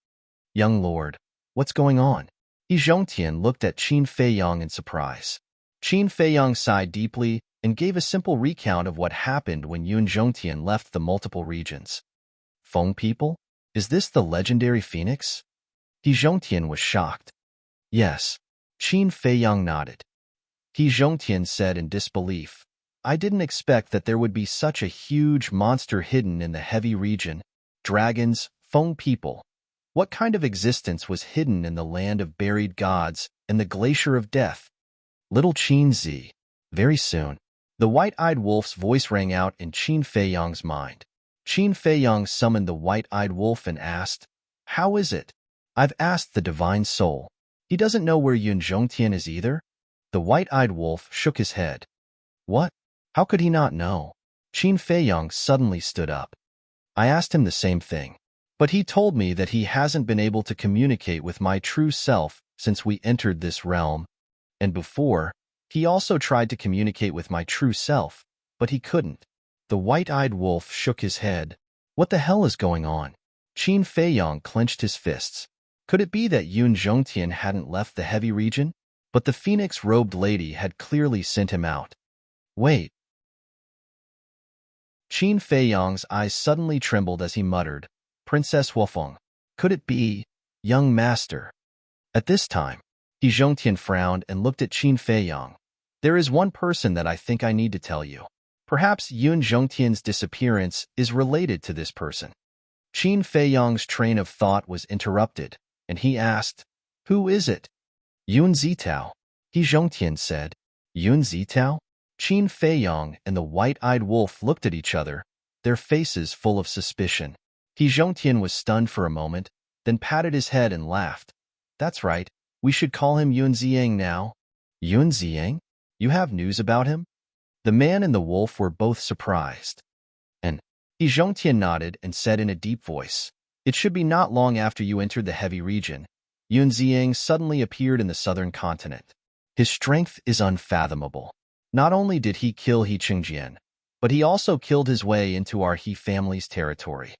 Young lord, what's going on? He Zhongtian looked at Qin Feiyang in surprise. Qin Feiyang sighed deeply and gave a simple recount of what happened when Yun Zhongtian left the multiple regions. Feng people? Is this the legendary phoenix? He Zhongtian was shocked. Yes. Qin Feiyang nodded. He Zhongtian said in disbelief, I didn't expect that there would be such a huge monster hidden in the heavy region. Dragons, Feng people. What kind of existence was hidden in the land of buried gods and the glacier of death? Little Qin Zi. Very soon, the white-eyed wolf's voice rang out in Qin Feiyang's mind. Qin Feiyang summoned the white-eyed wolf and asked, How is it? I've asked the divine soul. He doesn't know where Yun Zhongtian is either? The white-eyed wolf shook his head. What? How could he not know? Qin Feiyang suddenly stood up. I asked him the same thing, but he told me that he hasn't been able to communicate with my true self since we entered this realm. And before, he also tried to communicate with my true self, but he couldn't. The white-eyed wolf shook his head. What the hell is going on? Qin Feiyong clenched his fists. Could it be that Yun Zhongtian hadn't left the heavy region? But the phoenix-robed lady had clearly sent him out. Wait. Qin Feiyong's eyes suddenly trembled as he muttered, Princess Wufeng. Could it be, young master? At this time, He Zhongtian frowned and looked at Qin Feiyong. There is one person that I think I need to tell you. Perhaps Yun Zhongtian's disappearance is related to this person. Qin Feiyong's train of thought was interrupted, and he asked, Who is it? Yun Zitao. He Zhongtian said. Yun Zitao? Qin Feiyong and the white-eyed wolf looked at each other, their faces full of suspicion. He Zhongtian was stunned for a moment, then patted his head and laughed. That's right, we should call him Yun Ziyang now. Yun Ziyang? You have news about him? The man and the wolf were both surprised. And He Zhongtian nodded and said in a deep voice, It should be not long after you entered the heavy region. Yun Ziyang suddenly appeared in the southern continent. His strength is unfathomable. Not only did he kill He Qingjian, but he also killed his way into our He family's territory.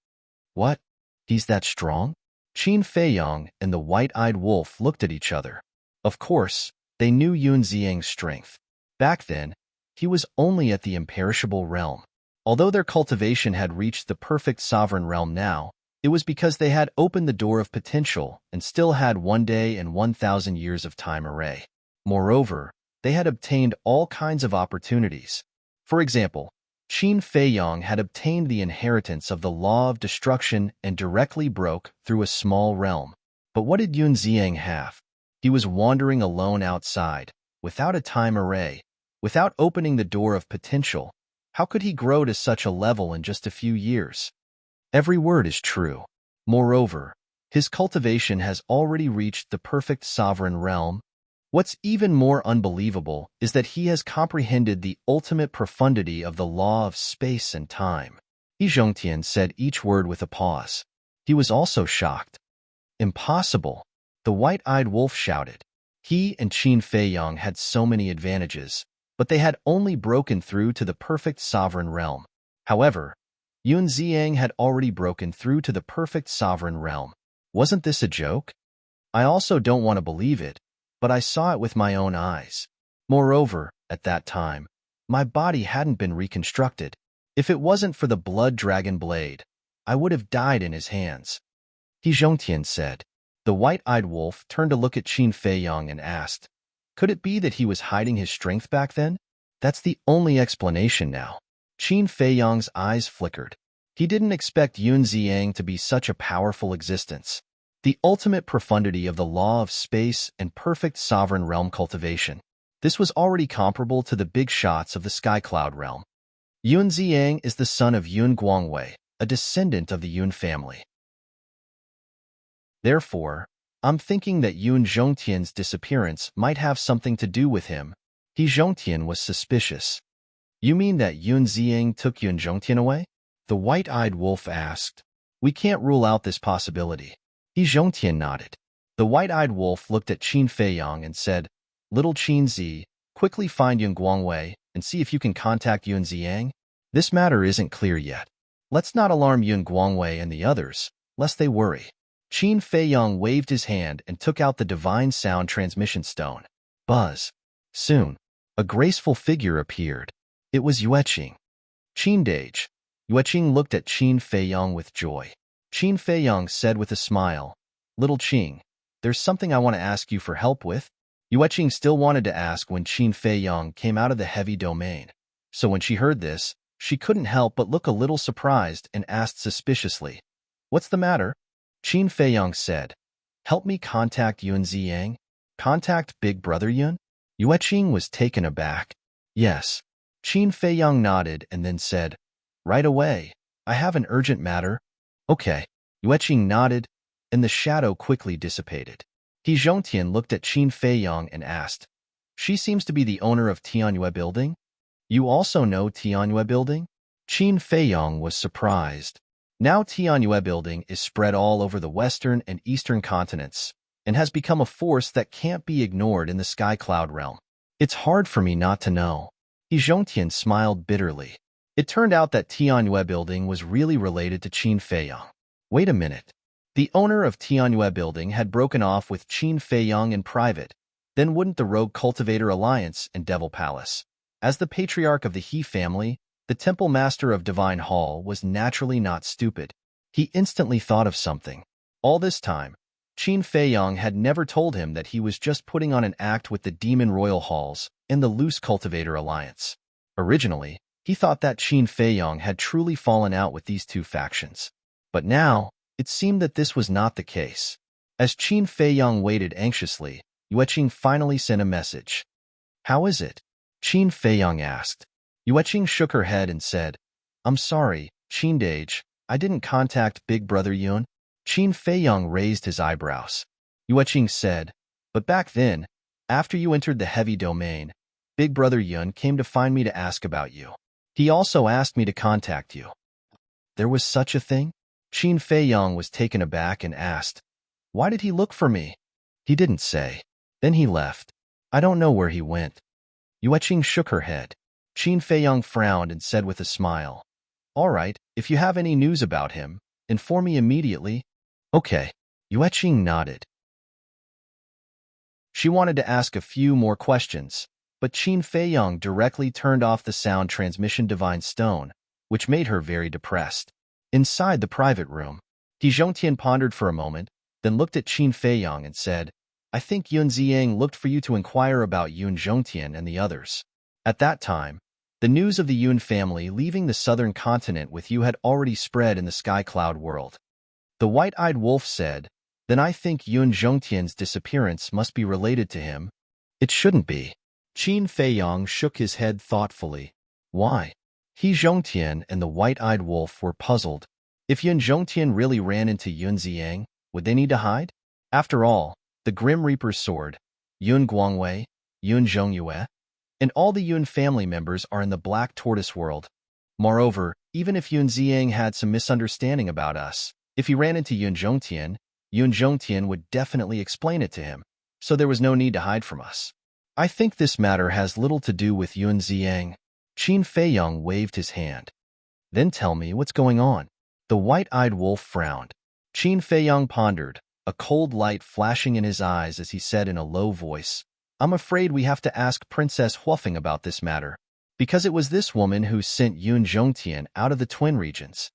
What? He's that strong? Qin Feiyong and the white-eyed wolf looked at each other. Of course, they knew Yun Ziyang's strength. Back then, he was only at the imperishable realm. Although their cultivation had reached the perfect sovereign realm now, it was because they had opened the door of potential and still had 1 day and 1,000 years of time array. Moreover, they had obtained all kinds of opportunities. For example, Qin Feiyong had obtained the inheritance of the law of destruction and directly broke through a small realm. But what did Yun Ziyang have? He was wandering alone outside, without a time array, without opening the door of potential. How could he grow to such a level in just a few years? Every word is true. Moreover, his cultivation has already reached the perfect sovereign realm. What's even more unbelievable is that he has comprehended the ultimate profundity of the law of space and time. He Zhongtian said each word with a pause. He was also shocked. Impossible! The white-eyed wolf shouted. He and Qin Feiyong had so many advantages, but they had only broken through to the perfect sovereign realm. However, Yun Ziyang had already broken through to the perfect sovereign realm. Wasn't this a joke? I also don't want to believe it, but I saw it with my own eyes. Moreover, at that time, my body hadn't been reconstructed. If it wasn't for the blood dragon blade, I would have died in his hands. He Zhongtian said. The white-eyed wolf turned to look at Qin Feiyong and asked, Could it be that he was hiding his strength back then? That's the only explanation now. Qin Feiyong's eyes flickered. He didn't expect Yun Ziyang to be such a powerful existence. The ultimate profundity of the law of space and perfect sovereign realm cultivation. This was already comparable to the big shots of the Sky Cloud realm. Yun Ziyang is the son of Yun Guangwei, a descendant of the Yun family. Therefore, I'm thinking that Yun Zhongtian's disappearance might have something to do with him. He Zhongtian was suspicious. You mean that Yun Ziyang took Yun Zhongtian away? The white-eyed wolf asked. We can't rule out this possibility. He Zhongtian nodded. The white-eyed wolf looked at Qin Feiyong and said, Little Qin Zi, quickly find Yun Guangwei and see if you can contact Yun Ziyang. This matter isn't clear yet. Let's not alarm Yun Guangwei and the others, lest they worry. Qin Feiyong waved his hand and took out the divine sound transmission stone. Buzz. Soon, a graceful figure appeared. It was Yueqing. Qin Dage. Yueqing looked at Qin Feiyong with joy. Qin Feiyong said with a smile, Little Qing, there's something I want to ask you for help with. Yueqing still wanted to ask when Qin Feiyong came out of the heavy domain. So when she heard this, she couldn't help but look a little surprised and asked suspiciously, What's the matter? Qin Feiyong said, Help me contact Yun Ziyang. Contact Big Brother Yun? Yueqing was taken aback. Yes. Qin Feiyong nodded and then said, Right away. I have an urgent matter. Okay. Yueqing nodded, and the shadow quickly dissipated. He Zhongtian looked at Qin Feiyong and asked, She seems to be the owner of Tianyue Building? You also know Tianyue Building? Qin Feiyong was surprised. Now Tianyue Building is spread all over the western and eastern continents, and has become a force that can't be ignored in the sky cloud realm. It's hard for me not to know. He Zhongtian smiled bitterly. It turned out that Tianyue Building was really related to Qin Feiyang. Wait a minute. The owner of Tianyue Building had broken off with Qin Feiyang in private. Then wouldn't the Rogue Cultivator Alliance and Devil Palace? As the patriarch of the He family, the Temple Master of Divine Hall was naturally not stupid. He instantly thought of something. All this time, Qin Feiyang had never told him that he was just putting on an act with the Demon Royal Halls and the Loose Cultivator Alliance. Originally, he thought that Qin Feiyang had truly fallen out with these two factions. But now, it seemed that this was not the case. As Qin Feiyang waited anxiously, Yueqing finally sent a message. "How is it?" Qin Feiyang asked. Yueqing shook her head and said, "I'm sorry, Qindage, I didn't contact Big Brother Yun." Qin Feiyang raised his eyebrows. Yueqing said, "But back then, after you entered the heavy domain, Big Brother Yun came to find me to ask about you. He also asked me to contact you." There was such a thing? Qin Feiyang was taken aback and asked, "Why did he look for me?" He didn't say. Then he left. I don't know where he went. Yueqing shook her head. Qin Feiyang frowned and said with a smile, "All right, if you have any news about him, inform me immediately." Okay. Yueqing nodded. She wanted to ask a few more questions, but Qin Feiyang directly turned off the sound transmission divine stone, which made her very depressed. Inside the private room, He Zhongtian pondered for a moment, then looked at Qin Feiyang and said, "I think Yun Ziyang looked for you to inquire about Yun Zhongtian and the others." At that time, the news of the Yun family leaving the southern continent with you had already spread in the sky cloud world. The white-eyed wolf said, "Then I think Yun Zhongtian's disappearance must be related to him." It shouldn't be. Qin Feiyang shook his head thoughtfully. Why? He Zhongtian and the white-eyed wolf were puzzled. If Yun Zhongtian really ran into Yun Ziyang, would they need to hide? After all, the Grim Reaper's sword, Yun Guangwei, Yun Zhongyue, and all the Yun family members are in the Black Tortoise world. Moreover, even if Yun Ziyang had some misunderstanding about us, if he ran into Yun Zhongtian would definitely explain it to him, so there was no need to hide from us. I think this matter has little to do with Yun Ziyang. Qin Feiyang waved his hand. Then tell me what's going on. The white-eyed wolf frowned. Qin Feiyang pondered, a cold light flashing in his eyes as he said in a low voice, "I'm afraid we have to ask Princess Huofeng about this matter, because it was this woman who sent Yun Zhongtian out of the Twin Regions."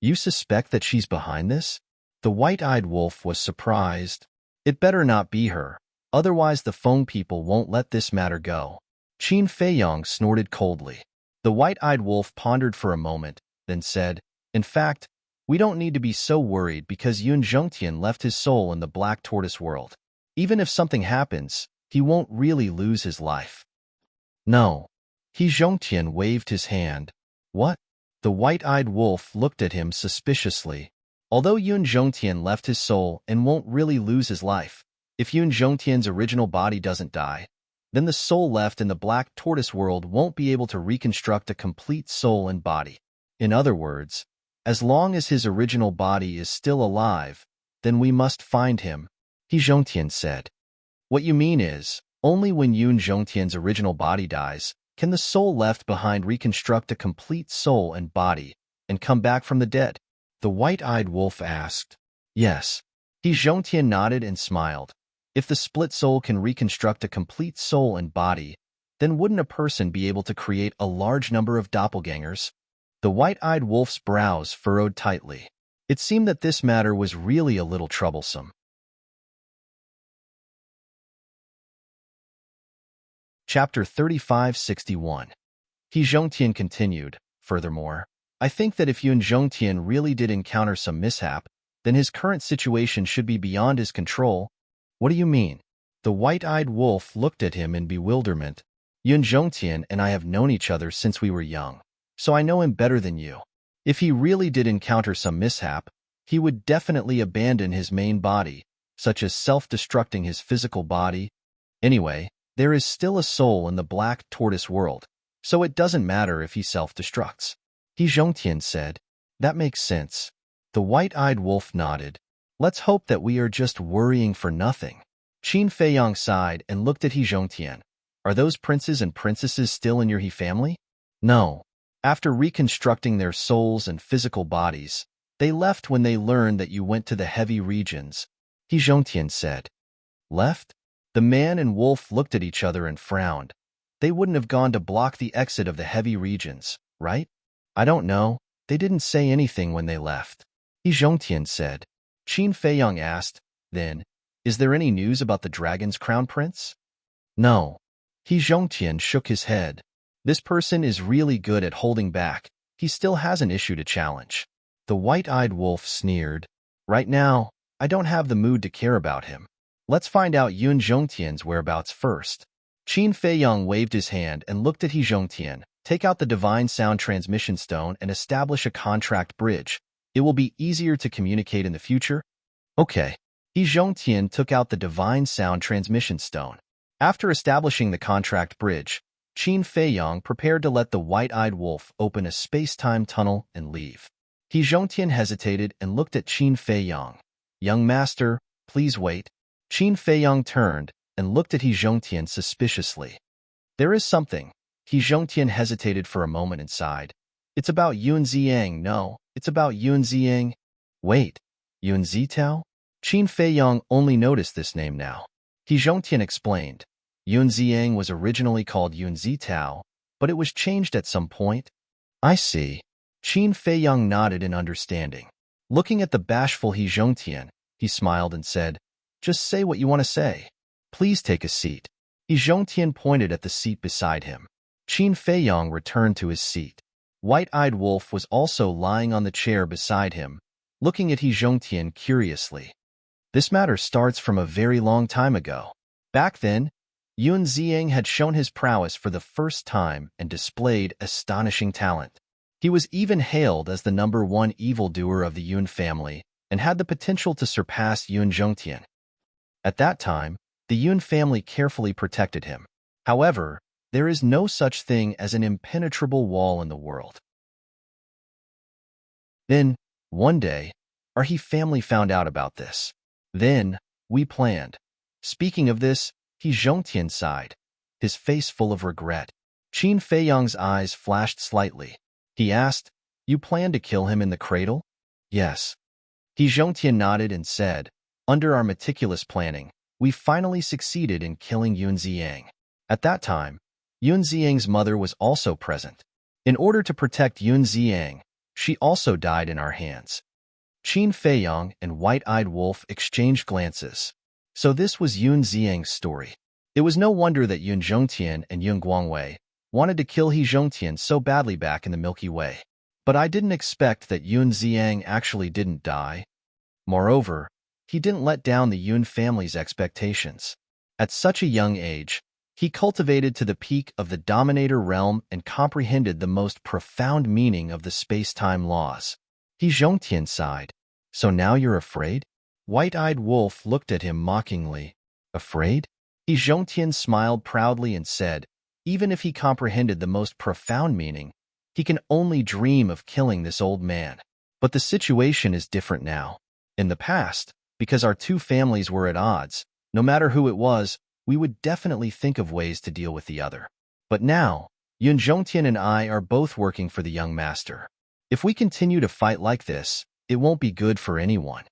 You suspect that she's behind this? The white-eyed wolf was surprised. It better not be her, otherwise the Feng people won't let this matter go. Qin Feiyang snorted coldly. The white-eyed wolf pondered for a moment, then said, "In fact, we don't need to be so worried because Yun Zhongtian left his soul in the Black Tortoise world. Even if something happens, he won't really lose his life." No. He Zhongtian waved his hand. What? The white-eyed wolf looked at him suspiciously. Although Yun Zhongtian left his soul and won't really lose his life, if Yun Zhongtian's original body doesn't die, then the soul left in the Black Tortoise world won't be able to reconstruct a complete soul and body. In other words, as long as his original body is still alive, then we must find him, He Zhongtian said. What you mean is, only when Yun Zhongtian's original body dies, can the soul left behind reconstruct a complete soul and body and come back from the dead? The white-eyed wolf asked. Yes. He Zhongtian nodded and smiled. If the split soul can reconstruct a complete soul and body, then wouldn't a person be able to create a large number of doppelgangers? The white-eyed wolf's brows furrowed tightly. It seemed that this matter was really a little troublesome. Chapter 3561. He Zhongtian continued, "Furthermore, I think that if Yun Zhongtian really did encounter some mishap, then his current situation should be beyond his control." What do you mean? The white-eyed wolf looked at him in bewilderment. Yun Zhongtian and I have known each other since we were young, so I know him better than you. If he really did encounter some mishap, he would definitely abandon his main body, such as self-destructing his physical body. Anyway, there is still a soul in the Black Tortoise world, so it doesn't matter if he self-destructs. He Zhongtian said, "That makes sense." The white-eyed wolf nodded. Let's hope that we are just worrying for nothing. Qin Feiyang sighed and looked at He Zhongtian. Are those princes and princesses still in your He family? No. After reconstructing their souls and physical bodies, they left when they learned that you went to the heavy regions, He Zhongtian said. Left? The man and wolf looked at each other and frowned. They wouldn't have gone to block the exit of the heavy regions, right? I don't know. They didn't say anything when they left, He Zhongtian said. Qin Feiyang asked, then, is there any news about the dragon's crown prince? No. He Zhongtian shook his head. This person is really good at holding back. He still hasn't issued a challenge. The white-eyed wolf sneered. Right now, I don't have the mood to care about him. Let's find out Yun Zhongtian's whereabouts first. Qin Feiyang waved his hand and looked at He Zhongtian. Take out the divine sound transmission stone and establish a contract bridge. It will be easier to communicate in the future. Okay. He Zhongtian took out the divine sound transmission stone. After establishing the contract bridge, Qin Feiyang prepared to let the white-eyed wolf open a space-time tunnel and leave. He Zhongtian hesitated and looked at Qin Feiyang. Young master, please wait. Qin Feiyang turned and looked at He Zhongtian suspiciously. There is something. He Zhongtian hesitated for a moment and sighed. It's about Yun Ziyang. No, it's about Yun Ziyang. Wait, Yun Zitao? Qin Feiyang only noticed this name now. He Zhongtian explained. Yun Ziyang was originally called Yun Zitao, but it was changed at some point. I see. Qin Feiyang nodded in understanding. Looking at the bashful He Zhongtian, he smiled and said, just say what you want to say. Please take a seat. He Zhongtian pointed at the seat beside him. Qin Feiyang returned to his seat. White-eyed wolf was also lying on the chair beside him, looking at He Zhongtian curiously. This matter starts from a very long time ago. Back then, Yun Ziyang had shown his prowess for the first time and displayed astonishing talent. He was even hailed as the #1 evildoer of the Yun family and had the potential to surpass Yun Zhongtian. At that time, the Yun family carefully protected him. However, there is no such thing as an impenetrable wall in the world. Then, one day, our He family found out about this. Then, we planned. Speaking of this, He Zhongtian sighed, his face full of regret. Qin Feiyang's eyes flashed slightly. He asked, you plan to kill him in the cradle? Yes. He Zhongtian nodded and said, under our meticulous planning, we finally succeeded in killing Yun Ziyang. At that time, Yun Ziyang's mother was also present. In order to protect Yun Ziyang, she also died in our hands. Qin Feiyang and White-Eyed Wolf exchanged glances. So this was Yun Ziyang's story. It was no wonder that Yun Zhongtian and Yun Guangwei wanted to kill He Zhongtian so badly back in the Milky Way. But I didn't expect that Yun Ziyang actually didn't die. Moreover, he didn't let down the Yun family's expectations. At such a young age, he cultivated to the peak of the Dominator realm and comprehended the most profound meaning of the space-time laws. He Zhongtian sighed. So now you're afraid? White-Eyed Wolf looked at him mockingly. Afraid? He Zhongtian smiled proudly and said, even if he comprehended the most profound meaning, he can only dream of killing this old man. But the situation is different now. In the past, because our two families were at odds, no matter who it was, we would definitely think of ways to deal with the other. But now, Yun Zhongtian and I are both working for the young master. If we continue to fight like this, it won't be good for anyone.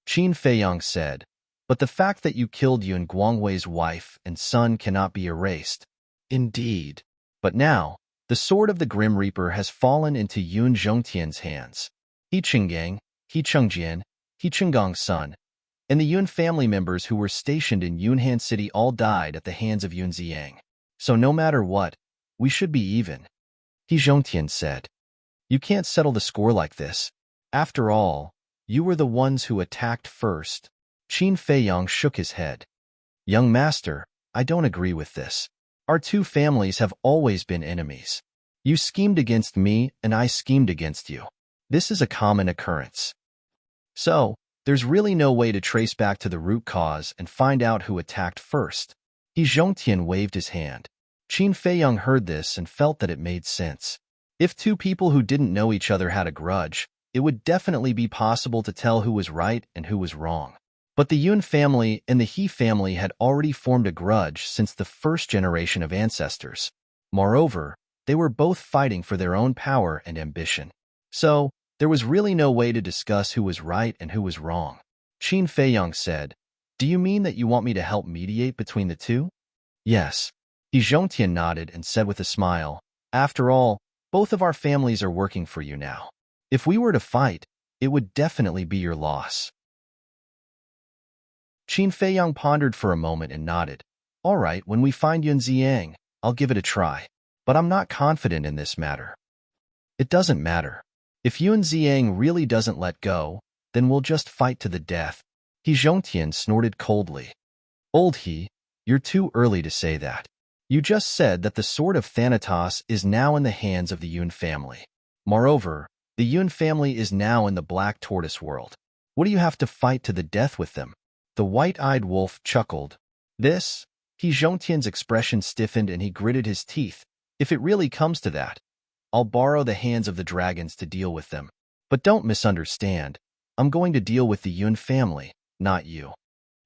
Qin Feiyang said, but the fact that you killed Yun Guangwei's wife and son cannot be erased. Indeed. But now, the sword of the Grim Reaper has fallen into Yun Zhongtian's hands. He Qinggang, He Chengjian, He Qinggong's son, and the Yun family members who were stationed in Yunhan City all died at the hands of Yun Ziyang. So no matter what, we should be even. He Zhongtian said. You can't settle the score like this. After all, you were the ones who attacked first. Qin Feiyang shook his head. Young master, I don't agree with this. Our two families have always been enemies. You schemed against me and I schemed against you. This is a common occurrence. So, there's really no way to trace back to the root cause and find out who attacked first. He Zhongtian waved his hand. Qin Feiyang heard this and felt that it made sense. If two people who didn't know each other had a grudge, it would definitely be possible to tell who was right and who was wrong. But the Yun family and the He family had already formed a grudge since the first generation of ancestors. Moreover, they were both fighting for their own power and ambition. So, there was really no way to discuss who was right and who was wrong. Qin Feiyang said, "Do you mean that you want me to help mediate between the two?" "Yes." He Zhongtian nodded and said with a smile, "After all, both of our families are working for you now. If we were to fight, it would definitely be your loss." Qin Feiyang pondered for a moment and nodded. "All right, when we find Yun Ziang, I'll give it a try. But I'm not confident in this matter." "It doesn't matter. If Yun Ziang really doesn't let go, then we'll just fight to the death." He Zhongtian snorted coldly. "Old He, you're too early to say that. You just said that the sword of Thanatos is now in the hands of the Yun family. Moreover, the Yun family is now in the Black Tortoise world. What do you have to fight to the death with them?" The white-eyed wolf chuckled. "This?" He Zhongtian's expression stiffened and he gritted his teeth. "If it really comes to that, I'll borrow the hands of the dragons to deal with them. But don't misunderstand. I'm going to deal with the Yun family, not you."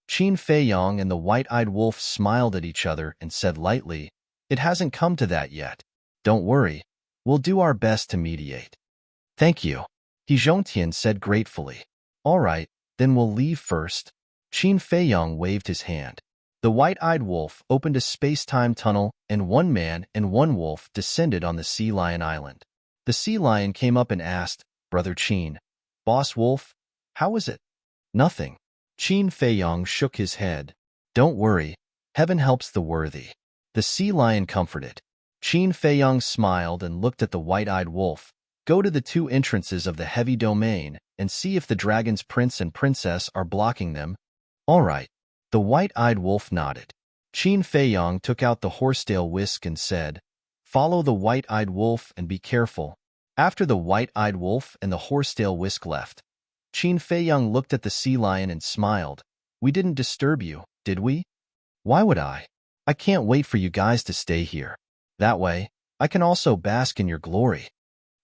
Qin Feiyang and the white-eyed wolf smiled at each other and said lightly, "It hasn't come to that yet. Don't worry. We'll do our best to mediate." "Thank you," He Zhongtian said gratefully. "All right, then we'll leave first." Qin Feiyang waved his hand. The white-eyed wolf opened a space-time tunnel, and one man and one wolf descended on the Sea Lion Island. The sea lion came up and asked, "Brother Qin, Boss Wolf, how is it?" "Nothing." Qin Feiyang shook his head. "Don't worry, heaven helps the worthy." The sea lion comforted. Qin Feiyang smiled and looked at the white-eyed wolf. "Go to the two entrances of the heavy domain and see if the dragon's prince and princess are blocking them." "All right." The white-eyed wolf nodded. Qin Feiyang took out the horsetail whisk and said, "Follow the white-eyed wolf and be careful." After the white-eyed wolf and the horsetail whisk left, Qin Feiyang looked at the sea lion and smiled. "We didn't disturb you, did we?" "Why would I? I can't wait for you guys to stay here. That way, I can also bask in your glory."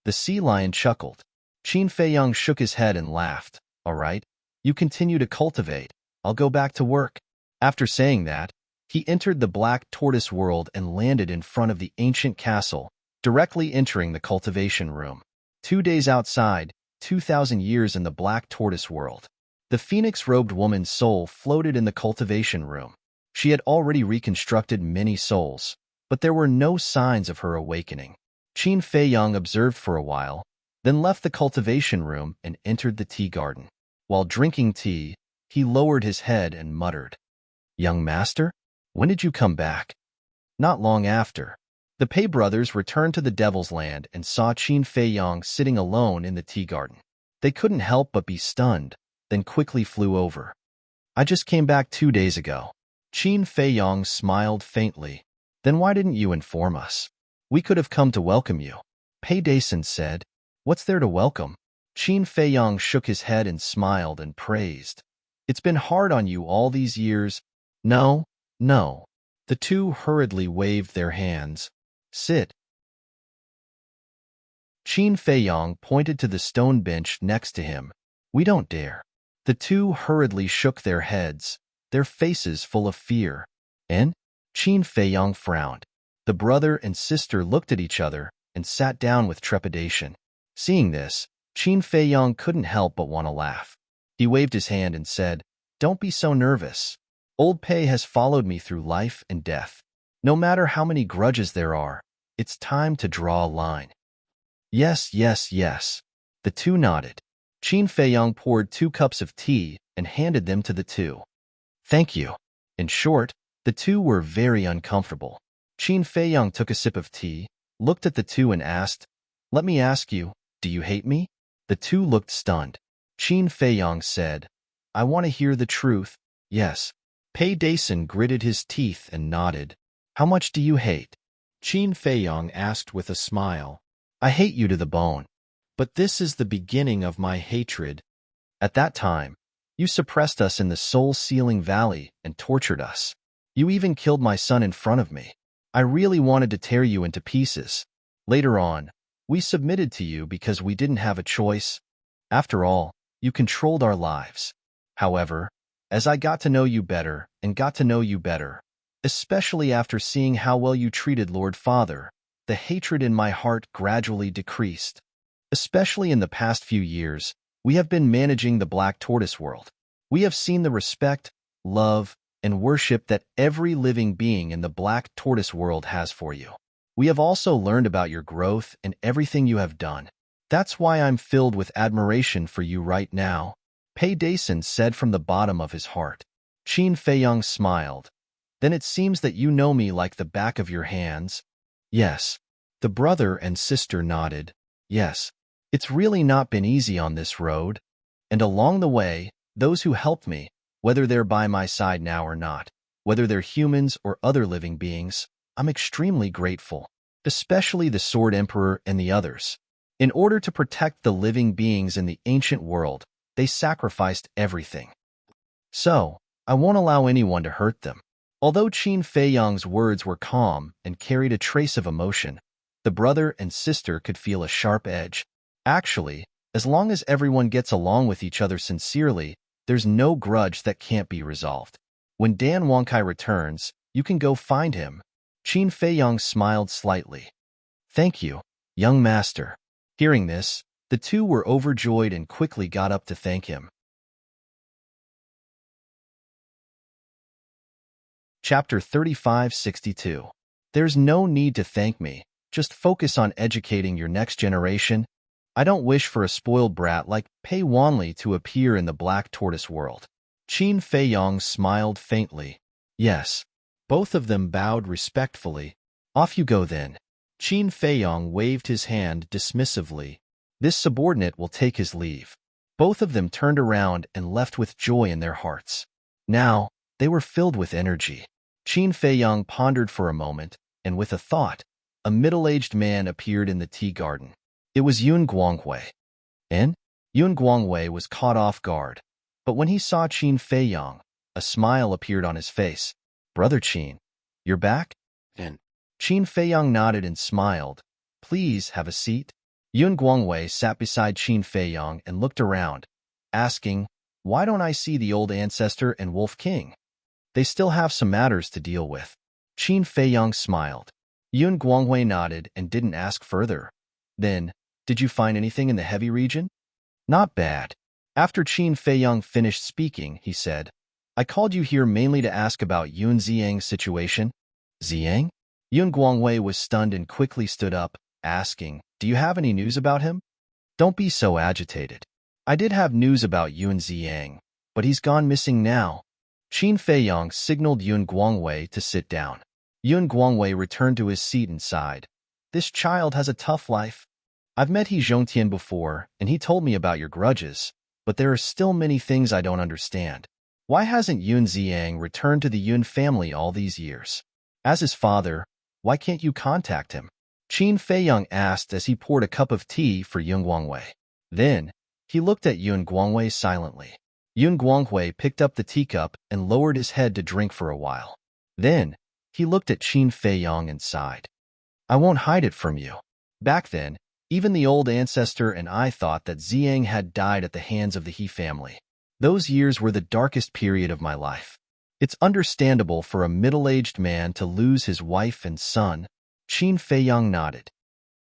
The sea lion chuckled. Qin Feiyang shook his head and laughed. "All right, you continue to cultivate. I'll go back to work." After saying that, he entered the Black Tortoise world and landed in front of the ancient castle, directly entering the cultivation room. 2 days outside, 2,000 years in the Black Tortoise world. The phoenix-robed woman's soul floated in the cultivation room. She had already reconstructed many souls, but there were no signs of her awakening. Qin Feiyang observed for a while, then left the cultivation room and entered the tea garden. While drinking tea, he lowered his head and muttered, "Young master, when did you come back?" Not long after, the Pei brothers returned to the Devil's Land and saw Qin Feiyang sitting alone in the tea garden. They couldn't help but be stunned, then quickly flew over. "I just came back 2 days ago." Qin Feiyang smiled faintly. "Then why didn't you inform us? We could have come to welcome you." Pei Dason said, "What's there to welcome?" Qin Feiyang shook his head and smiled and praised. "It's been hard on you all these years." "No, no." The two hurriedly waved their hands. "Sit." Qin Feiyang pointed to the stone bench next to him. "We don't dare." The two hurriedly shook their heads, their faces full of fear. "And?" Qin Feiyang frowned. The brother and sister looked at each other and sat down with trepidation. Seeing this, Qin Feiyang couldn't help but want to laugh. He waved his hand and said, "Don't be so nervous. Old Pei has followed me through life and death. No matter how many grudges there are, it's time to draw a line." "Yes, yes, yes." The two nodded. Qin Feiyang poured 2 cups of tea and handed them to the two. "Thank you." In short, the two were very uncomfortable. Qin Feiyang took a sip of tea, looked at the two and asked, "Let me ask you, do you hate me?" The two looked stunned. Qin Feiyang said, "I want to hear the truth." "Yes." Pei Dason gritted his teeth and nodded. "How much do you hate?" Qin Feiyang asked with a smile. "I hate you to the bone. But this is the beginning of my hatred. At that time, you suppressed us in the soul-sealing valley and tortured us. You even killed my son in front of me. I really wanted to tear you into pieces. Later on, we submitted to you because we didn't have a choice. After all, you controlled our lives. However, as I got to know you better and got to know you better, especially after seeing how well you treated Lord Father, the hatred in my heart gradually decreased. Especially in the past few years, we have been managing the Black Tortoise world. We have seen the respect, love, and worship that every living being in the Black Tortoise world has for you. We have also learned about your growth and everything you have done. That's why I'm filled with admiration for you right now, Pei Dason said from the bottom of his heart. Qin Feiyang smiled. Then it seems that you know me like the back of your hands. Yes. The brother and sister nodded. Yes. It's really not been easy on this road. And along the way, those who helped me, whether they're by my side now or not, whether they're humans or other living beings, I'm extremely grateful, especially the Sword Emperor and the others. In order to protect the living beings in the ancient world, they sacrificed everything. So, I won't allow anyone to hurt them. Although Qin Feiyang's words were calm and carried a trace of emotion, the brother and sister could feel a sharp edge. Actually, as long as everyone gets along with each other sincerely, there's no grudge that can't be resolved. When Dan Wonkai returns, you can go find him. Qin Feiyang smiled slightly. Thank you, young master. Hearing this, the two were overjoyed and quickly got up to thank him. Chapter 3562. There's no need to thank me. Just focus on educating your next generation. I don't wish for a spoiled brat like Pei Wanli to appear in the Black Tortoise world. Qin Feiyang smiled faintly. Yes. Both of them bowed respectfully. Off you go then. Qin Feiyang waved his hand dismissively. This subordinate will take his leave. Both of them turned around and left with joy in their hearts. Now, they were filled with energy. Qin Feiyang pondered for a moment, and with a thought, a middle-aged man appeared in the tea garden. It was Yun Guanghui. And Yun Guanghui was caught off guard. But when he saw Qin Feiyang, a smile appeared on his face. Brother Qin, you're back? And Qin Feiyang nodded and smiled. Please have a seat. Yun Guanghui sat beside Qin Feiyang and looked around, asking, why don't I see the old ancestor and Wolf King? They still have some matters to deal with. Qin Feiyang smiled. Yun Guanghui nodded and didn't ask further. Then, did you find anything in the heavy region? Not bad. After Qin Feiyang finished speaking, he said, I called you here mainly to ask about Yun Ziyang's situation. Ziyang? Yun Guanghui was stunned and quickly stood up, asking, do you have any news about him? Don't be so agitated. I did have news about Yun Ziyang, but he's gone missing now. Qin Feiyang signaled Yun Guanghui to sit down. Yun Guanghui returned to his seat and sighed. This child has a tough life. I've met He Zhongtian before, and he told me about your grudges, but there are still many things I don't understand. Why hasn't Yun Ziyang returned to the Yun family all these years? As his father, why can't you contact him? Qin Feiyang asked as he poured a cup of tea for Yun Guanghui. Then, he looked at Yun Guanghui silently. Yun Guanghui picked up the teacup and lowered his head to drink for a while. Then, he looked at Qin Feiyang and sighed. I won't hide it from you. Back then, even the old ancestor and I thought that Ziyang had died at the hands of the He family. Those years were the darkest period of my life. It's understandable for a middle-aged man to lose his wife and son. Qin Feiyang nodded.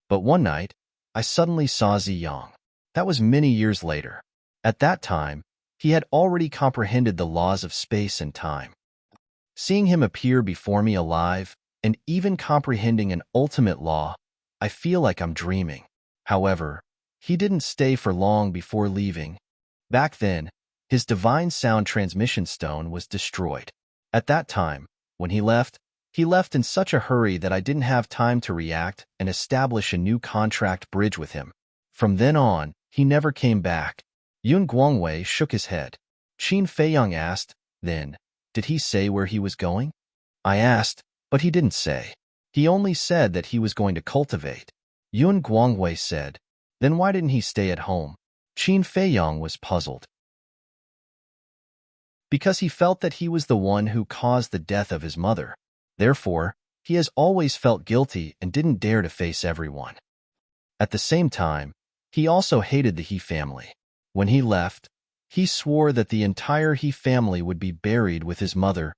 But one night, I suddenly saw Ziyang. That was many years later. At that time, he had already comprehended the laws of space and time. Seeing him appear before me alive, and even comprehending an ultimate law, I feel like I'm dreaming. However, he didn't stay for long before leaving. Back then, his divine sound transmission stone was destroyed. At that time, when he left in such a hurry that I didn't have time to react and establish a new contract bridge with him. From then on, he never came back. Yun Guanghui shook his head. Qin Feiyang asked, then, did he say where he was going? I asked, but he didn't say. He only said that he was going to cultivate. Yun Guanghui said, then why didn't he stay at home? Qin Feiyang was puzzled. Because he felt that he was the one who caused the death of his mother. Therefore, he has always felt guilty and didn't dare to face everyone. At the same time, he also hated the He family. When he left, he swore that the entire He family would be buried with his mother.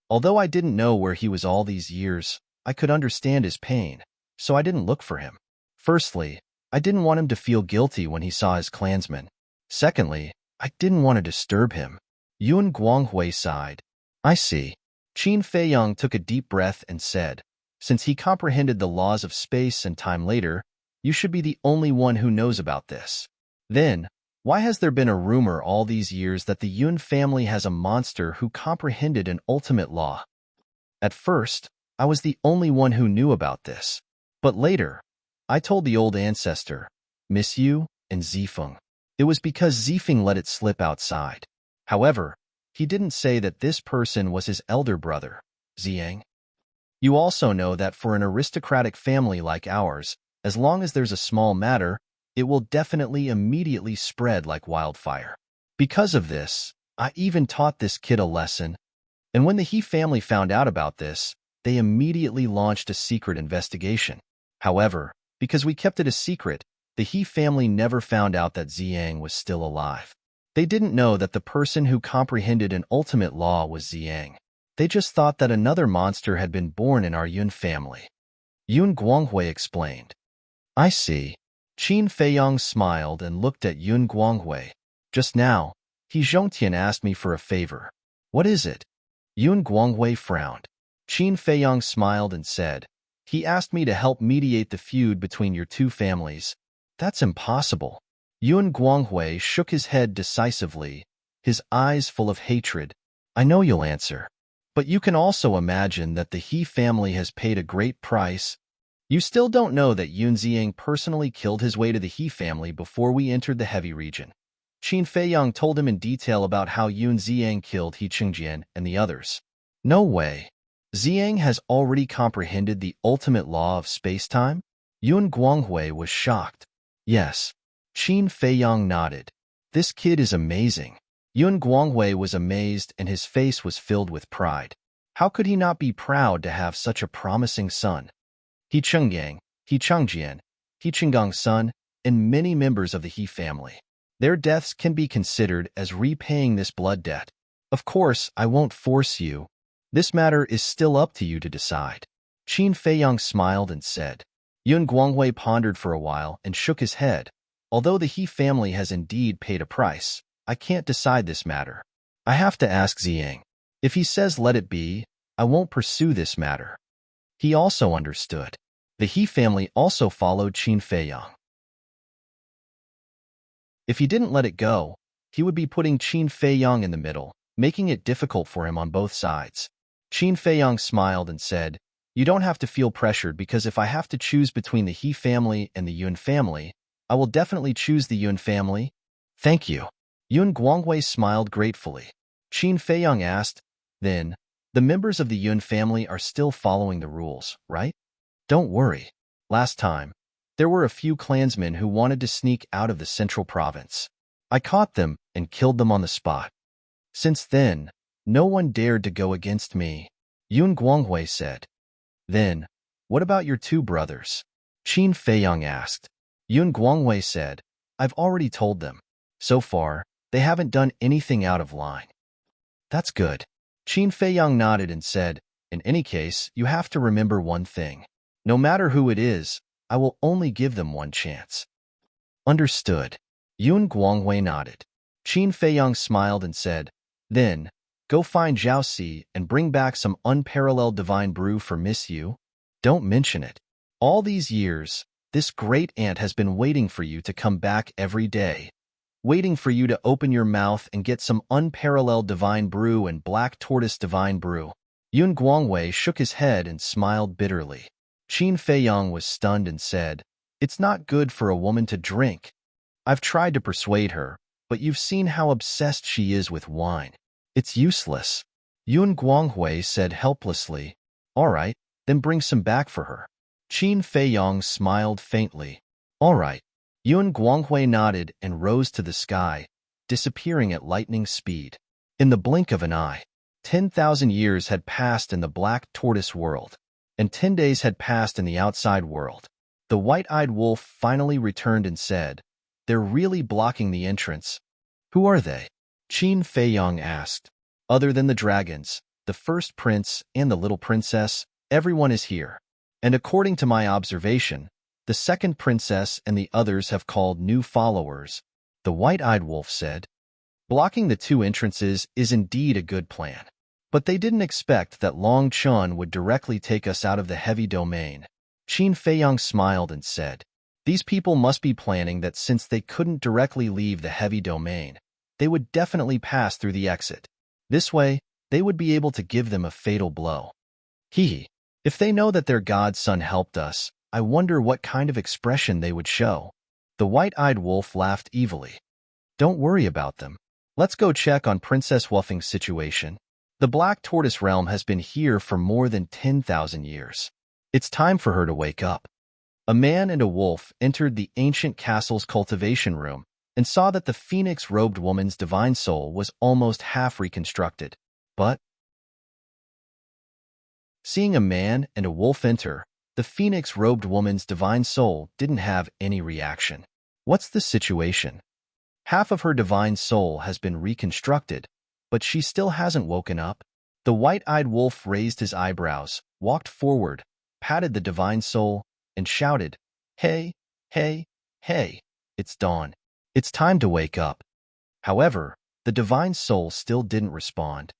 Although I didn't know where he was all these years, I could understand his pain, so I didn't look for him. Firstly, I didn't want him to feel guilty when he saw his clansmen. Secondly, I didn't want to disturb him. Yun Guanghui sighed. I see. Qin Feiyang took a deep breath and said, since he comprehended the laws of space and time later, you should be the only one who knows about this. Then, why has there been a rumor all these years that the Yun family has a monster who comprehended an ultimate law? At first, I was the only one who knew about this. But later, I told the old ancestor, Miss Yu, and Zifeng. It was because Zifeng let it slip outside. However, he didn't say that this person was his elder brother, Ziyang. You also know that for an aristocratic family like ours, as long as there's a small matter, it will definitely immediately spread like wildfire. Because of this, I even taught this kid a lesson, and when the He family found out about this, they immediately launched a secret investigation. However, because we kept it a secret, the He family never found out that Ziyang was still alive. They didn't know that the person who comprehended an ultimate law was Ziyang. They just thought that another monster had been born in our Yun family. Yun Guanghui explained. I see. Qin Feiyang smiled and looked at Yun Guanghui. Just now, He Zhongtian asked me for a favor. What is it? Yun Guanghui frowned. Qin Feiyang smiled and said, he asked me to help mediate the feud between your two families. That's impossible. Yun Guanghui shook his head decisively, his eyes full of hatred. I know you'll answer. But you can also imagine that the He family has paid a great price. You still don't know that Yun Ziyang personally killed his way to the He family before we entered the heavy region. Qin Feiyang told him in detail about how Yun Ziyang killed He Qingjian and the others. No way. Ziyang has already comprehended the ultimate law of space-time? Yun Guanghui was shocked. Yes. Qin Feiyang nodded. This kid is amazing. Yun Guanghui was amazed and his face was filled with pride. How could he not be proud to have such a promising son? He Qingyang, He Changjian, He Qinggang's son, and many members of the He family. Their deaths can be considered as repaying this blood debt. Of course, I won't force you. This matter is still up to you to decide. Qin Feiyang smiled and said. Yun Guanghui pondered for a while and shook his head. Although the He family has indeed paid a price, I can't decide this matter. I have to ask Ziyang. If he says let it be, I won't pursue this matter. He also understood. The He family also followed Qin Feiyang. If he didn't let it go, he would be putting Qin Feiyang in the middle, making it difficult for him on both sides. Qin Feiyang smiled and said, you don't have to feel pressured because if I have to choose between the He family and the Yun family, I will definitely choose the Yun family. Thank you. Yun Guanghui smiled gratefully. Qin Feiyang asked, then, the members of the Yun family are still following the rules, right? Don't worry. Last time, there were a few clansmen who wanted to sneak out of the central province. I caught them and killed them on the spot. Since then, no one dared to go against me, Yun Guanghui said. Then, what about your two brothers? Qin Feiyang asked. Yun Guanghui said, I've already told them. So far, they haven't done anything out of line. That's good. Qin Feiyang nodded and said, in any case, you have to remember one thing. No matter who it is, I will only give them one chance. Understood. Yun Guanghui nodded. Qin Feiyang smiled and said, then, go find Zhao Si and bring back some unparalleled divine brew for Miss Yu. Don't mention it. All these years, this great aunt has been waiting for you to come back every day, waiting for you to open your mouth and get some unparalleled divine brew and black tortoise divine brew. Yun Guanghui shook his head and smiled bitterly. Qin Feiyang was stunned and said, it's not good for a woman to drink. I've tried to persuade her, but you've seen how obsessed she is with wine. It's useless. Yun Guanghui said helplessly, all right, then bring some back for her. Qin Feiyang smiled faintly. All right. Yun Guanghui nodded and rose to the sky, disappearing at lightning speed. In the blink of an eye, 10,000 years had passed in the black tortoise world, and 10 days had passed in the outside world. The white-eyed wolf finally returned and said, They're really blocking the entrance. Who are they? Qin Feiyang asked. Other than the dragons, the first prince and the little princess, everyone is here. And according to my observation, the second princess and the others have called new followers, the white-eyed wolf said. Blocking the two entrances is indeed a good plan. But they didn't expect that Long Chun would directly take us out of the heavy domain. Qin Feiyang smiled and said, these people must be planning that since they couldn't directly leave the heavy domain, they would definitely pass through the exit. This way, they would be able to give them a fatal blow. If they know that their godson helped us, I wonder what kind of expression they would show. The white-eyed wolf laughed evilly. Don't worry about them. Let's go check on Princess Wuffing's situation. The Black Tortoise Realm has been here for more than 10,000 years. It's time for her to wake up. A man and a wolf entered the ancient castle's cultivation room and saw that the phoenix-robed woman's divine soul was almost half reconstructed. But seeing a man and a wolf enter, the phoenix-robed woman's divine soul didn't have any reaction. What's the situation? Half of her divine soul has been reconstructed, but she still hasn't woken up. The white-eyed wolf raised his eyebrows, walked forward, patted the divine soul, and shouted, Hey, hey, hey, it's dawn. It's time to wake up. However, the divine soul still didn't respond.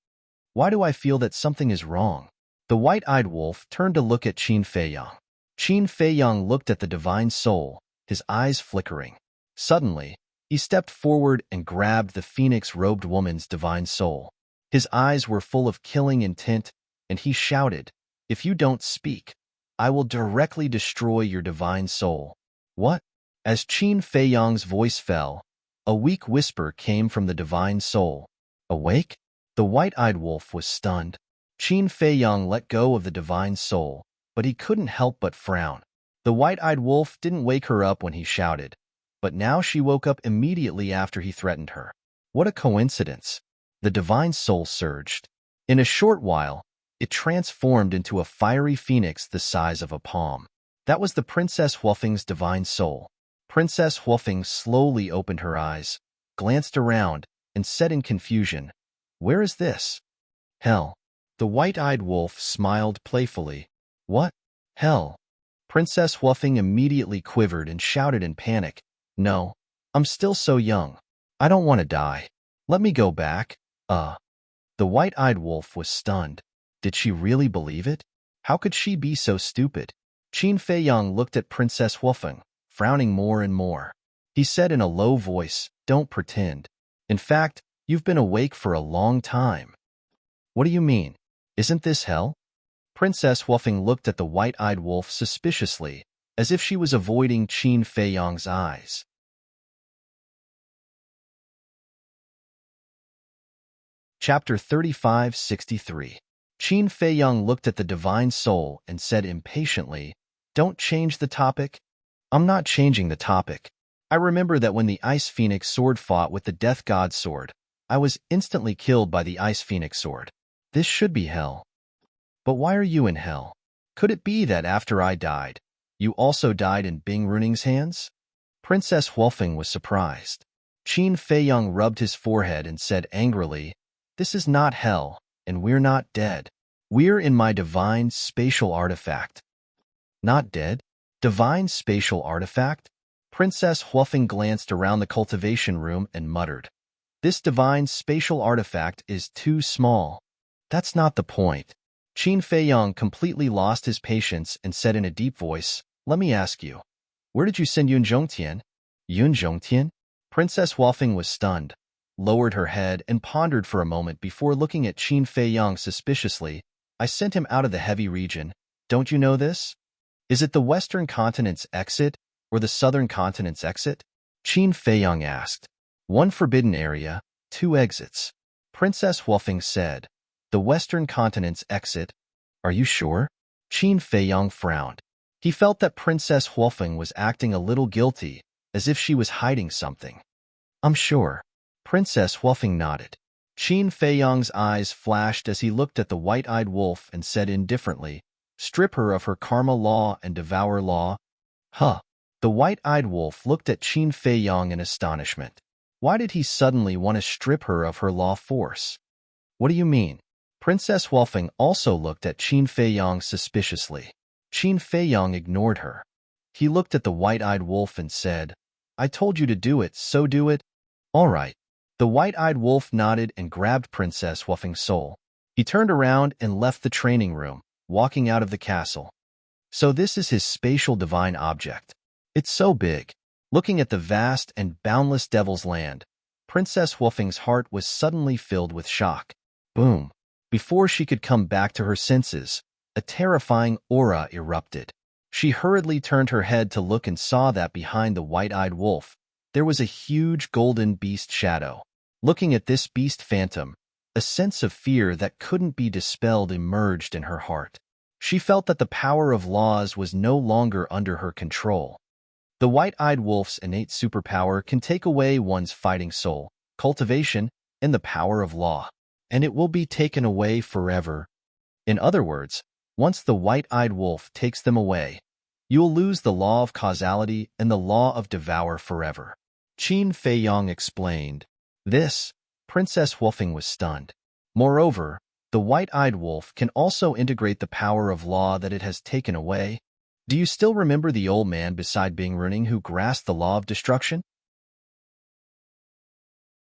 Why do I feel that something is wrong? The white-eyed wolf turned to look at Qin Feiyang. Qin Feiyang looked at the divine soul, his eyes flickering. Suddenly, he stepped forward and grabbed the phoenix-robed woman's divine soul. His eyes were full of killing intent, and he shouted, If you don't speak, I will directly destroy your divine soul. What? As Qin Feiyang's voice fell, a weak whisper came from the divine soul. Awake? The white-eyed wolf was stunned. Qin Feiyang let go of the divine soul, but he couldn't help but frown. The white-eyed wolf didn't wake her up when he shouted, but now she woke up immediately after he threatened her. What a coincidence! The divine soul surged. In a short while, it transformed into a fiery phoenix the size of a palm. That was the Princess Wuffing's divine soul. Princess Wuffing slowly opened her eyes, glanced around, and said in confusion, Where is this? Hell. The white-eyed wolf smiled playfully. What? Hell. Princess Wuffing immediately quivered and shouted in panic, No, I'm still so young. I don't want to die. Let me go back. The white-eyed wolf was stunned. Did she really believe it? How could she be so stupid? Qin Feiyang looked at Princess Wuffing, frowning more and more. He said in a low voice, Don't pretend. In fact, you've been awake for a long time. What do you mean? Isn't this hell? Princess Wuffing looked at the white-eyed wolf suspiciously, as if she was avoiding Qin Feiyang's eyes. Chapter 3563. Qin Feiyang looked at the divine soul and said impatiently, Don't change the topic. I'm not changing the topic. I remember that when the Ice Phoenix sword fought with the Death God sword, I was instantly killed by the Ice Phoenix sword. This should be hell. But why are you in hell? Could it be that after I died, you also died in Bing Runing's hands? Princess Wuffing was surprised. Qin Feiyang rubbed his forehead and said angrily, This is not hell, and we're not dead. We're in my divine spatial artifact. Not dead? Divine spatial artifact? Princess Wuffing glanced around the cultivation room and muttered, This divine spatial artifact is too small. That's not the point. Qin Feiyang completely lost his patience and said in a deep voice, Let me ask you, where did you send Yun Zhongtian? Yun Zhongtian? Princess Wuffing was stunned, lowered her head, and pondered for a moment before looking at Qin Feiyang suspiciously. I sent him out of the heavy region. Don't you know this? Is it the Western Continent's exit or the Southern Continent's exit? Qin Feiyang asked. One forbidden area, two exits. Princess Wuffing said. The Western Continent's exit? Are you sure? Qin Feiyang frowned. He felt that Princess Wuffing was acting a little guilty, as if she was hiding something. I'm sure. Princess Wuffing nodded. Qin Feiyang's eyes flashed as he looked at the white-eyed wolf and said indifferently, Strip her of her karma law and devour law. Huh. The white-eyed wolf looked at Qin Fei Yang in astonishment. Why did he suddenly want to strip her of her law force? What do you mean? Princess Wolfing also looked at Qin Fei Yang suspiciously. Qin Fei Yang ignored her. He looked at the white-eyed wolf and said, I told you to do it, so do it. All right. The white-eyed wolf nodded and grabbed Princess Wolfing's soul. He turned around and left the training room, walking out of the castle. So this is his spatial divine object. It's so big. Looking at the vast and boundless Devil's Land, Princess Wolfing's heart was suddenly filled with shock. Boom. Before she could come back to her senses, a terrifying aura erupted. She hurriedly turned her head to look and saw that behind the white-eyed wolf, there was a huge golden beast shadow. Looking at this beast phantom, a sense of fear that couldn't be dispelled emerged in her heart. She felt that the power of laws was no longer under her control. The white-eyed wolf's innate superpower can take away one's fighting soul, cultivation, and the power of law, and it will be taken away forever. In other words, once the white-eyed wolf takes them away, you will lose the law of causality and the law of devour forever. Qin Fei Yang explained. This, Princess Wolfing was stunned. Moreover, the white-eyed wolf can also integrate the power of law that it has taken away. Do you still remember the old man beside Bing Runing who grasped the law of destruction?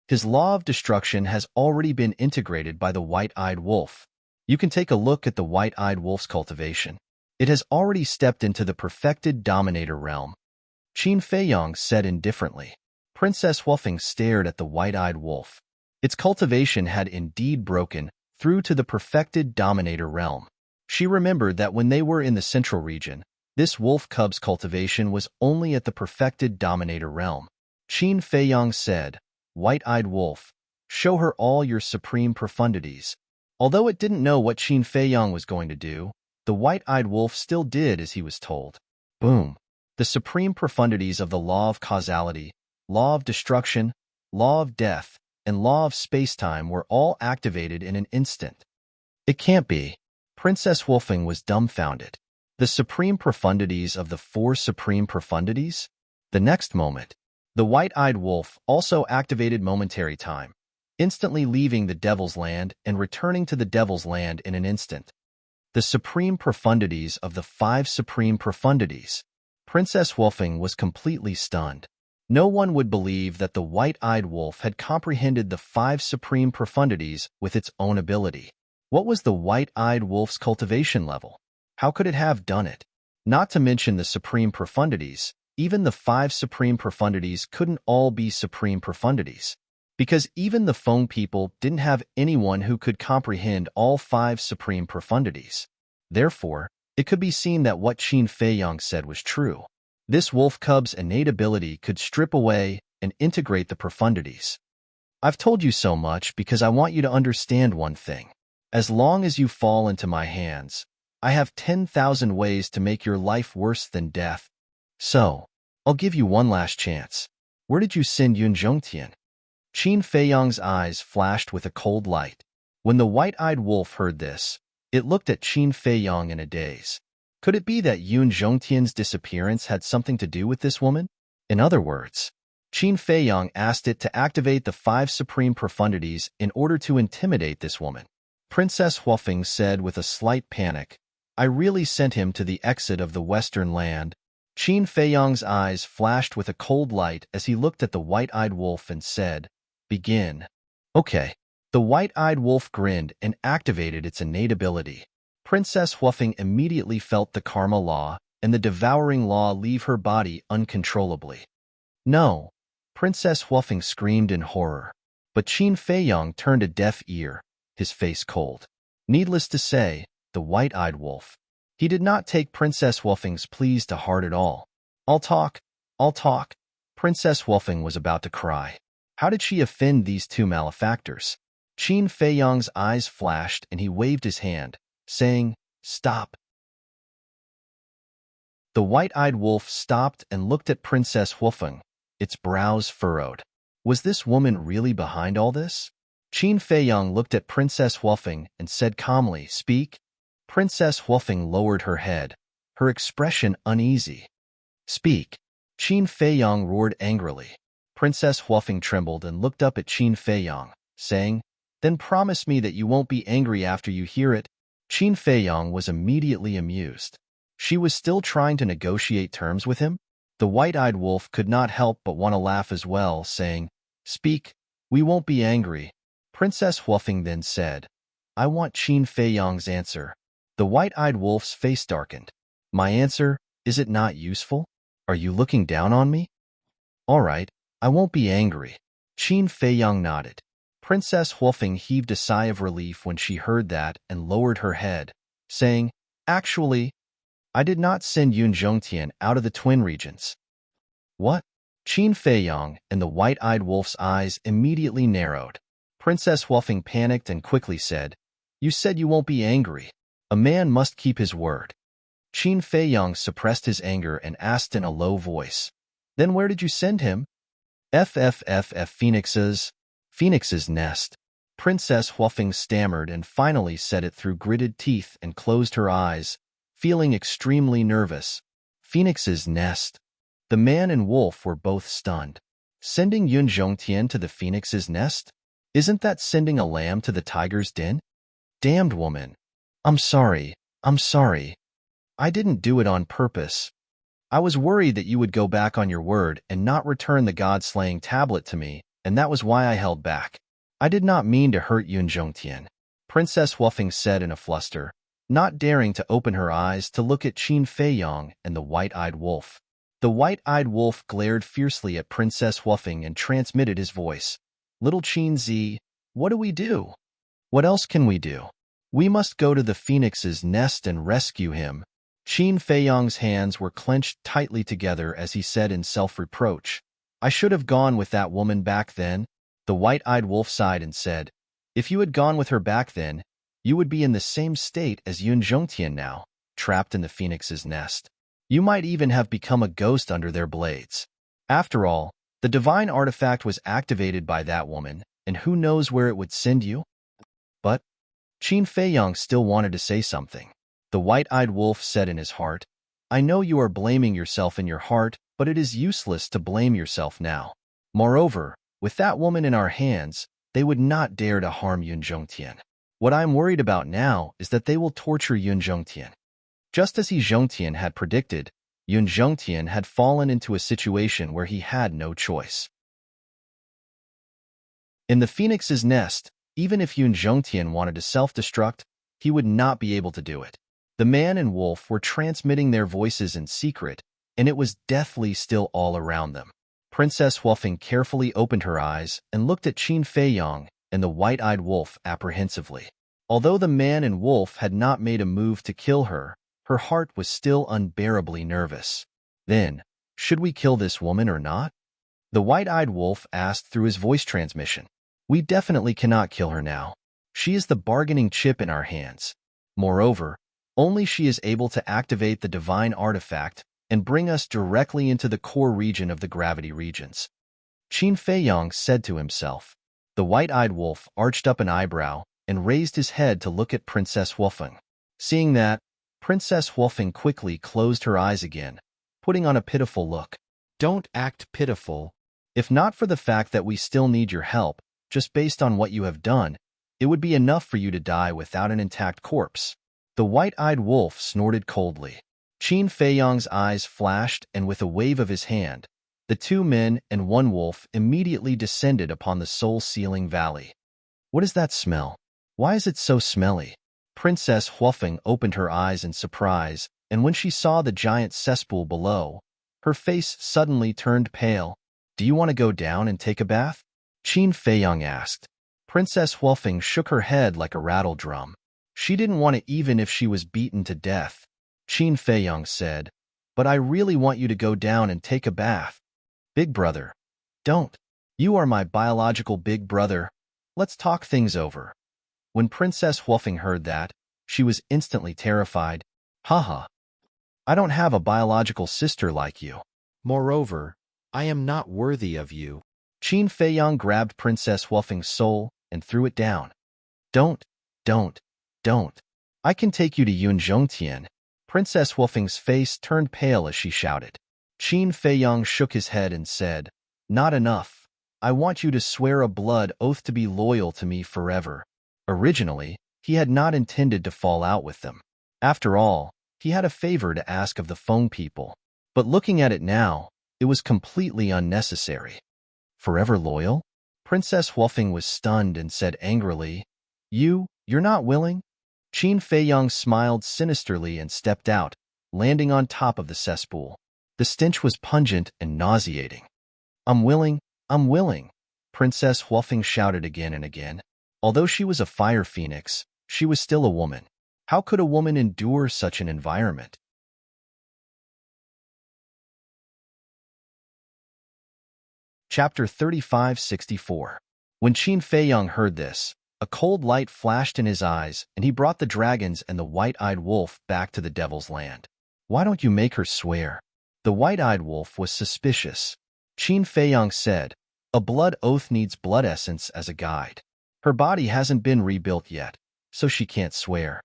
His law of destruction has already been integrated by the white-eyed wolf. You can take a look at the white-eyed wolf's cultivation. It has already stepped into the perfected dominator realm. Qin Fei Yang said indifferently. Princess Wolfing stared at the white-eyed wolf. Its cultivation had indeed broken through to the perfected dominator realm. She remembered that when they were in the central region, this wolf cub's cultivation was only at the perfected dominator realm. Qin Fei Yang said, White-eyed wolf, show her all your supreme profundities. Although it didn't know what Qin Fei Yang was going to do, the white-eyed wolf still did as he was told. Boom! The supreme profundities of the law of causality, law of destruction, law of death, and law of space-time were all activated in an instant. It can't be. Princess Wolfing was dumbfounded. The supreme profundities of the four supreme profundities? The next moment, the white-eyed wolf also activated momentary time, instantly leaving the Devil's Land and returning to the Devil's Land in an instant. The supreme profundities of the five supreme profundities. Princess Wolfing was completely stunned. No one would believe that the white-eyed wolf had comprehended the five supreme profundities with its own ability. What was the white-eyed wolf's cultivation level? How could it have done it? Not to mention the supreme profundities, even the five supreme profundities couldn't all be supreme profundities, because even the Feng people didn't have anyone who could comprehend all five supreme profundities. Therefore, it could be seen that what Qin Fei Yang said was true. This wolf cub's innate ability could strip away and integrate the profundities. I've told you so much because I want you to understand one thing. As long as you fall into my hands, I have 10,000 ways to make your life worse than death. So, I'll give you one last chance. Where did you send Yun Zhongtian? Qin Fei Yang's eyes flashed with a cold light. When the white-eyed wolf heard this, it looked at Qin Fei Yang in a daze. Could it be that Yun Zhongtian's disappearance had something to do with this woman? In other words, Qin Fei Yang asked it to activate the five supreme profundities in order to intimidate this woman. Princess Wolfing said with a slight panic, I really sent him to the exit of the Western Land. Qin Fei Yang's eyes flashed with a cold light as he looked at the white-eyed wolf and said, Begin. Okay. The white-eyed wolf grinned and activated its innate ability. Princess Wolfing immediately felt the karma law and the devouring law leave her body uncontrollably. No! Princess Wolfing screamed in horror. But Qin Fei Yang turned a deaf ear, his face cold. Needless to say, the white-eyed wolf. He did not take Princess Wolfing's pleas to heart at all. I'll talk. Princess Wolfing was about to cry. How did she offend these two malefactors? Qin Fei Yang's eyes flashed and he waved his hand, saying, Stop. The white-eyed wolf stopped and looked at Princess Wolfing, its brows furrowed. Was this woman really behind all this? Qin Fei Yang looked at Princess Wolfing and said calmly, Speak. Princess Wolfing lowered her head, her expression uneasy. Speak. Qin Feiyang roared angrily. Princess Huafeng trembled and looked up at Qin Feiyang, saying, "Then promise me that you won't be angry after you hear it." Qin Feiyang was immediately amused. She was still trying to negotiate terms with him? The white-eyed wolf could not help but want to laugh as well, saying, "Speak, we won't be angry." Princess Huafeng then said, "I want Qin Feiyang's answer." The white-eyed wolf's face darkened. "My answer, is it not useful? Are you looking down on me?" "All right, I won't be angry." Qin Feiyang nodded. Princess Huafeng heaved a sigh of relief when she heard that and lowered her head, saying, "Actually, I did not send Yun Zhongtian out of the Twin Regions." "What?" Qin Feiyang and the white-eyed wolf's eyes immediately narrowed. Princess Huafeng panicked and quickly said, "You said you won't be angry. A man must keep his word." Qin Feiyang suppressed his anger and asked in a low voice, "Then where did you send him?" Phoenix's nest." Princess Huafeng stammered and finally said it through gritted teeth and closed her eyes, feeling extremely nervous. Phoenix's nest. The man and wolf were both stunned. Sending Yun Zhongtian to the phoenix's nest? Isn't that sending a lamb to the tiger's den? Damned woman. I'm sorry. I didn't do it on purpose. I was worried that you would go back on your word and not return the god-slaying tablet to me, and that was why I held back. I did not mean to hurt Yun Zhongtian," Princess Huafeng said in a fluster, not daring to open her eyes to look at Qin Feiyang and the white-eyed wolf. The white-eyed wolf glared fiercely at Princess Huafeng and transmitted his voice. "Little Qin Zi, what do we do? What else can we do? We must go to the phoenix's nest and rescue him." Qin Feiyang's hands were clenched tightly together as he said in self-reproach, "I should have gone with that woman back then." The white-eyed wolf sighed and said, "If you had gone with her back then, you would be in the same state as Yun Zhongtian now, trapped in the phoenix's nest. You might even have become a ghost under their blades. After all, the divine artifact was activated by that woman, and who knows where it would send you?" But Qin Feiyang still wanted to say something. The white-eyed wolf said in his heart, "I know you are blaming yourself in your heart, but it is useless to blame yourself now. Moreover, with that woman in our hands, they would not dare to harm Yun Zhongtian. What I am worried about now is that they will torture Yun Zhongtian." Just as Zhongtian had predicted, Yun Zhongtian had fallen into a situation where he had no choice. In the phoenix's nest, even if Yun Zhongtian wanted to self-destruct, he would not be able to do it. The man and wolf were transmitting their voices in secret, and it was deathly still all around them. Princess Huafeng carefully opened her eyes and looked at Qin Feiyang and the white-eyed wolf apprehensively. Although the man and wolf had not made a move to kill her, her heart was still unbearably nervous. "Then, should we kill this woman or not?" the white-eyed wolf asked through his voice transmission. "We definitely cannot kill her now. She is the bargaining chip in our hands. Moreover, only she is able to activate the divine artifact and bring us directly into the core region of the gravity regions." Qin Feiyang said to himself. The white-eyed wolf arched up an eyebrow and raised his head to look at Princess Huafeng. Seeing that, Princess Huafeng quickly closed her eyes again, putting on a pitiful look. "Don't act pitiful. If not for the fact that we still need your help, just based on what you have done, it would be enough for you to die without an intact corpse." The white-eyed wolf snorted coldly. Qin Feiyang's eyes flashed, and with a wave of his hand, the two men and one wolf immediately descended upon the soul-sealing valley. "What is that smell? Why is it so smelly?" Princess Huafeng opened her eyes in surprise, and when she saw the giant cesspool below, her face suddenly turned pale. "Do you want to go down and take a bath?" Qin Feiyang asked. Princess Huafeng shook her head like a rattle drum. She didn't want it even if she was beaten to death. Qin Feiyang said, "But I really want you to go down and take a bath." "Big brother, don't. You are my biological big brother. Let's talk things over." When Princess Huafeng heard that, she was instantly terrified. "Haha. I don't have a biological sister like you. Moreover, I am not worthy of you." Qin Feiyang grabbed Princess Huafeng's soul and threw it down. Don't. I can take you to Yun Zhongtian." Princess Huafeng's face turned pale as she shouted. Qin Feiyang shook his head and said, "Not enough. I want you to swear a blood oath to be loyal to me forever." Originally, he had not intended to fall out with them. After all, he had a favor to ask of the Feng people. But looking at it now, it was completely unnecessary. Forever loyal? Princess Huofeng was stunned and said angrily, You're not willing?" Qin Feiyang smiled sinisterly and stepped out, landing on top of the cesspool. The stench was pungent and nauseating. I'm willing," Princess Huofeng shouted again and again. Although she was a fire phoenix, she was still a woman. How could a woman endure such an environment? Chapter 3564. When Qin Feiyang heard this, a cold light flashed in his eyes, and he brought the dragons and the white-eyed wolf back to the devil's land. "Why don't you make her swear?" The white-eyed wolf was suspicious. Qin Feiyang said, "A blood oath needs blood essence as a guide. Her body hasn't been rebuilt yet, so she can't swear."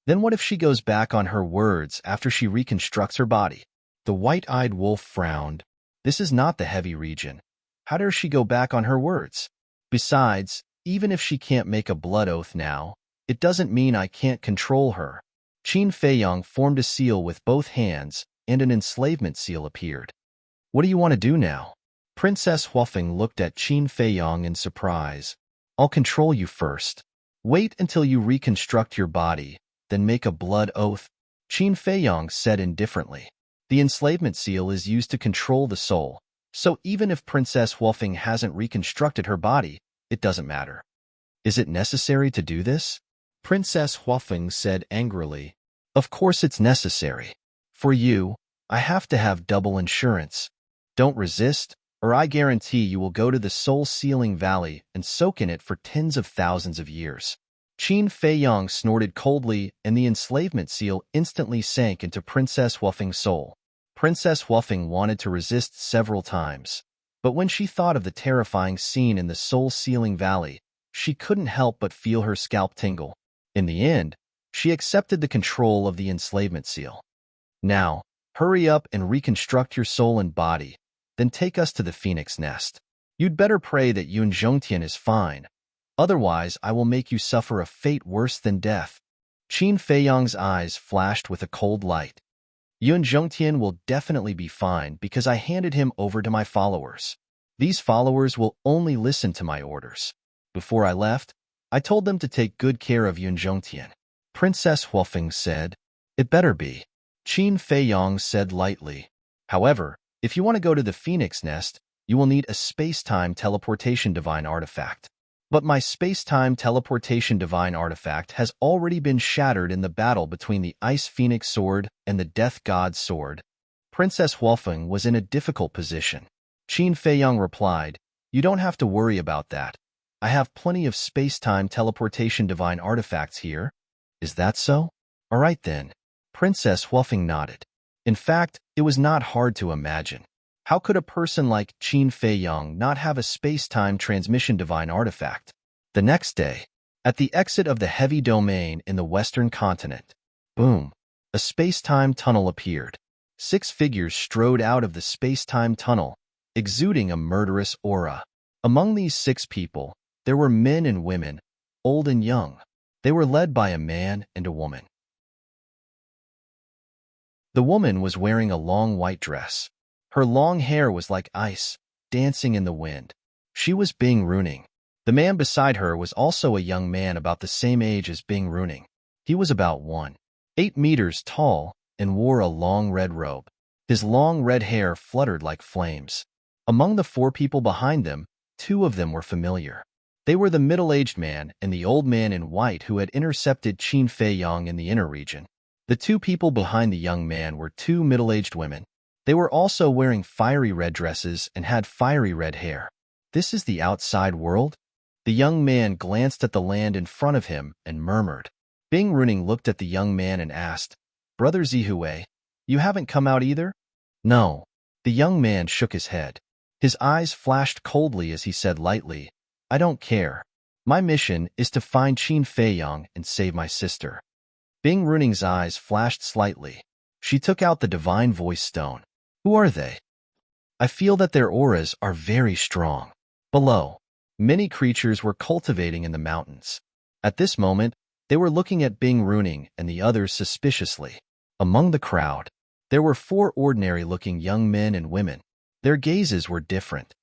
"Then what if she goes back on her words after she reconstructs her body?" The white-eyed wolf frowned. "This is not the heavy region. How dare she go back on her words? Besides, even if she can't make a blood oath now, it doesn't mean I can't control her." Qin Feiyang formed a seal with both hands, and an enslavement seal appeared. "What do you want to do now?" Princess Huofeng looked at Qin Feiyang in surprise. "I'll control you first. Wait until you reconstruct your body, then make a blood oath," Qin Feiyang said indifferently. The enslavement seal is used to control the soul, so even if Princess Huofeng hasn't reconstructed her body, it doesn't matter. "Is it necessary to do this?" Princess Huofeng said angrily. "Of course it's necessary. For you, I have to have double insurance. Don't resist, or I guarantee you will go to the soul-sealing valley and soak in it for tens of thousands of years." Qin Feiyang snorted coldly, and the enslavement seal instantly sank into Princess Huofeng's soul. Princess Huofeng wanted to resist several times, but when she thought of the terrifying scene in the soul-sealing valley, she couldn't help but feel her scalp tingle. In the end, she accepted the control of the enslavement seal. "Now, hurry up and reconstruct your soul and body, then take us to the phoenix nest. You'd better pray that Yun Zhongtian is fine. Otherwise, I will make you suffer a fate worse than death." Qin Feiyang's eyes flashed with a cold light. "Yun Zhongtian will definitely be fine because I handed him over to my followers. These followers will only listen to my orders. Before I left, I told them to take good care of Yun Zhongtian." Princess Huofeng said, "It better be," Qin Feiyang said lightly. "However, if you want to go to the phoenix nest, you will need a space-time teleportation divine artifact. But my space-time teleportation divine artifact has already been shattered in the battle between the Ice Phoenix Sword and the Death God's Sword." Princess Huofeng was in a difficult position. Qin Feiyang replied, "You don't have to worry about that. I have plenty of space-time teleportation divine artifacts here." "Is that so? All right then." Princess Huofeng nodded. In fact, it was not hard to imagine. How could a person like Qin Feiyang not have a space-time transmission divine artifact? The next day, at the exit of the heavy domain in the western continent, boom, a space-time tunnel appeared. 6 figures strode out of the space-time tunnel, exuding a murderous aura. Among these 6 people, there were men and women, old and young. They were led by a man and a woman. The woman was wearing a long white dress. Her long hair was like ice, dancing in the wind. She was Bing Runing. The man beside her was also a young man about the same age as Bing Runing. He was about 1.8 meters tall and wore a long red robe. His long red hair fluttered like flames. Among the 4 people behind them, 2 of them were familiar. They were the middle-aged man and the old man in white who had intercepted Qin Feiyang in the inner region. The 2 people behind the young man were 2 middle-aged women. They were also wearing fiery red dresses and had fiery red hair. "This is the outside world?" The young man glanced at the land in front of him and murmured. Bing Runing looked at the young man and asked, "Brother Zihue, you haven't come out either?" "No." The young man shook his head. His eyes flashed coldly as he said lightly, "I don't care. My mission is to find Qin Feiyang and save my sister." Bing Runing's eyes flashed slightly. She took out the divine voice stone. Who are they? I feel that their auras are very strong. Below, many creatures were cultivating in the mountains. At this moment, they were looking at Bing Runing and the others suspiciously. Among the crowd, there were 4 ordinary-looking young men and women. Their gazes were different.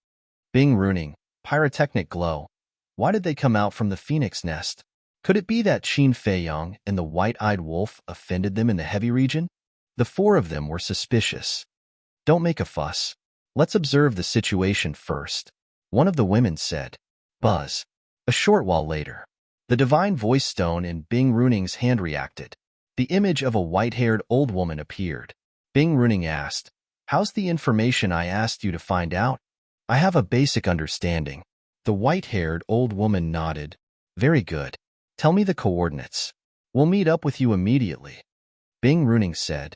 Bing Runing, pyrotechnic glow. Why did they come out from the phoenix nest? Could it be that Qin Feiyong and the white-eyed wolf offended them in the heavy region? The 4 of them were suspicious. Don't make a fuss. Let's observe the situation first, one of the women said. Buzz. A short while later, the divine voice stone in Bing Runing's hand reacted. The image of a white-haired old woman appeared. Bing Runing asked, "How's the information I asked you to find out?" "I have a basic understanding." The white-haired old woman nodded. "Very good. Tell me the coordinates. We'll meet up with you immediately." Bing Runing said,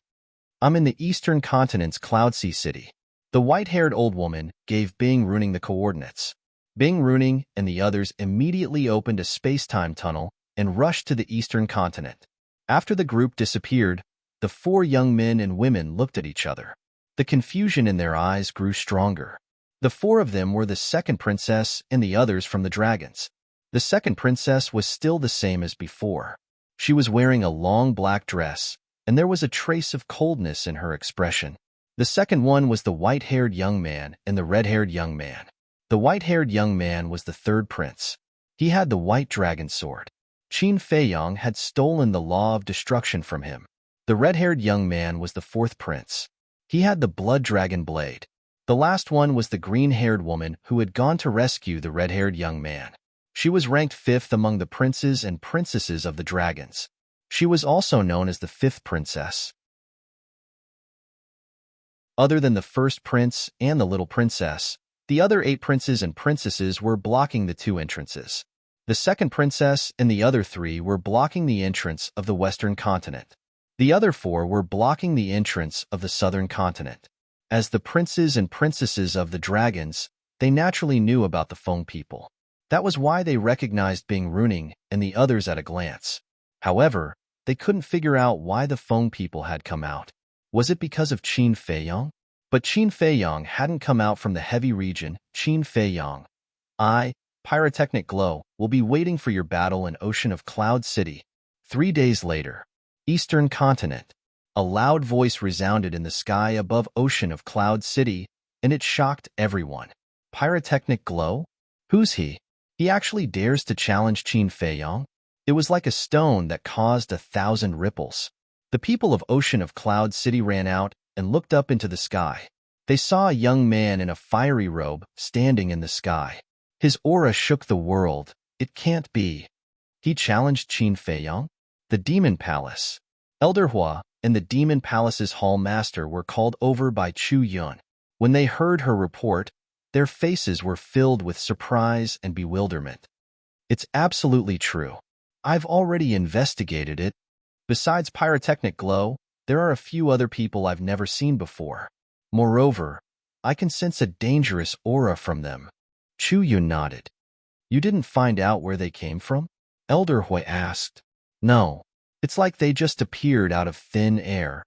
"I'm in the eastern continent's Cloudsea City." The white-haired old woman gave Bing Runing the coordinates. Bing Runing and the others immediately opened a space-time tunnel and rushed to the eastern continent. After the group disappeared, the 4 young men and women looked at each other. The confusion in their eyes grew stronger. The 4 of them were the second princess and the others from the dragons. The second princess was still the same as before. She was wearing a long black dress, and there was a trace of coldness in her expression. The second one was the white-haired young man and the red-haired young man. The white-haired young man was the third prince. He had the white dragon sword. Qin Feiyong had stolen the law of destruction from him. The red-haired young man was the fourth prince. He had the blood dragon blade. The last one was the green-haired woman who had gone to rescue the red-haired young man. She was ranked 5th among the princes and princesses of the dragons. She was also known as the 5th princess. Other than the first prince and the little princess, the other 8 princes and princesses were blocking the 2 entrances. The second princess and the other 3 were blocking the entrance of the western continent. The other 4 were blocking the entrance of the southern continent. As the princes and princesses of the dragons, they naturally knew about the Feng people. That was why they recognized Bing Runing and the others at a glance. However, they couldn't figure out why the Feng people had come out. Was it because of Qin Feiyong? But Qin Feiyong hadn't come out from the heavy region. Qin Feiyong, pyrotechnic glow, will be waiting for your battle in Ocean of Cloud City. 3 days later, Eastern Continent. A loud voice resounded in the sky above Ocean of Cloud City, and it shocked everyone. Pyrotechnic glow? Who's he? He actually dares to challenge Qin Feiyong? It was like a stone that caused 1,000 ripples. The people of Ocean of Cloud City ran out and looked up into the sky. They saw a young man in a fiery robe standing in the sky. His aura shook the world. It can't be. He challenged Qin Feiyong? The Demon Palace. Elder Hua and the Demon Palace's Hall Master were called over by Chu Yun. When they heard her report, their faces were filled with surprise and bewilderment. It's absolutely true. I've already investigated it. Besides pyrotechnic glow, there are a few other people I've never seen before. Moreover, I can sense a dangerous aura from them. Chu Yun nodded. You didn't find out where they came from? Elder Hui asked. No. It's like they just appeared out of thin air.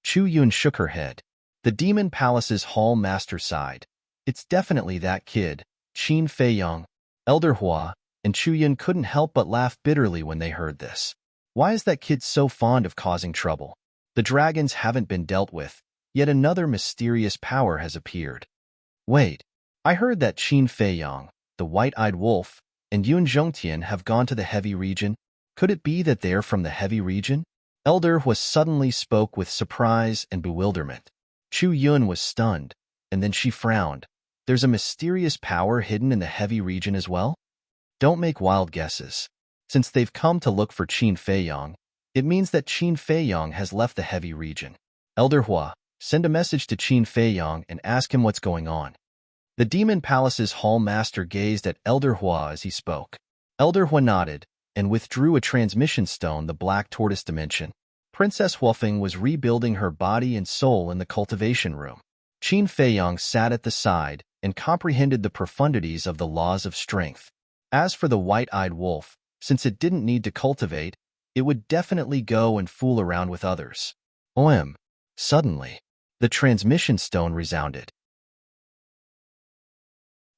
Chu Yun shook her head. The Demon Palace's Hall Master sighed. It's definitely that kid, Qin Feiyong. Elder Hua and Chu Yun couldn't help but laugh bitterly when they heard this. Why is that kid so fond of causing trouble? The dragons haven't been dealt with, yet another mysterious power has appeared. Wait, I heard that Qin Feiyong, the white-eyed wolf, and Yun Zhongtian have gone to the heavy region. Could it be that they're from the heavy region? Elder Hua suddenly spoke with surprise and bewilderment. Chu Yun was stunned, and then she frowned. There's a mysterious power hidden in the heavy region as well? Don't make wild guesses. Since they've come to look for Qin Feiyong, it means that Qin Feiyong has left the heavy region. Elder Hua, send a message to Qin Feiyong and ask him what's going on. The Demon Palace's Hall Master gazed at Elder Hua as he spoke. Elder Hua nodded and withdrew a transmission stone, the Black Tortoise Dimension. Princess Huofeng was rebuilding her body and soul in the cultivation room. Qin Feiyong sat at the side and comprehended the profundities of the laws of strength. As for the white-eyed wolf, since it didn't need to cultivate, it would definitely go and fool around with others. Suddenly, The transmission stone resounded.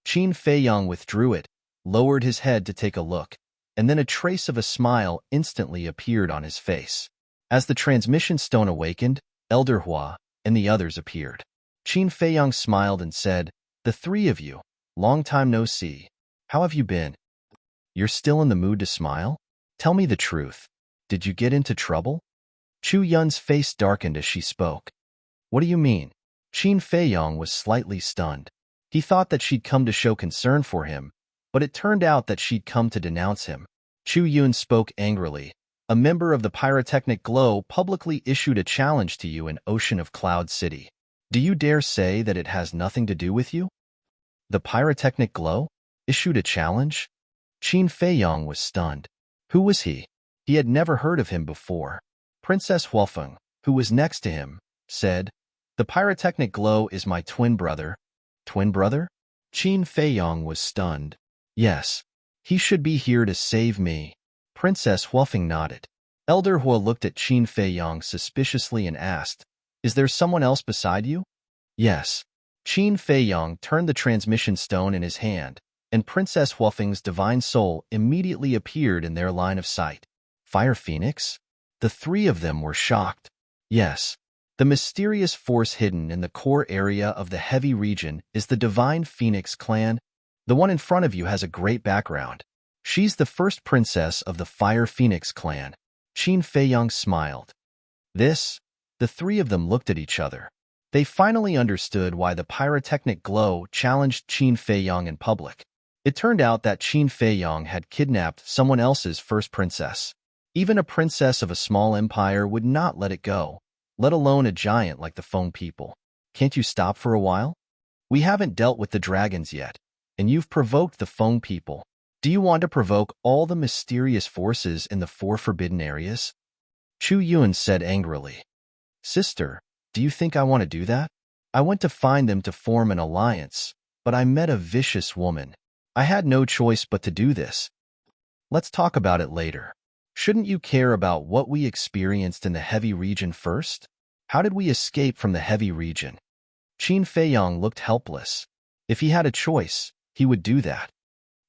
Qin Feiyang withdrew it, lowered his head to take a look, and then a trace of a smile instantly appeared on his face. As the transmission stone awakened, Elder Hua and the others appeared. Qin Feiyang smiled and said, "The three of you, long time no see. How have you been? You're still in the mood to smile? Tell me the truth. Did you get into trouble?" Chu Yun's face darkened as she spoke. "What do you mean?" Qin Feiyang was slightly stunned. He thought that she'd come to show concern for him, but it turned out that she'd come to denounce him. Chu Yun spoke angrily. "A member of the Pyrotechnic Glow publicly issued a challenge to you in Ocean of Cloud City. Do you dare say that it has nothing to do with you?" The Pyrotechnic Glow? Issued a challenge? Qin Feiyang was stunned. Who was he? He had never heard of him before. Princess Huofeng, who was next to him, said, "The Pyrotechnic Glow is my twin brother." Twin brother? Qin Feiyang was stunned. "Yes. He should be here to save me." Princess Huofeng nodded. Elder Hua looked at Qin Feiyang suspiciously and asked, "Is there someone else beside you?" "Yes." Qin Feiyang turned the transmission stone in his hand, and Princess Huofeng's divine soul immediately appeared in their line of sight. Fire Phoenix? The three of them were shocked. Yes. The mysterious force hidden in the core area of the heavy region is the Divine Phoenix clan. The one in front of you has a great background. She's the first princess of the Fire Phoenix clan. Qin Feiyang smiled. The three of them looked at each other. They finally understood why the Pyrotechnic Glow challenged Qin Feiyang in public. It turned out that Qin Feiyang had kidnapped someone else's first princess. Even a princess of a small empire would not let it go, let alone a giant like the Feng people. "Can't you stop for a while? We haven't dealt with the dragons yet, and you've provoked the Feng people. Do you want to provoke all the mysterious forces in the four forbidden areas?" Chu Yun said angrily. "Sister, do you think I want to do that? I went to find them to form an alliance, but I met a vicious woman. I had no choice but to do this. Let's talk about it later. Shouldn't you care about what we experienced in the heavy region first? How did we escape from the heavy region?" Qin Feiyang looked helpless. If he had a choice, he would do that.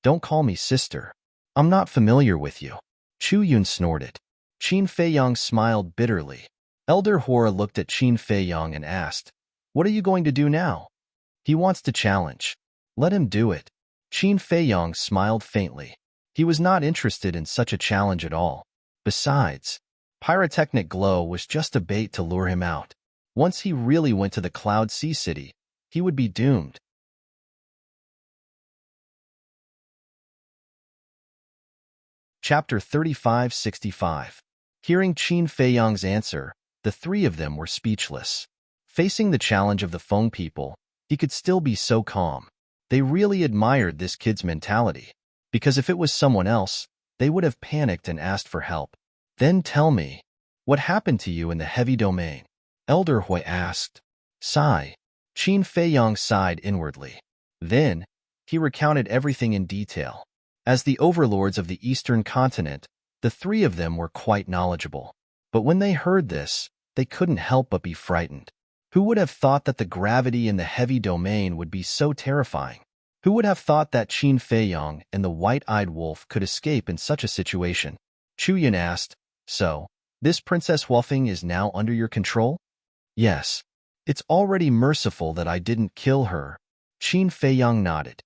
"Don't call me sister. I'm not familiar with you." Chu Yun snorted. Qin Feiyang smiled bitterly. Elder Hora looked at Qin Feiyang and asked, "What are you going to do now?" "He wants to challenge. Let him do it." Qin Feiyang smiled faintly. He was not interested in such a challenge at all. Besides, Pyrotechnic Glow was just a bait to lure him out. Once he really went to the Cloud Sea City, he would be doomed. Chapter 3565. Hearing Qin Feiyang's answer, the three of them were speechless. Facing the challenge of the Feng people, he could still be so calm. They really admired this kid's mentality, because if it was someone else, they would have panicked and asked for help. "Then tell me, what happened to you in the heavy domain?" Elder Hui asked. Sigh. Qin Feiyang sighed inwardly. Then, he recounted everything in detail. As the overlords of the Eastern continent, the three of them were quite knowledgeable. But when they heard this, they couldn't help but be frightened. Who would have thought that the gravity in the heavy domain would be so terrifying? Who would have thought that Qin Feiyang and the white-eyed wolf could escape in such a situation? Chu Yun asked, "So, this Princess Huofeng is now under your control?" "Yes. It's already merciful that I didn't kill her." Qin Feiyang nodded.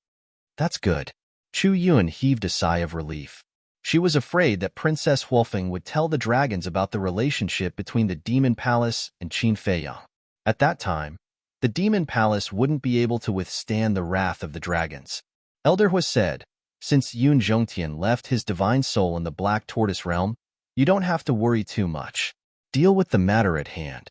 "That's good." Chu Yun heaved a sigh of relief. She was afraid that Princess Huofeng would tell the dragons about the relationship between the Demon Palace and Qin Feiyang. At that time, the Demon Palace wouldn't be able to withstand the wrath of the dragons. Elder Hua said, "Since Yun Zhongtian left his divine soul in the Black Tortoise realm, you don't have to worry too much. Deal with the matter at hand."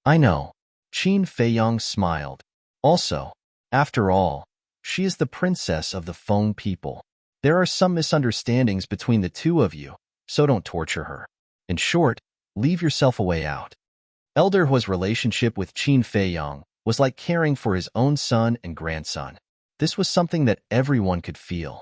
"I know." Qin Feiyang smiled. "Also, after all, she is the princess of the Feng people. There are some misunderstandings between the two of you, so don't torture her. In short, leave yourself a way out." Elder Hua's relationship with Qin Feiyang was like caring for his own son and grandson. This was something that everyone could feel.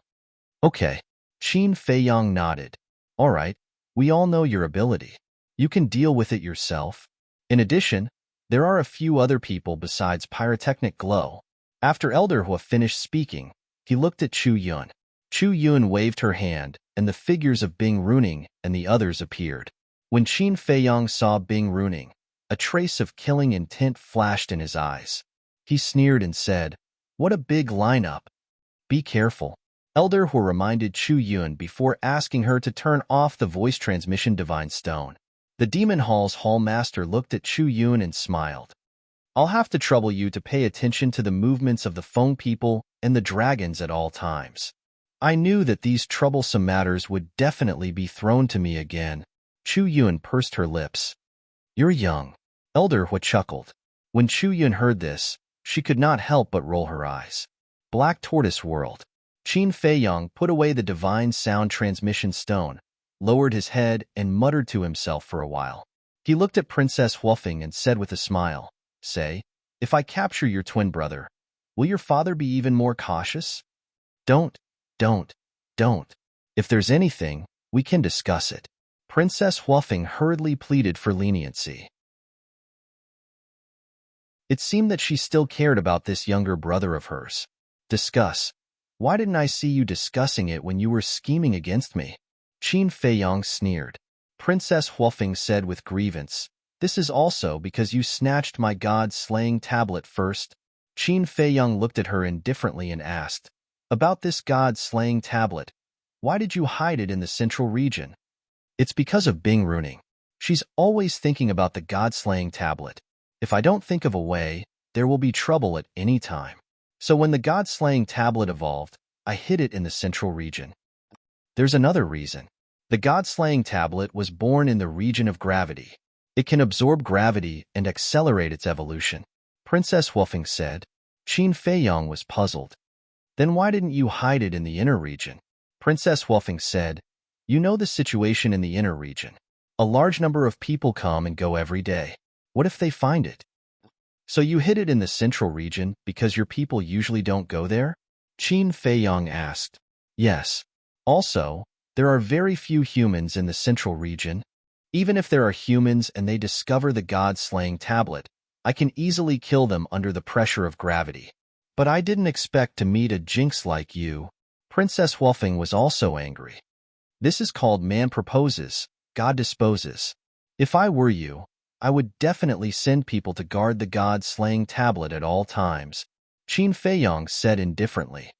"Okay." Qin Feiyang nodded. "All right, we all know your ability. You can deal with it yourself. In addition, There are a few other people besides Pyrotechnic Glow. After Elder Hua finished speaking, he looked at Chu Yun. Chu Yun waved her hand, and the figures of Bing Runing and the others appeared. When Qin Feiyong saw Bing Runing, a trace of killing intent flashed in his eyes. He sneered and said, "What a big lineup. Be careful." Elder Hua reminded Chu Yun before asking her to turn off the voice transmission divine stone. The Demon Hall's hallmaster looked at Chu Yun and smiled. "I'll have to trouble you to pay attention to the movements of the Feng people and the dragons at all times." I knew that these troublesome matters would definitely be thrown to me again. Chu Yun pursed her lips. "You're young." Elder Hua chuckled. When Chu Yun heard this, she could not help but roll her eyes. Black Tortoise World. Qin Feiyong put away the divine sound transmission stone, lowered his head, and muttered to himself for a while. He looked at Princess Huofeng and said with a smile, "Say, if I capture your twin brother, will your father be even more cautious?" Don't. If there's anything, we can discuss it." Princess Huofeng hurriedly pleaded for leniency. It seemed that she still cared about this younger brother of hers. "Discuss? Why didn't I see you discussing it when you were scheming against me?" Qin Feiyong sneered. Princess Huofeng said with grievance, "This is also because you snatched my god-slaying tablet first." Qin Feiyong looked at her indifferently and asked, "About this god-slaying tablet, why did you hide it in the central region?" "It's because of Bing Runing. She's always thinking about the god-slaying tablet. If I don't think of a way, there will be trouble at any time. So when the god-slaying tablet evolved, I hid it in the central region." "There's another reason. The god-slaying tablet was born in the region of gravity. It can absorb gravity and accelerate its evolution," Princess Huofeng said. Qin Feiyong was puzzled. "Then why didn't you hide it in the inner region?" Princess Huofeng said, "You know the situation in the inner region. A large number of people come and go every day. What if they find it? So you hid it in the central region because your people usually don't go there?" Qin Feiyong asked. "Yes. Also, there are very few humans in the central region. Even if there are humans and they discover the god-slaying tablet, I can easily kill them under the pressure of gravity. But I didn't expect to meet a jinx like you." Princess Huofeng was also angry. "This is called man proposes, God disposes. If I were you, I would definitely send people to guard the god-slaying tablet at all times," Qin Feiyong said indifferently.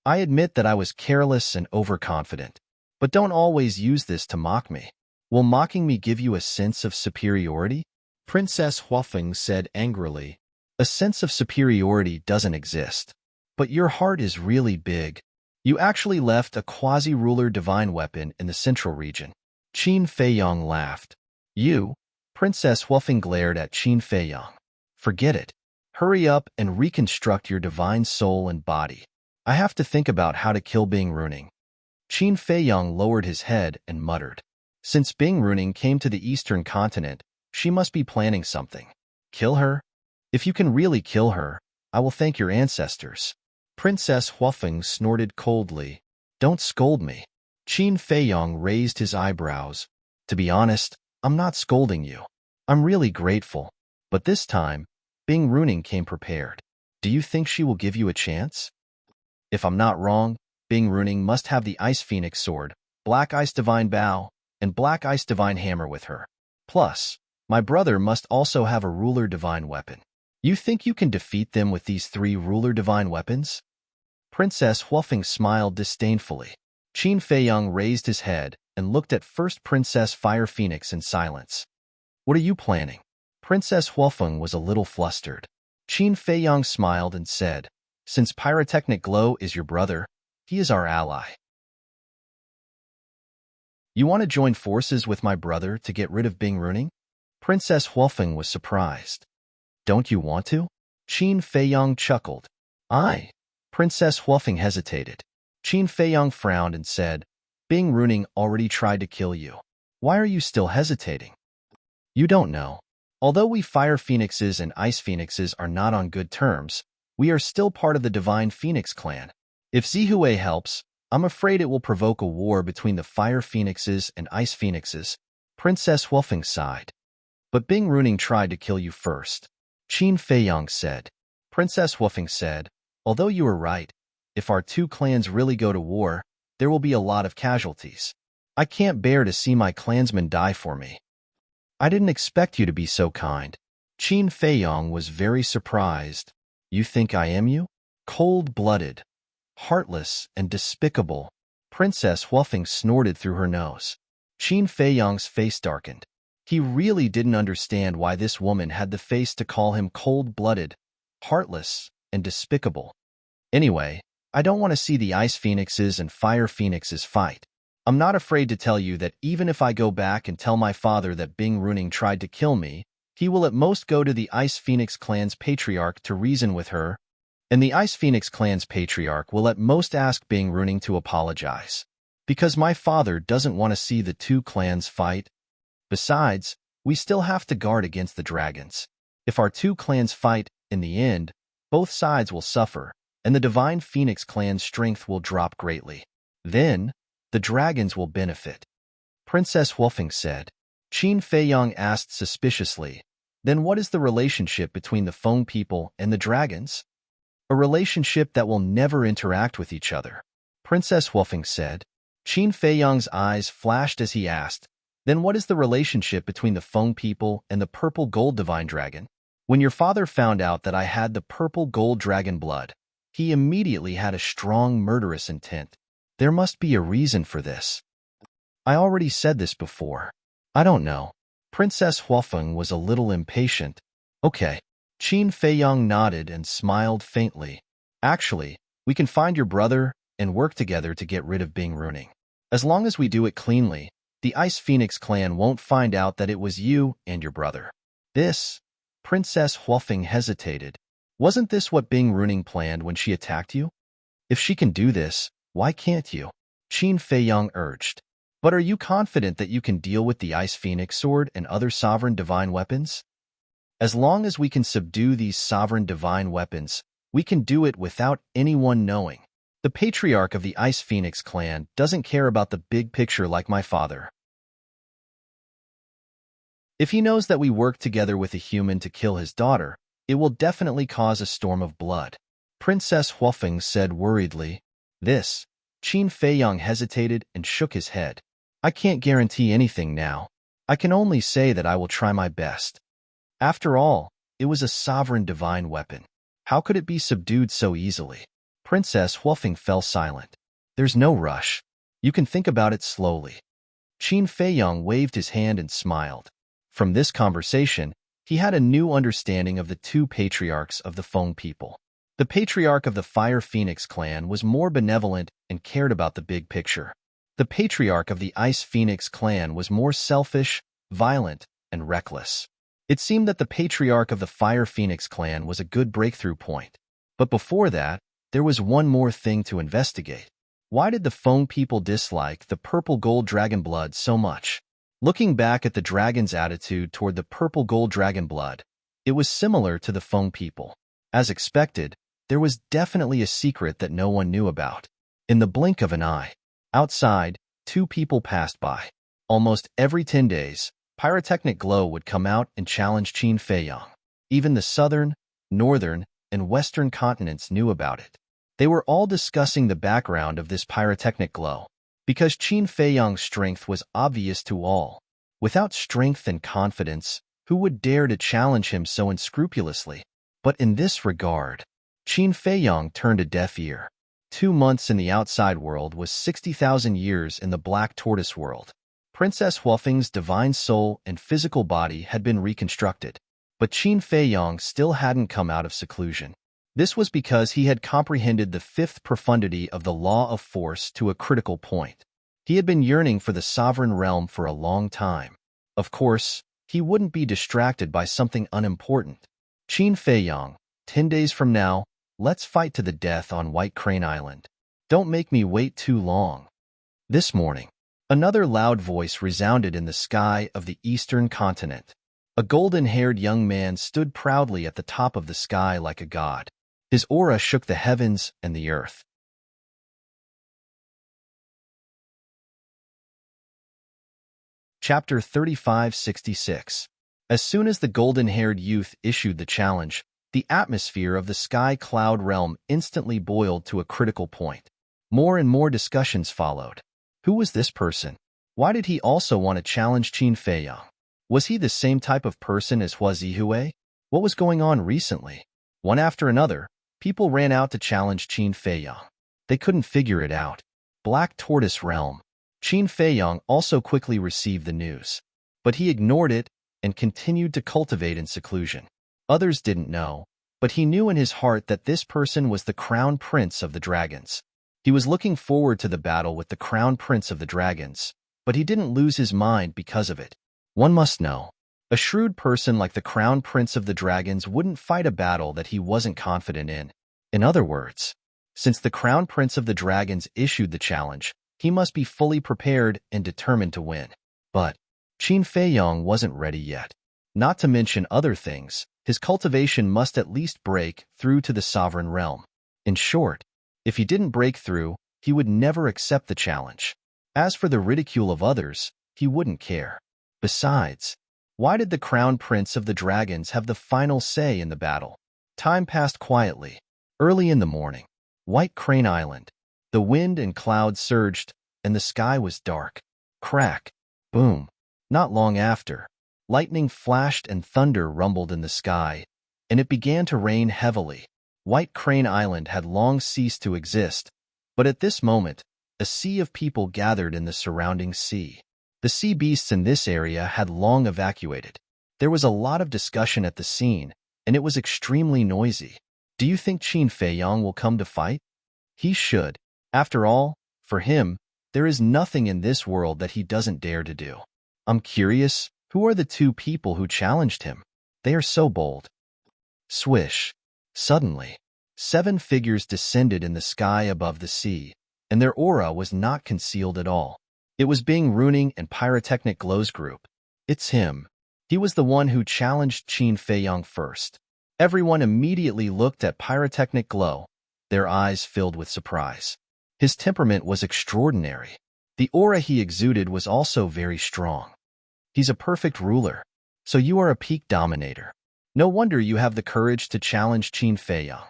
"I admit that I was careless and overconfident, but don't always use this to mock me. Will mocking me give you a sense of superiority?" Princess Huofeng said angrily. "A sense of superiority doesn't exist. But your heart is really big. You actually left a quasi-ruler divine weapon in the central region." Qin Feiyong laughed. "You?" Princess Huofeng glared at Qin Feiyong. "Forget it. Hurry up and reconstruct your divine soul and body. I have to think about how to kill Bing Runing." Qin Feiyong lowered his head and muttered. Since Bing Runing came to the eastern continent, she must be planning something. Kill her? If you can really kill her, I will thank your ancestors. Princess Huofeng snorted coldly. "Don't scold me." Qin Feiyong raised his eyebrows. "To be honest, I'm not scolding you. I'm really grateful. But this time, Bing Runing came prepared. Do you think she will give you a chance?" "If I'm not wrong, Bing Runing must have the Ice Phoenix Sword, Black Ice Divine Bow, and Black Ice Divine Hammer with her. Plus, my brother must also have a Ruler Divine Weapon. You think you can defeat them with these 3 Ruler Divine Weapons?" Princess Huofeng smiled disdainfully. Qin Feiyong raised his head and looked at First Princess Fire Phoenix in silence. "What are you planning?" Princess Huofeng was a little flustered. Qin Feiyong smiled and said, "Since Pyrotechnic Glow is your brother, he is our ally. You want to join forces with my brother to get rid of Bing Runing?" Princess Huofeng was surprised. "Don't you want to?" Qin Feiyong chuckled. "I." Princess Huofeng hesitated. Qin Feiyong frowned and said, "Bing Runing already tried to kill you. Why are you still hesitating?" "You don't know. Although we Fire Phoenixes and Ice Phoenixes are not on good terms, we are still part of the Divine Phoenix clan. If Zihue helps, I'm afraid it will provoke a war between the Fire Phoenixes and Ice Phoenixes." Princess Huofeng sighed. "But Bing Runing tried to kill you first. Qin Feiyang said. Princess Woofing said, although you are right, if our two clans really go to war, there will be a lot of casualties. I can't bear to see my clansmen die for me. I didn't expect you to be so kind. Qin Feiyang was very surprised. You think I am you? Cold-blooded, heartless, and despicable. Princess Woofing snorted through her nose. Qin Feiyang's face darkened. He really didn't understand why this woman had the face to call him cold-blooded, heartless, and despicable. Anyway, I don't want to see the Ice Phoenixes and Fire Phoenixes fight. I'm not afraid to tell you that even if I go back and tell my father that Bing Runing tried to kill me, he will at most go to the Ice Phoenix clan's patriarch to reason with her, and the Ice Phoenix clan's patriarch will at most ask Bing Runing to apologize. Because my father doesn't want to see the two clans fight. Besides, we still have to guard against the dragons. If our two clans fight, in the end, both sides will suffer, and the Divine Phoenix clan's strength will drop greatly. Then, the dragons will benefit. Princess Woofing said. Qin Feiyang asked suspiciously, then what is the relationship between the Feng people and the dragons? A relationship that will never interact with each other. Princess Woofing said. Qin Feiyang's eyes flashed as he asked, then what is the relationship between the Feng people and the purple gold divine dragon? When your father found out that I had the purple gold dragon blood, he immediately had a strong murderous intent. There must be a reason for this. I already said this before. I don't know. Princess Woofing was a little impatient. Okay. Qin Feiyang nodded and smiled faintly. Actually, we can find your brother and work together to get rid of Bing Runing. As long as we do it cleanly, the Ice Phoenix clan won't find out that it was you and your brother. This, Princess Woofing hesitated. Wasn't this what Bing Runing planned when she attacked you? If she can do this, why can't you? Qin Feiyang urged. But are you confident that you can deal with the Ice Phoenix sword and other sovereign divine weapons? As long as we can subdue these sovereign divine weapons, we can do it without anyone knowing. The patriarch of the Ice Phoenix clan doesn't care about the big picture like my father. If he knows that we work together with a human to kill his daughter, it will definitely cause a storm of blood. Princess Woofing said worriedly. This. Qin Feiyang hesitated and shook his head. I can't guarantee anything now. I can only say that I will try my best. After all, it was a sovereign divine weapon. How could it be subdued so easily? Princess Woofing fell silent. There's no rush. You can think about it slowly. Qin Feiyang waved his hand and smiled. From this conversation, he had a new understanding of the two patriarchs of the Feng people. The patriarch of the Fire Phoenix clan was more benevolent and cared about the big picture. The patriarch of the Ice Phoenix clan was more selfish, violent, and reckless. It seemed that the patriarch of the Fire Phoenix clan was a good breakthrough point. But before that, there was one more thing to investigate. Why did the Feng people dislike the purple gold dragon blood so much? Looking back at the dragon's attitude toward the purple gold dragon blood, it was similar to the Feng people. As expected, there was definitely a secret that no one knew about. In the blink of an eye, outside, two people passed by. Almost every 10 days, pyrotechnic glow would come out and challenge Qin Feiyang. Even the southern, northern, and western continents knew about it. They were all discussing the background of this pyrotechnic glow, because Qin Feiyang's strength was obvious to all. Without strength and confidence, who would dare to challenge him so unscrupulously? But in this regard, Qin Feiyang turned a deaf ear. 2 months in the outside world was 60,000 years in the Black Tortoise world. Princess Woofing's divine soul and physical body had been reconstructed, but Qin Feiyang still hadn't come out of seclusion. This was because he had comprehended the fifth profundity of the law of force to a critical point. He had been yearning for the sovereign realm for a long time. Of course, he wouldn't be distracted by something unimportant. Qin Feiyang, 10 days from now, let's fight to the death on White Crane Island. Don't make me wait too long. This morning, another loud voice resounded in the sky of the eastern continent. A golden-haired young man stood proudly at the top of the sky like a god. His aura shook the heavens and the earth. Chapter 3566. As soon as the golden-haired youth issued the challenge, the atmosphere of the sky cloud realm instantly boiled to a critical point. More and more discussions followed. Who was this person? Why did he also want to challenge Qin Feiyang? Was he the same type of person as Hua Zihui? What was going on recently? One after another, people ran out to challenge Qin Feiyang. They couldn't figure it out. Black Tortoise Realm. Qin Feiyang also quickly received the news. But he ignored it and continued to cultivate in seclusion. Others didn't know, but he knew in his heart that this person was the Crown Prince of the Dragons. He was looking forward to the battle with the Crown Prince of the Dragons, but he didn't lose his mind because of it. One must know. A shrewd person like the Crown Prince of the Dragons wouldn't fight a battle that he wasn't confident in. In other words, since the Crown Prince of the Dragons issued the challenge, he must be fully prepared and determined to win. But Qin Feiyang wasn't ready yet. Not to mention other things, his cultivation must at least break through to the sovereign realm. In short, if he didn't break through, he would never accept the challenge. As for the ridicule of others, he wouldn't care. Besides, why did the Crown Prince of the Dragons have the final say in the battle? Time passed quietly. Early in the morning, White Crane Island. The wind and clouds surged, and the sky was dark. Crack. Boom. Not long after, lightning flashed and thunder rumbled in the sky, and it began to rain heavily. White Crane Island had long ceased to exist, but at this moment, a sea of people gathered in the surrounding sea. The sea beasts in this area had long evacuated. There was a lot of discussion at the scene, and it was extremely noisy. Do you think Qin Feiyang will come to fight? He should. After all, for him, there is nothing in this world that he doesn't dare to do. I'm curious, who are the two people who challenged him? They are so bold. Swish. Suddenly, 7 figures descended in the sky above the sea, and their aura was not concealed at all. It was Bing Runing and Pyrotechnic Glow's group. It's him. He was the one who challenged Qin Feiyang first. Everyone immediately looked at Pyrotechnic Glow, their eyes filled with surprise. His temperament was extraordinary. The aura he exuded was also very strong. He's a perfect ruler. So you are a peak dominator. No wonder you have the courage to challenge Qin Feiyang.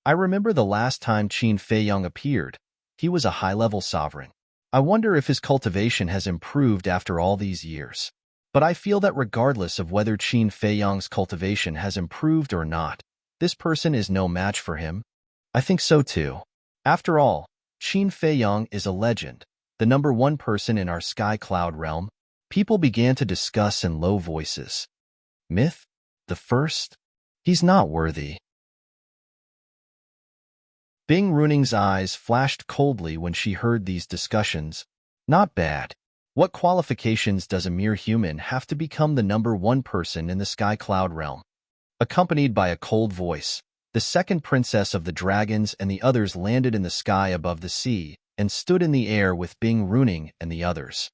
I remember the last time Qin Feiyang appeared. He was a high-level sovereign. I wonder if his cultivation has improved after all these years. But I feel that regardless of whether Qin Feiyang's cultivation has improved or not, this person is no match for him. I think so too. After all, Qin Feiyang is a legend, the #1 person in our sky cloud realm. People began to discuss in low voices. Myth? The first? He's not worthy. Bing Runing's eyes flashed coldly when she heard these discussions. Not bad. What qualifications does a mere human have to become the #1 person in the sky cloud realm? Accompanied by a cold voice, the second princess of the dragons and the others landed in the sky above the sea and stood in the air with Bing Runing and the others.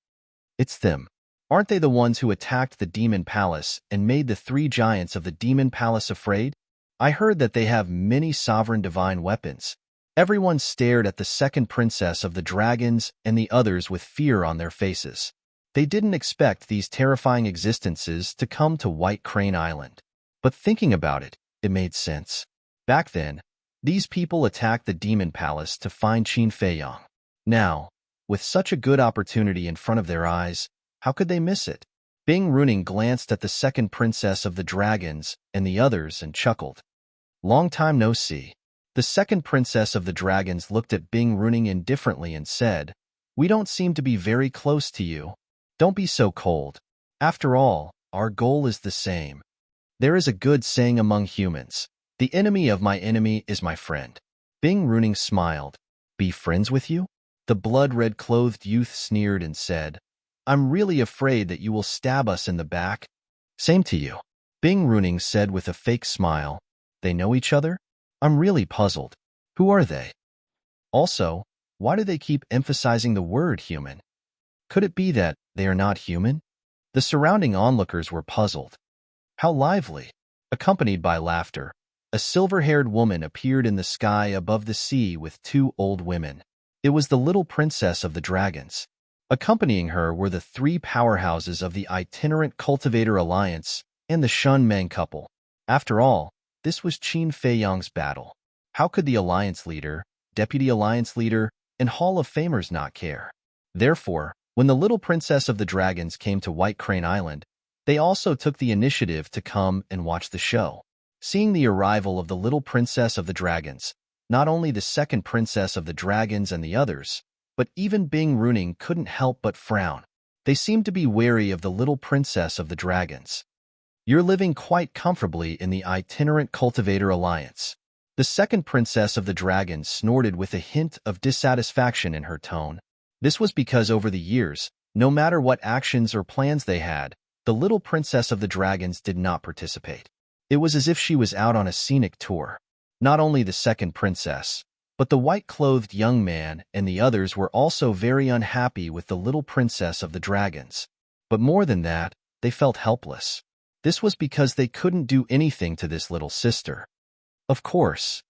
It's them. Aren't they the ones who attacked the Demon Palace and made the 3 giants of the Demon Palace afraid? I heard that they have many sovereign divine weapons. Everyone stared at the second princess of the dragons and the others with fear on their faces. They didn't expect these terrifying existences to come to White Crane Island. But thinking about it, it made sense. Back then, these people attacked the Demon Palace to find Qin Feiyang. Now, with such a good opportunity in front of their eyes, how could they miss it? Bing Runing glanced at the second princess of the dragons and the others and chuckled. Long time no see. The second princess of the dragons looked at Bing Runing indifferently and said, "We don't seem to be very close to you. Don't be so cold. After all, our goal is the same. There is a good saying among humans. The enemy of my enemy is my friend." Bing Runing smiled. Be friends with you? The blood-red clothed youth sneered and said, "I'm really afraid that you will stab us in the back." Same to you. Bing Runing said with a fake smile. They know each other? I'm really puzzled. Who are they? Also, why do they keep emphasizing the word human? Could it be that they are not human? The surrounding onlookers were puzzled. How lively! Accompanied by laughter, a silver-haired woman appeared in the sky above the sea with 2 old women. It was the little princess of the dragons. Accompanying her were the three powerhouses of the itinerant cultivator alliance and the Shun Meng couple. After all, this was Qin Feiyang's battle. How could the alliance leader, deputy alliance leader, and Hall of Famers not care? Therefore, when the little princess of the dragons came to White Crane Island, they also took the initiative to come and watch the show. Seeing the arrival of the little princess of the dragons, not only the second princess of the dragons and the others, but even Bing Runing couldn't help but frown. They seemed to be wary of the little princess of the dragons. You're living quite comfortably in the itinerant cultivator alliance. The second princess of the dragons snorted with a hint of dissatisfaction in her tone. This was because over the years, no matter what actions or plans they had, the little princess of the dragons did not participate. It was as if she was out on a scenic tour. Not only the second princess, but the white-clothed young man and the others were also very unhappy with the little princess of the dragons. But more than that, they felt helpless. This was because they couldn't do anything to this little sister. Of course.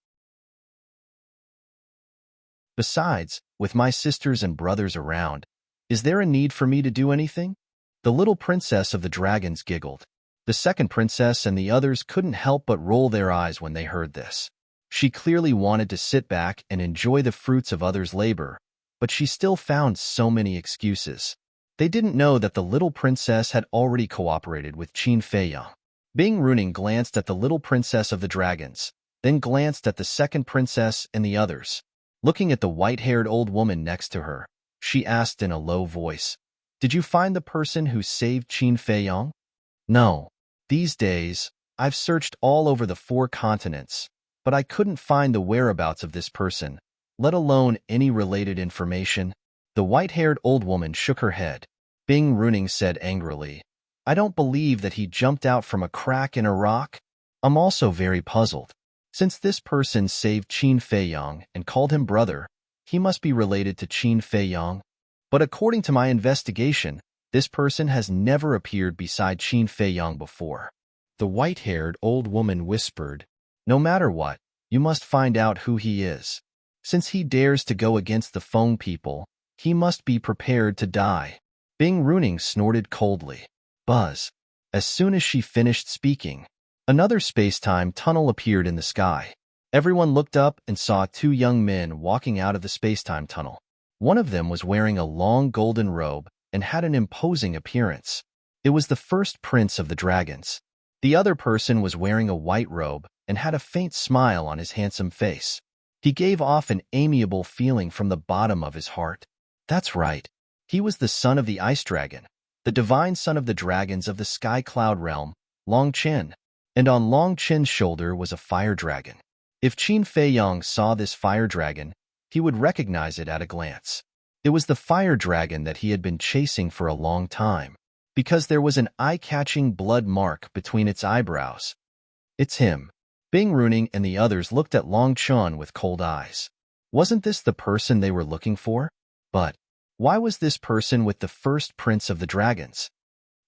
Besides, with my sisters and brothers around, is there a need for me to do anything? The little princess of the dragons giggled. The second princess and the others couldn't help but roll their eyes when they heard this. She clearly wanted to sit back and enjoy the fruits of others' labor, but she still found so many excuses. They didn't know that the little princess had already cooperated with Qin Feiyang. Bing Runing glanced at the little princess of the dragons, then glanced at the second princess and the others. Looking at the white-haired old woman next to her, she asked in a low voice, "Did you find the person who saved Qin Feiyang?" "No. These days, I've searched all over the 4 continents, but I couldn't find the whereabouts of this person, let alone any related information." The white-haired old woman shook her head. Bing Runing said angrily, "I don't believe that he jumped out from a crack in a rock. I'm also very puzzled. Since this person saved Qin Feiyang and called him brother, he must be related to Qin Feiyang. But according to my investigation, this person has never appeared beside Qin Feiyang before." The white-haired old woman whispered, "No matter what, you must find out who he is. Since he dares to go against the Feng people, he must be prepared to die." Bing Runing snorted coldly. Buzz. As soon as she finished speaking, another space-time tunnel appeared in the sky. Everyone looked up and saw 2 young men walking out of the space-time tunnel. One of them was wearing a long golden robe and had an imposing appearance. It was the first prince of the dragons. The other person was wearing a white robe and had a faint smile on his handsome face. He gave off an amiable feeling from the bottom of his heart. That's right. He was the son of the ice dragon, the divine son of the dragons of the sky cloud realm, Long Chen. And on Long Chen's shoulder was a fire dragon. If Qin Feiyang saw this fire dragon, he would recognize it at a glance. It was the fire dragon that he had been chasing for a long time, because there was an eye-catching blood mark between its eyebrows. It's him. Bing Runing and the others looked at Long Chen with cold eyes. Wasn't this the person they were looking for? But why was this person with the first prince of the dragons?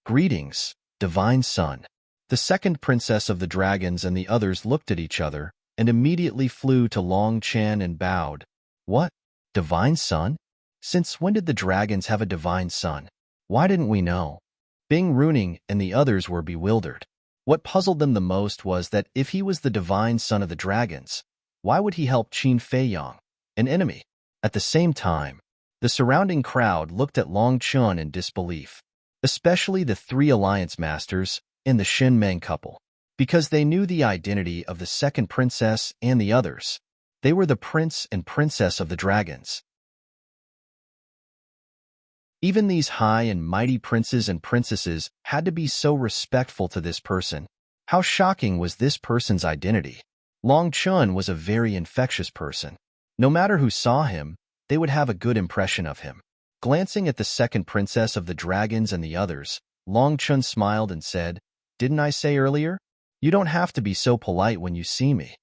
Greetings, divine son. The second princess of the dragons and the others looked at each other and immediately flew to Long Chen and bowed. What? Divine son? Since when did the dragons have a divine son? Why didn't we know? Bing Runing and the others were bewildered. What puzzled them the most was that if he was the divine son of the dragons, why would he help Qin Feiyang, an enemy? At the same time, the surrounding crowd looked at Long Chen in disbelief, especially the 3 alliance masters and the Shin Meng couple, because they knew the identity of the second princess and the others. They were the prince and princess of the dragons. Even these high and mighty princes and princesses had to be so respectful to this person. How shocking was this person's identity? Long Chen was a very infectious person. No matter who saw him, they would have a good impression of him. Glancing at the second princess of the dragons and the others, Long Chen smiled and said, "Didn't I say earlier? You don't have to be so polite when you see me."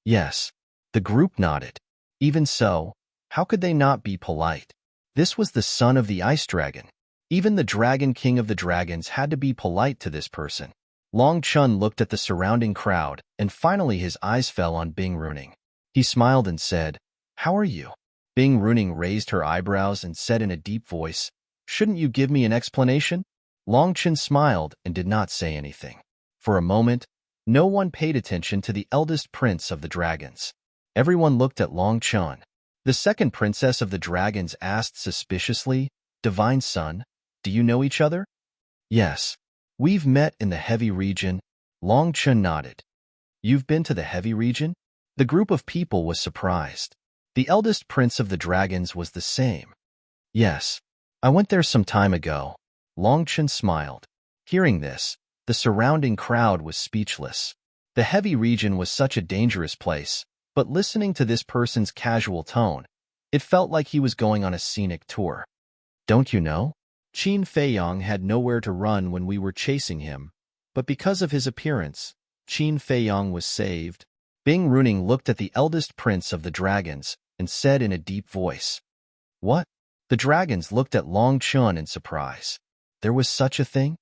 Yes. The group nodded. Even so, how could they not be polite? This was the son of the ice dragon. Even the dragon king of the dragons had to be polite to this person. Long Chen looked at the surrounding crowd, and finally his eyes fell on Bing Runing. He smiled and said, "How are you?" Bing Runing raised her eyebrows and said in a deep voice, Shouldn't you give me an explanation? Long Chen smiled and did not say anything. For a moment, no one paid attention to the eldest prince of the dragons. Everyone looked at Long Chen. The second princess of the dragons asked suspiciously, "Divine Son, do you know each other?" "Yes. We've met in the heavy region." Long Chen nodded. "You've been to the heavy region?" The group of people was surprised. The eldest prince of the dragons was the same. "Yes. I went there some time ago." Long Chen smiled. Hearing this, the surrounding crowd was speechless. The heavy region was such a dangerous place, but listening to this person's casual tone, it felt like he was going on a scenic tour. "Don't you know? Qin Feiyang had nowhere to run when we were chasing him, but because of his appearance, Qin Feiyang was saved." Bing Runing looked at the eldest prince of the dragons and said in a deep voice, "What?" The dragons looked at Long Chen in surprise. There was such a thing?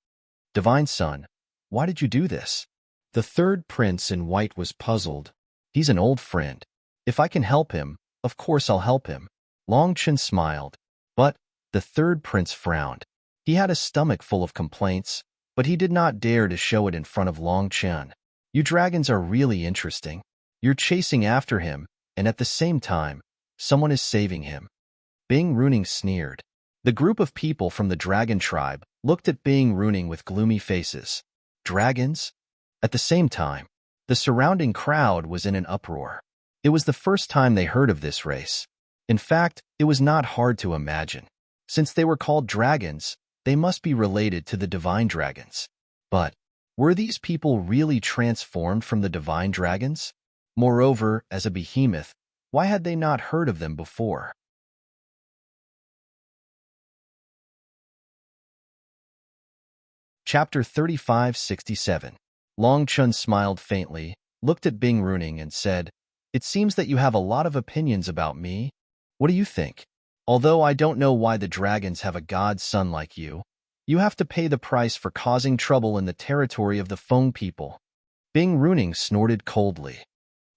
"Divine Son, why did you do this?" The third prince in white was puzzled. "He's an old friend. If I can help him, of course I'll help him." Long Chen smiled. But the third prince frowned. He had a stomach full of complaints, but he did not dare to show it in front of Long Chen. "You dragons are really interesting. You're chasing after him, and at the same time, someone is saving him." Bing Runing sneered. The group of people from the dragon tribe looked at Bing Runing with gloomy faces. Dragons? At the same time, the surrounding crowd was in an uproar. It was the first time they heard of this race. In fact, it was not hard to imagine. Since they were called dragons, they must be related to the divine dragons. But were these people really transformed from the divine dragons? Moreover, as a behemoth, why had they not heard of them before? Chapter 3567. Long Chen smiled faintly, looked at Bing Runing and said, "It seems that you have a lot of opinions about me. What do you think? Although I don't know why the dragons have a god son like you, you have to pay the price for causing trouble in the territory of the Feng people." Bing Runing snorted coldly.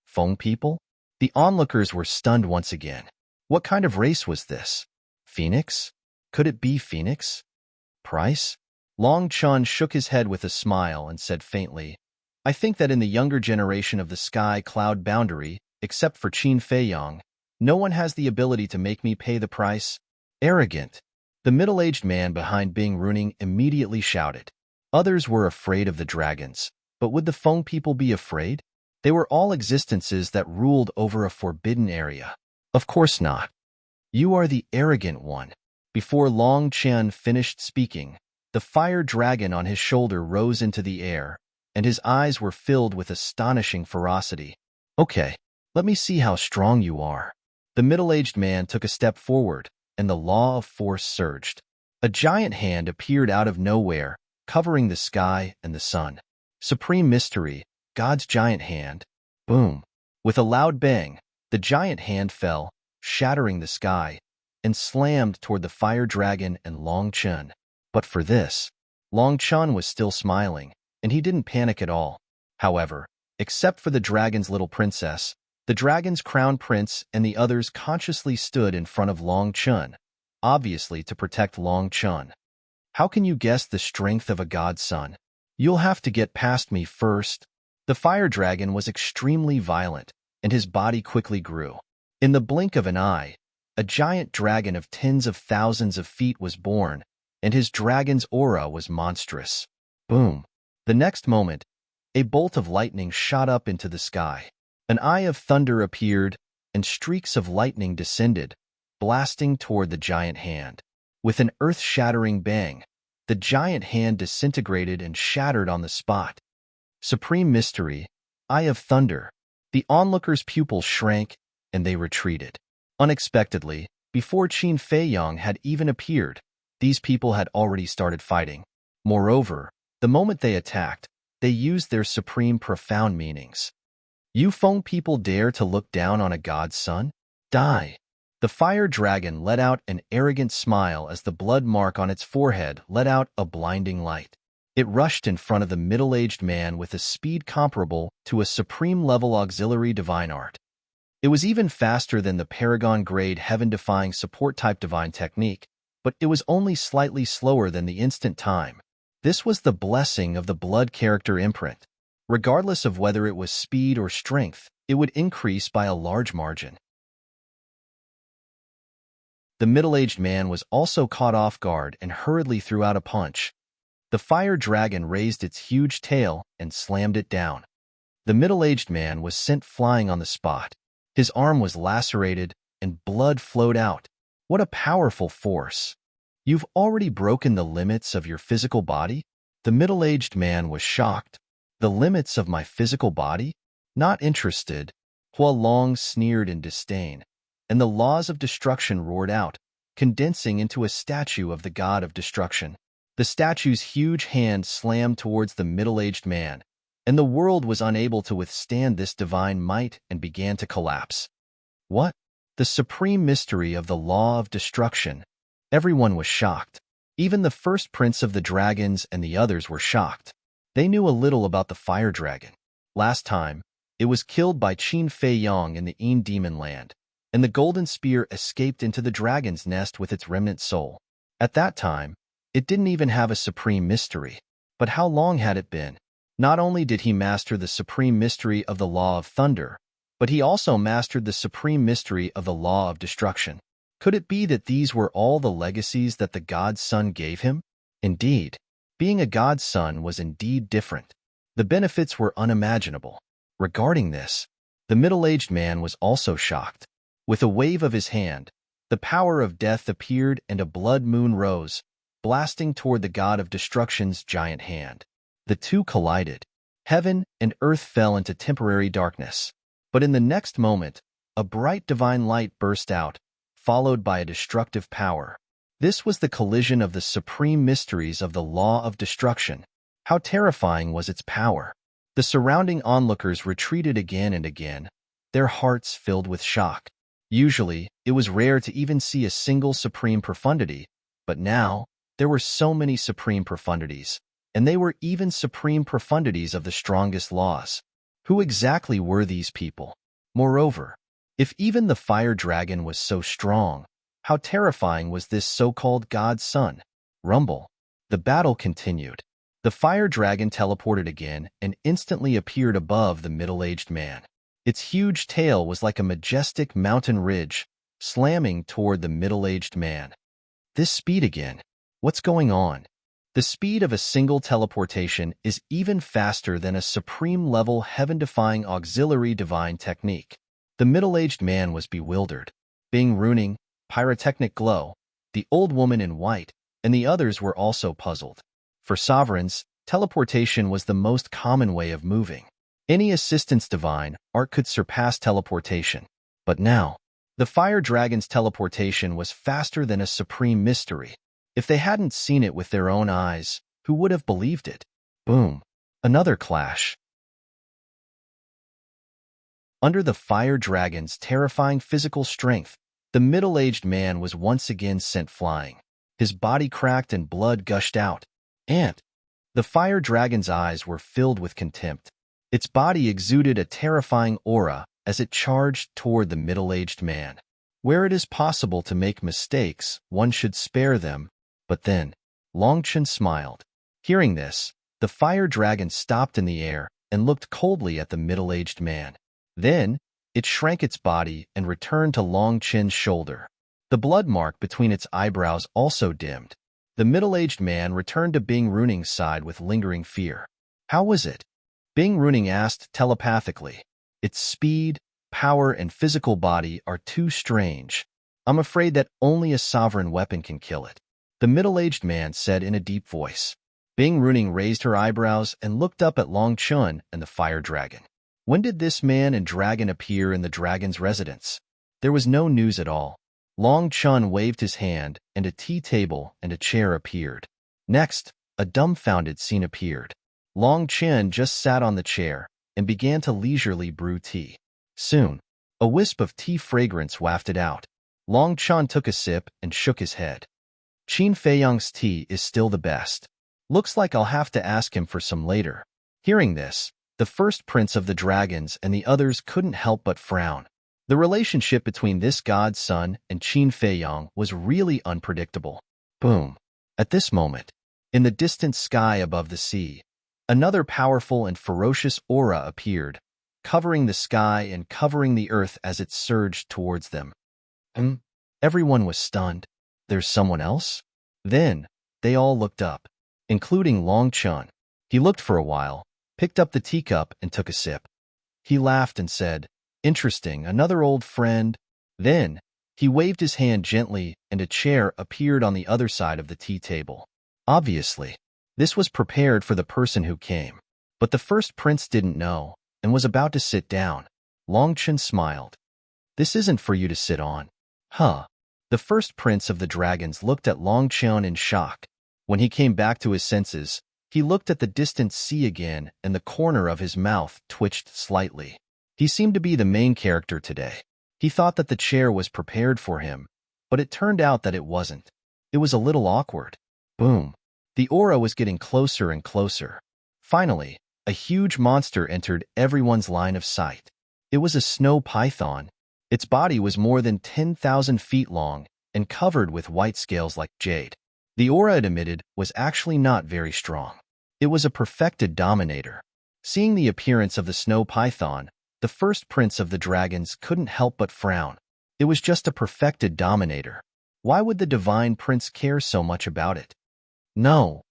Feng people? The onlookers were stunned once again. What kind of race was this? Phoenix? Could it be Phoenix? Price? Long Chen shook his head with a smile and said faintly, "I think that in the younger generation of the sky cloud boundary, except for Qin Feiyang, no one has the ability to make me pay the price." Arrogant. The middle-aged man behind Bing Runing immediately shouted. Others were afraid of the dragons, but would the Feng people be afraid? They were all existences that ruled over a forbidden area. Of course not. "You are the arrogant one." Before Long Chen finished speaking, the fire dragon on his shoulder rose into the air, and his eyes were filled with astonishing ferocity. "Okay, let me see how strong you are." The middle-aged man took a step forward, and the law of force surged. A giant hand appeared out of nowhere, covering the sky and the sun. Supreme mystery, God's giant hand. Boom. With a loud bang, the giant hand fell, shattering the sky, and slammed toward the fire dragon and Long Chen. But for this, Long Chen was still smiling, and he didn't panic at all. However, except for the dragon's little princess, the dragon's crown prince and the others consciously stood in front of Long Chen, obviously to protect Long Chen. "How can you guess the strength of a god's son? You'll have to get past me first." The fire dragon was extremely violent, and his body quickly grew. In the blink of an eye, a giant dragon of tens of thousands of feet was born, and his dragon's aura was monstrous. Boom. The next moment, a bolt of lightning shot up into the sky. An eye of thunder appeared, and streaks of lightning descended, blasting toward the giant hand. With an earth-shattering bang, the giant hand disintegrated and shattered on the spot. Supreme mystery, Eye of Thunder. The onlookers' pupils shrank, and they retreated. Unexpectedly, before Qin Feiyang had even appeared, these people had already started fighting. Moreover, the moment they attacked, they used their supreme profound meanings. "You Feng people dare to look down on a god's son? Die!" The fire dragon let out an arrogant smile as the blood mark on its forehead let out a blinding light. It rushed in front of the middle-aged man with a speed comparable to a supreme-level auxiliary divine art. It was even faster than the Paragon-grade heaven-defying support-type divine technique, but it was only slightly slower than the instant time. This was the blessing of the blood character imprint. Regardless of whether it was speed or strength, it would increase by a large margin. The middle-aged man was also caught off guard and hurriedly threw out a punch. The fire dragon raised its huge tail and slammed it down. The middle-aged man was sent flying on the spot. His arm was lacerated and blood flowed out. What a powerful force! You've already broken the limits of your physical body? The middle-aged man was shocked. The limits of my physical body? Not interested. Hua Long sneered in disdain, and the laws of destruction roared out, condensing into a statue of the god of destruction. The statue's huge hand slammed towards the middle-aged man, and the world was unable to withstand this divine might and began to collapse. What? The supreme mystery of the law of destruction. Everyone was shocked. Even the first prince of the dragons and the others were shocked. They knew a little about the fire dragon. Last time, it was killed by Qin Fei Yang in the Een Demon Land, and the golden spear escaped into the dragon's nest with its remnant soul. At that time, it didn't even have a supreme mystery. But how long had it been? Not only did he master the supreme mystery of the law of thunder, but he also mastered the supreme mystery of the law of destruction. Could it be that these were all the legacies that the god's son gave him? Indeed, being a god's son was indeed different. The benefits were unimaginable. Regarding this, the middle-aged man was also shocked. With a wave of his hand, the power of death appeared and a blood moon rose, blasting toward the god of destruction's giant hand. The two collided. Heaven and earth fell into temporary darkness. But in the next moment, a bright divine light burst out, followed by a destructive power. This was the collision of the supreme mysteries of the law of destruction. How terrifying was its power! The surrounding onlookers retreated again and again, their hearts filled with shock. Usually, it was rare to even see a single supreme profundity, but now, there were so many supreme profundities, and they were even supreme profundities of the strongest laws. Who exactly were these people? Moreover, if even the fire dragon was so strong, how terrifying was this so-called god's son? Rumble. The battle continued. The fire dragon teleported again and instantly appeared above the middle-aged man. Its huge tail was like a majestic mountain ridge, slamming toward the middle-aged man. This speed again. What's going on? The speed of a single teleportation is even faster than a supreme-level heaven-defying auxiliary divine technique. The middle-aged man was bewildered. Bing Runing, Pyrotechnic Glow, the old woman in white, and the others were also puzzled. For sovereigns, teleportation was the most common way of moving. Any assistance divine art could surpass teleportation. But now, the fire dragon's teleportation was faster than a supreme mystery. If they hadn't seen it with their own eyes, who would have believed it? Boom. Another clash. Under the fire dragon's terrifying physical strength, the middle-aged man was once again sent flying. His body cracked and blood gushed out. And the fire dragon's eyes were filled with contempt. Its body exuded a terrifying aura as it charged toward the middle-aged man. Where it is possible to make mistakes, one should spare them. But then, Longchen smiled. Hearing this, the fire dragon stopped in the air and looked coldly at the middle-aged man. Then, it shrank its body and returned to Longchen's shoulder. The blood mark between its eyebrows also dimmed. The middle-aged man returned to Bing Runing's side with lingering fear. How was it? Bing Runing asked telepathically. Its speed, power, and physical body are too strange. I'm afraid that only a sovereign weapon can kill it. The middle-aged man said in a deep voice. Bing Runing raised her eyebrows and looked up at Long Chun and the fire dragon. When did this man and dragon appear in the dragon's residence? There was no news at all. Long Chun waved his hand, and a tea table and a chair appeared. Next, a dumbfounded scene appeared. Long Chen just sat on the chair and began to leisurely brew tea. Soon, a wisp of tea fragrance wafted out. Long Chun took a sip and shook his head. Qin Feiyang's tea is still the best. Looks like I'll have to ask him for some later. Hearing this, the first prince of the dragons and the others couldn't help but frown. The relationship between this god's son and Qin Feiyang was really unpredictable. Boom. At this moment, in the distant sky above the sea, another powerful and ferocious aura appeared, covering the sky and covering the earth as it surged towards them. Everyone was stunned. There's someone else? Then, they all looked up, including Long Chun. He looked for a while, picked up the teacup and took a sip. He laughed and said, "Interesting, another old friend." Then, he waved his hand gently and a chair appeared on the other side of the tea table. Obviously, this was prepared for the person who came. But the first prince didn't know and was about to sit down. Long Chun smiled. "This isn't for you to sit on." Huh. The first prince of the dragons looked at Long Chun in shock. When he came back to his senses, he looked at the distant sea again and the corner of his mouth twitched slightly. He seemed to be the main character today. He thought that the chair was prepared for him, but it turned out that it wasn't. It was a little awkward. Boom. The aura was getting closer and closer. Finally, a huge monster entered everyone's line of sight. It was a snow python. Its body was more than 10,000 feet long and covered with white scales like jade. The aura it emitted was actually not very strong. It was a perfected dominator. Seeing the appearance of the snow python, the first prince of the dragons couldn't help but frown. It was just a perfected dominator. Why would the divine prince care so much about it? No.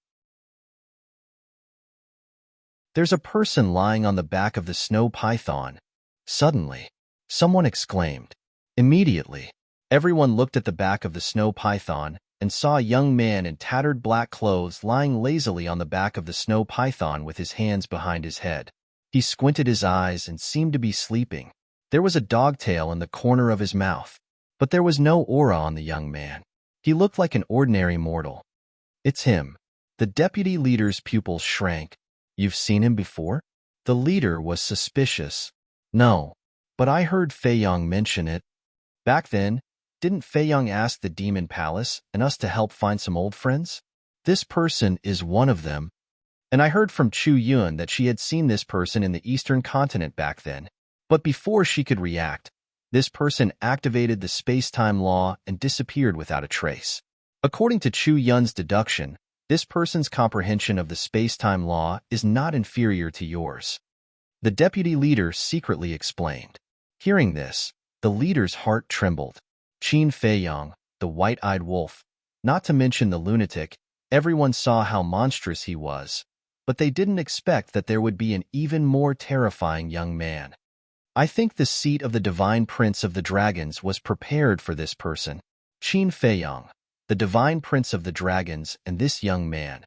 There's a person lying on the back of the snow python. Suddenly, someone exclaimed. Immediately, everyone looked at the back of the snow python and saw a young man in tattered black clothes lying lazily on the back of the snow python with his hands behind his head. He squinted his eyes and seemed to be sleeping. There was a dogtail in the corner of his mouth, but there was no aura on the young man. He looked like an ordinary mortal. It's him. The deputy leader's pupils shrank. You've seen him before? The leader was suspicious. No, but I heard Fei Yong mention it. Back then, didn't Fei Yong ask the Demon Palace and us to help find some old friends? This person is one of them. And I heard from Chu Yun that she had seen this person in the Eastern continent back then. But before she could react, this person activated the space-time law and disappeared without a trace. According to Chu Yun's deduction, this person's comprehension of the space-time law is not inferior to yours. The deputy leader secretly explained. Hearing this, the leader's heart trembled. Qin Feiyong, the white-eyed wolf, not to mention the lunatic, everyone saw how monstrous he was, but they didn't expect that there would be an even more terrifying young man. I think the seat of the divine prince of the dragons was prepared for this person. Qin Feiyong, the divine prince of the dragons, and this young man.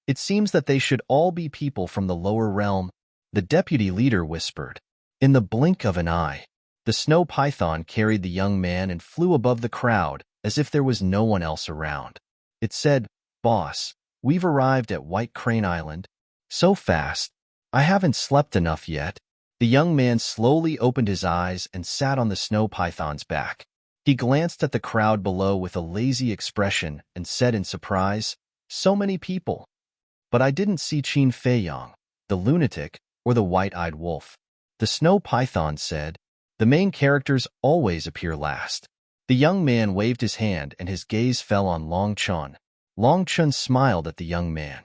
It seems that they should all be people from the lower realm, the deputy leader whispered. In the blink of an eye, the snow python carried the young man and flew above the crowd as if there was no one else around. It said, "Boss, we've arrived at White Crane Island. So fast. I haven't slept enough yet." The young man slowly opened his eyes and sat on the snow python's back. He glanced at the crowd below with a lazy expression and said in surprise, "So many people." But I didn't see Qin Feiyong, the lunatic, or the white-eyed wolf. The snow python said, "The main characters always appear last." The young man waved his hand and his gaze fell on Long Chun. Long Chun smiled at the young man.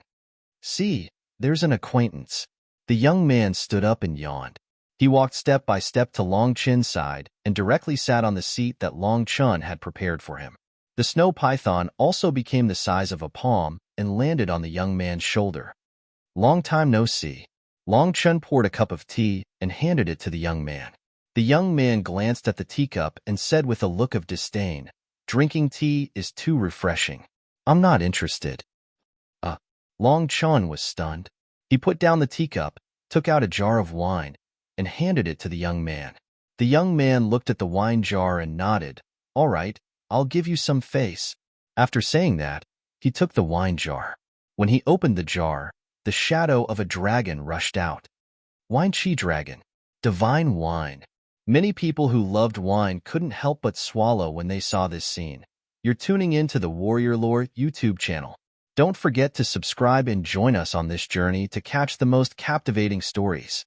"See, there's an acquaintance." The young man stood up and yawned. He walked step by step to Long Chun's side and directly sat on the seat that Long Chun had prepared for him. The snow python also became the size of a palm and landed on the young man's shoulder. "Long time no see." Long Chun poured a cup of tea and handed it to the young man. The young man glanced at the teacup and said with a look of disdain, "Drinking tea is too refreshing. I'm not interested." Long Chun was stunned. He put down the teacup, took out a jar of wine, and handed it to the young man. The young man looked at the wine jar and nodded. "All right, I'll give you some face." After saying that, he took the wine jar. When he opened the jar, the shadow of a dragon rushed out. Wine Chi Dragon. Divine wine. Many people who loved wine couldn't help but swallow when they saw this scene. You're tuning in to the Warrior Lore YouTube channel. Don't forget to subscribe and join us on this journey to catch the most captivating stories.